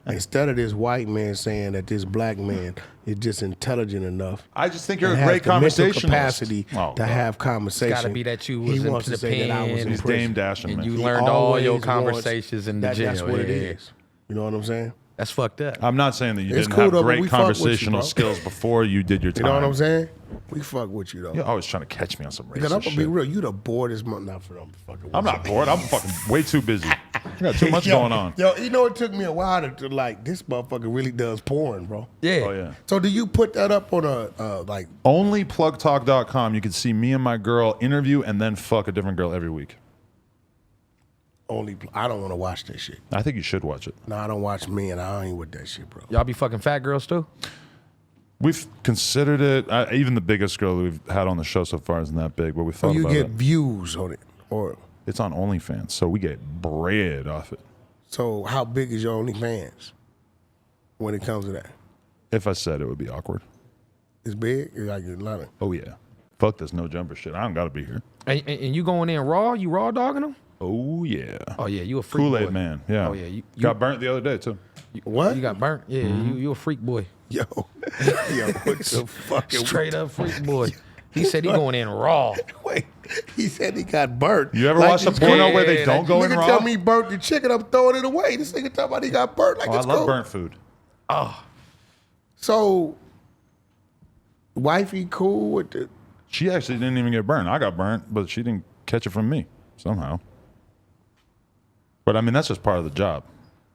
Instead of this white man saying that this black man is just intelligent enough. I just think you're a and has great the mental conversationalist. capacity Oh, to have conversation. Gotta be that you He was in wants the to say that I was pen. in He's prison. Dame Dashing, And man. you He learned all your always conversations in the wants jail. That's what it Yeah. is. You know what I'm saying? That's fucked up. I'm not saying that you It's didn't cool have though, but great we fuck with you, conversational bro. skills before you did your You time. know what I'm saying? We fuck with you though. You're always trying to catch me on some Because racist I'm gonna shit. be real. You the boredest month. Not for them fucking. I'm not bored. I'm fucking way too busy. I got too much going on. Yo, you know it took me a while to like this motherfucker really does porn, bro. Yeah. Oh, yeah. So do you put that up on a like? Onlyplugtalk.com. You can see me and my girl interview and then fuck a different girl every week. I don't want to watch that shit. I think you should watch it. No, I don't watch men. I ain't with that shit, bro. Y'all be fucking fat girls too? We've considered it. Even the biggest girl that we've had on the show so far isn't that big, but we So thought you about get it. views on it, or It's on OnlyFans, so we get bread off it. so how big is your OnlyFans when it comes to that? If I said it would be awkward. It's big. It's like a lot of. Oh, yeah. Fuck this no jumper shit. I don't got to be here. And you going in raw? You raw dogging them? Oh, yeah. Oh yeah, you a freak Kool-Aid boy. man. Yeah. Oh yeah, you got burnt the other day, too. What? You got burnt? Yeah, you a freak boy. Yo, yo, what the fuck? Straight up freak boy. He said he going in raw. Wait, he said he got burnt. You ever Like watch a this porno kid- where they Yeah, don't go in Nigga raw? tell me he burnt the chicken, I'm throwing it away. This nigga talking about he got burnt. Like Oh, I it's love cool. burnt food. So, wifey cool with the. She actually didn't even get burnt. I got burnt, but she didn't catch it from me somehow. But I mean, that's just part of the job.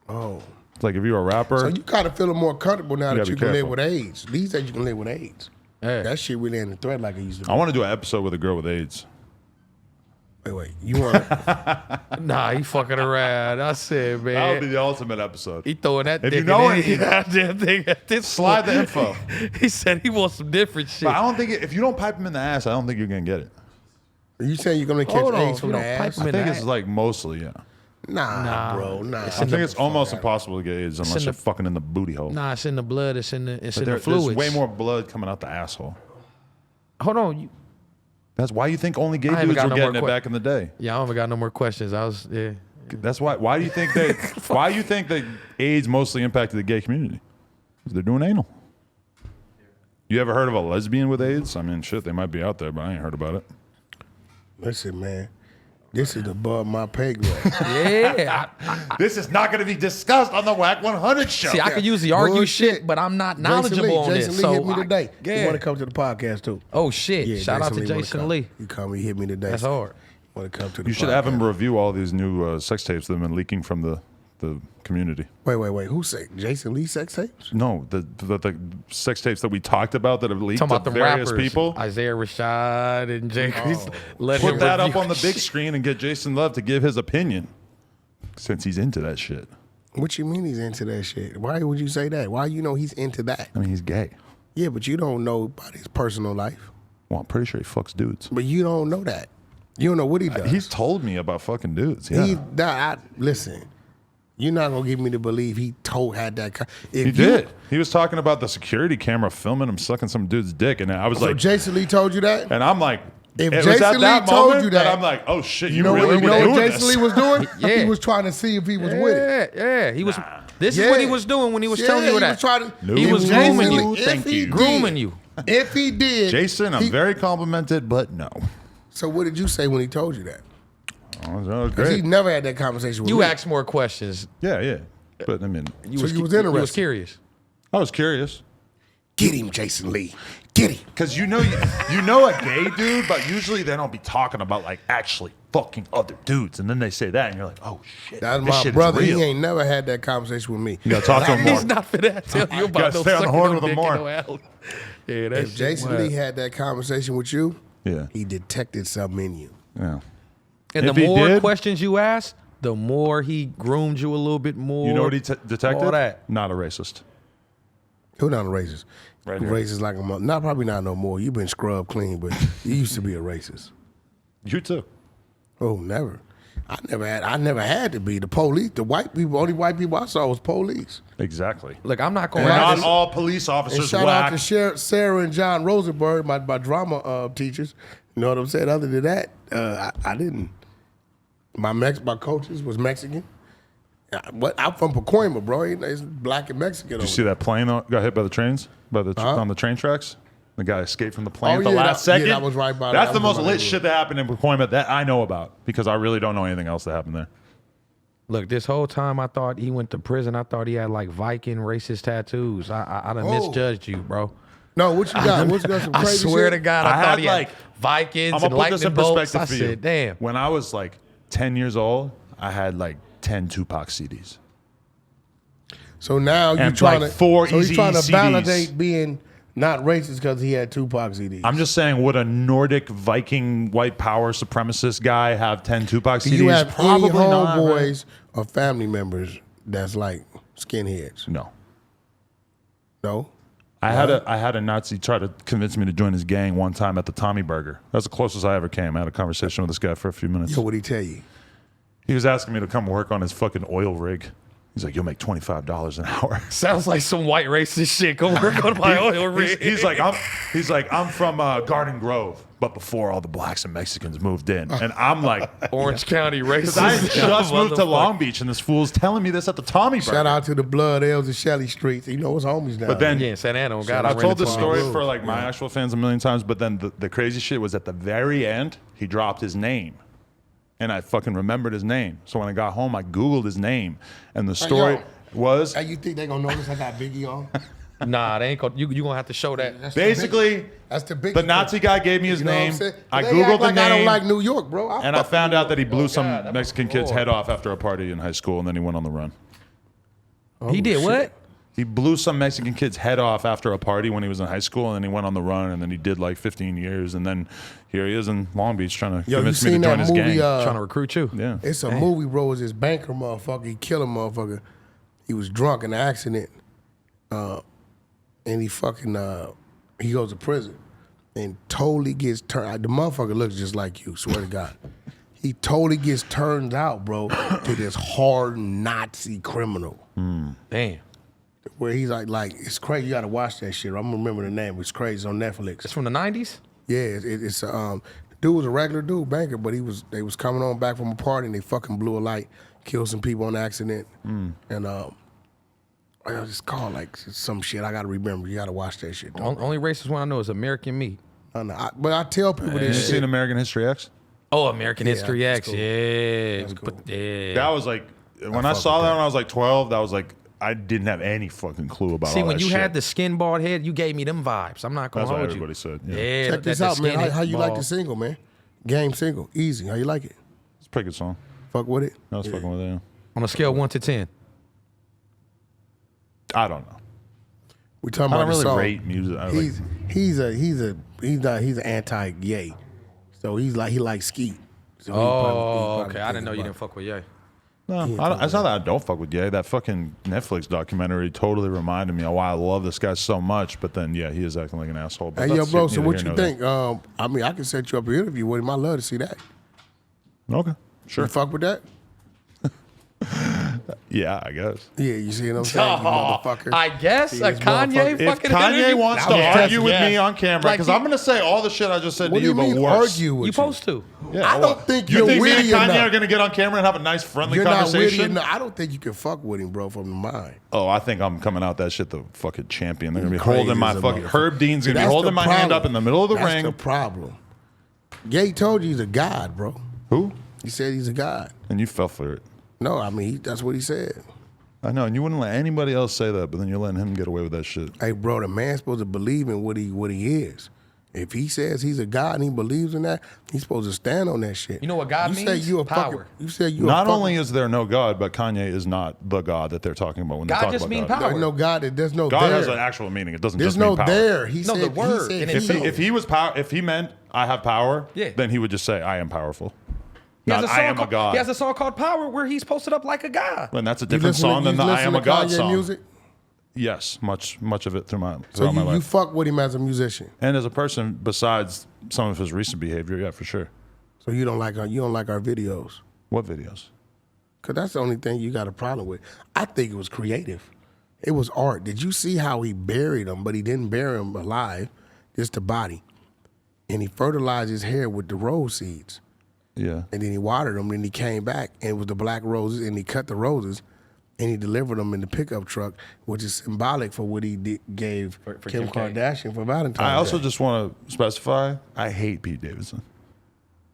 Oh. It's like if you're a rapper, So you kind of feeling more comfortable now You that gotta you be can live careful. with AIDS. These days you can live with AIDS. Yeah. That shit really ain't a threat like it used to be. I want to do an episode with a girl with AIDS. Wait, you want? Nah, he fucking around. I said, man. That would be the ultimate episode. He throwing that If dick you know in anything- goddamn thing at this Slide point. the info. He said he wants some different shit. But I don't think if you don't pipe him in the ass, I don't think you're gonna get it. You saying you're gonna catch Hold on, AIDS if from you the don't pipe ass? him I in think the it's ass. like mostly, yeah. Nah, bro, nah. I think it's almost impossible to get AIDS unless in you're the- fucking in the booty hole. Nah, it's in the blood. It's in the But the there's fluids. way more blood coming out the asshole. Hold on. You, That's why you think only gay I haven't dudes got were no getting more it back in the day. yeah, I don't got no more questions. I was yeah. That's why. Why do you think that? Why do you think that AIDS mostly impacted the gay community? They're doing anal. You ever heard of a lesbian with AIDS? I mean, shit, they might be out there, but I ain't heard about it. Listen, man. This is above my pay grade. Yeah. This is not going to be discussed on the Wack100 show. See, I could usually argue Bullshit. shit, but I'm not knowledgeable on Jason this. Lee So hit me today. yeah. You want to come to the podcast too? Oh shit! Yeah, Shout out to wanna Jason come. Lee. He come. He hit me today. That's hard. Want to come to the? You should have him review all these new sex tapes that have been leaking from the community. Wait. Who say Jason Lee sex tapes? No, the sex tapes that we talked about that have leaked Talking to about the various rappers, people. Isaiah Rashad and Jay. Let Put him that up review on the big screen and get Jason Love to give his opinion, since he's into that shit. What you mean he's into that shit? Why would you say that? Why you know he's into that? I mean, he's gay. Yeah, but you don't know about his personal life. Well, I'm pretty sure he fucks dudes. But you don't know that. You don't know what he does. He's told me about fucking dudes. Yeah, Listen, you're not gonna give me to believe he had that. he did. He was talking about the security camera filming him sucking some dude's dick, and I was So like, Jason Lee told you that? and I'm like, If it was Jason at Lee that told moment you that, I'm like, oh shit, You know really what? were doing Jason this. Lee was doing? Yeah. He was trying to see if he was with it. Yeah. He was. This is what he was doing when he was telling you he that. Was trying to, He if was Jason grooming Lee- you. if Thank he you. did- Grooming you. If he did, Jason, I'm very complimented, but no. So what did you say when he told you that? Oh, that was Because he great. never had that conversation with You me. asked more questions. Yeah. But I mean, You So was, you was You was interested. curious. I was curious. Get him, Jason Lee. Get him. Because you know a gay dude, but usually they don't be talking about like actually fucking other dudes, and then they say that, and you're like, oh shit, That's this my shit brother. Is He real. ain't never had that conversation with me. You gotta talk to him more. He's not for that. Tell you about gotta no stay on the sucking horn no with him dick more. in no alley. Yeah, that's If Jason Lee had that conversation with you, Yeah. he detected something in you. Yeah. And If the he more did- questions you ask, the more he groomed you a little bit more. You know what he detected? All that. Not a racist. Who not a racist? Right Who here. racist like a mother? Not probably not no more. You've been scrubbed clean, but you used to be a racist. You too. Oh, never. I never had to be the police. The white people, only white people I saw was police. Exactly. Look, I'm not We're going not to. all police And officers shout out whack. to Sarah and John Rosenberg, my drama teachers. You know what I'm saying? Other than that, I didn't. My coaches was Mexican. I'm from Pacoima, bro. It's black and Mexican. Did you see that plane that got hit by the trains? On the train tracks? The guy escaped from the plane Oh, at the yeah, last that- yeah, second. that was right by- That's that the was most by lit the- shit that happened in Pacoima that I know about, because I really don't know anything else that happened there. Look, this whole time I thought he went to prison. I thought he had like Viking racist tattoos. I done Oh. misjudged you, bro. No, what you got? What you got? Some I crazy swear shit? to God, I I, thought had, he had like- Vikings I'm and gonna put this lightning in bolts. I perspective for you. said, damn. When I was like 10 years old, I had like 10 Tupac CDs. So now you're And, trying like, to four so he's Eazy-E trying to CDs. validate being not racist because he had Tupac CDs. I'm just saying, would a Nordic Viking white power supremacist guy have 10 Tupac Do CDs? you have Probably any not. Right? homeboys or family members that's like skinheads? No. No. I had a Nazi try to convince me to join his gang one time at the Tommy Burger. That's the closest I ever came. I had a conversation with this guy for a few minutes. Yo, what'd he tell you? He was asking me to come work on his fucking oil rig. He's like, you'll make $25 an hour. Sounds like some white racist shit. Go work on my oil rig. He's like, I'm from Garden Grove, but before all the blacks and Mexicans moved in. And I'm like, Orange County racist. I just moved to Motherfucker. Long Beach, and this fool's telling me this at the Tommy Burger. Shout out to the Blood L's and Shelly Streets. You know, it's homies now. But then Yeah, Santa Ana. God, I've told this this story for like my actual fans a million times, but then the crazy shit was at the very end, he dropped his name. And I fucking remembered his name. So when I got home, I Googled his name. And the story was Hey, you think they gonna notice I got Biggie on? Nah, they ain't gonna. You gonna have to show that. That's the basically Biggie- that's the Biggie the Nazi guy gave me his You know what I'm name. saying? I They Googled act the like I don't name. like New York, bro. And I found out that he blew some God, that was Mexican kid's hard. head off after a party in high school, and then he went on the run. He did what? He blew some Mexican kid's head off after a party when he was in high school, and then he went on the run, and then he did like 15 years, and then here he is in Long Beach trying to Yo, you convince me to seen join that his movie? gang. Trying to recruit you. Yeah. It's a movie, bro. It's this banker motherfucker. He killed a motherfucker. He was drunk in an accident, and he fucking he goes to prison, and totally gets turned. The motherfucker looks just like you. Swear to God, he totally gets turned out, bro, to this hard Nazi criminal. Damn. Where he's like it's crazy. You gotta watch that shit. I'm remember the name. It's crazy. It's on Netflix. It's from the 90s? Yeah, it's dude was a regular dude, banker, but they was coming on back from a party and they fucking blew a light, killed some people on accident, and It's called like some shit. I gotta remember. You gotta watch that shit. Only racist one I know is American Meat. But I tell people You this shit. seen American History X? Oh, American History that's X. cool. Yeah. That's cool. Yeah. That was like when I saw that when I was like 12. That was like I didn't have any fucking clue about. See, all when that you shit. had the skin bald head, you gave me them vibes. I'm not gonna That's what hold you. everybody said. Yeah. Yeah. Check this out, man. How you like the single, man? Game single, easy. How you like it? It's a pretty good song. Fuck with it. I was fucking with it. Yeah. On a scale of 1 to 10. I don't know. We talking I about don't really the song. rate music. I like, He's an anti-gay, so he likes Skete. So he Oh, probably okay. I didn't know you thinking didn't fuck with Ye. no, I don't, it's not that I don't fuck with Ye. That fucking Netflix documentary totally reminded me of why I love this guy so much. But then, yeah, he is acting like an asshole. But Hey, yo, that's bro. neither So what here you nor think? I mean, I can set you up an interview with him. I love to see that. there. Okay, sure. You fuck with that? Yeah, I guess. Yeah, you see what I'm saying, you motherfucker. I guess See a this Kanye motherfucker? If fucking Kanye interview? wants to I'm just argue with testing. me on camera, Like because he- I'm going to say all the shit I just said What to do you, you mean but worse. argue with You supposed to. Yeah, I don't think you you're think me witty and Kanye enough. are going to get on camera and have a nice, friendly You're not witty conversation? enough. I don't think you can fuck with him, bro, from the mind. Oh, I think I'm coming out that shit the fucking champion. They're going to be Crazy holding my as a fucking... motherfucker. Herb Dean's going to be That's holding the my hand problem. up in the middle of the That's ring. the problem. Gay told you he's a god, bro. Who? He said he's a god. And you fell for it. No, I mean, that's what he said. I know, and you wouldn't let anybody else say that, but then you're letting him get away with that shit. Hey, bro, the man's supposed to believe in what he is. If he says he's a god and he believes in that, he's supposed to stand on that shit. You know what God you Say means? you a Power. Fucking, you said you Not a only is there no God, but Kanye is not the God that they're talking about when God they talk just about mean God. power. there's no god. There's no God there. has an actual meaning. It doesn't There's just no mean power. there. He No, said the word He in said itself. If he was power, if he meant I have power, Yeah. then he would just say I am powerful. He has Not a I song am a called- God. He has a song called Power where he's posted up like a god. And that's a You different listen to- song than you the I listen am to a God Kanye song. music? Yes, much of it throughout So my you life. fuck with him as a musician. And as a person, besides some of his recent behavior, yeah, for sure. So you don't like our videos. What videos? Cause that's the only thing you got a problem with. I think it was creative. It was art. Did you see how he buried him, but he didn't bury him alive, just the body. And he fertilized his hair with the rose seeds. Yeah. And then he watered them, and he came back, and it was the black roses, and he cut the roses, and he delivered them in the pickup truck, which is symbolic for what he gave For Kim Kim K. Kardashian for Valentine's I also Day. just want to specify, I hate Pete Davidson.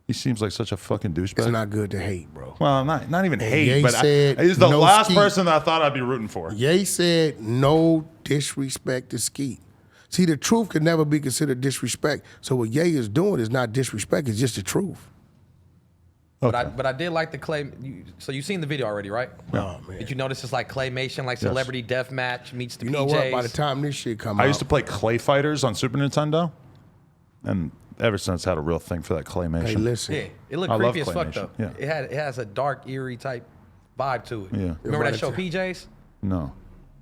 He seems like such a fucking douchebag. It's not good to hate, bro. Well, not even hate, Ye but said he's the no last Skete. person that I thought I'd be rooting for. Ye said no disrespect to Skete. See, the truth can never be considered disrespect. So what Ye is doing is not disrespect, it's just the truth. But I did like the clay. So you've seen the video already, right? Oh, man. Did you notice it's like claymation, like celebrity death match meets the You PJs? know what? By the time this shit come out, I used to play Clay Fighters on Super Nintendo, and ever since had a real thing for that claymation. hey, listen. Yeah, it looked I love creepy as fuck though. claymation, yeah. It has a dark, eerie type vibe to it. Yeah. Remember By that the show time- PJs? No.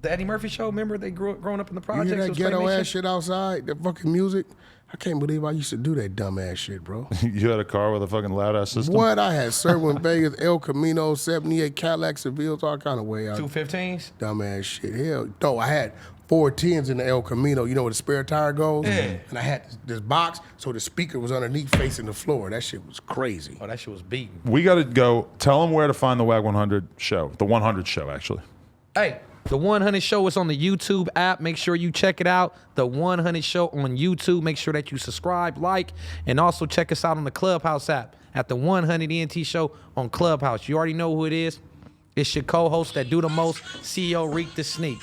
The Eddie Murphy show? Remember they growing up in the You projects? hear It that was ghetto claymation? ass shit outside? That fucking music? I can't believe I used to do that dumb ass shit, bro. You had a car with a fucking loud ass system? What? I had Serwin Vegas, El Camino, 78 Cadillac Sevilles, all kind of way out. 215s? Dumb ass shit. Hell, no, I had 410s in the El Camino. You know where the spare tire goes? Yeah. And I had this box, so the speaker was underneath facing the floor. That shit was crazy. Oh, that shit was beating. We got to go. Tell them where to find the Wack100 show. The 100 show, actually. Hey, the 100 Show is on the YouTube app. Make sure you check it out. The 100 Show on YouTube. Make sure that you subscribe, like, and also check us out on the Clubhouse app at the 100 ENT Show on Clubhouse. You already know who it is. It's your co-host that do the most, CEO Reek the Sneak.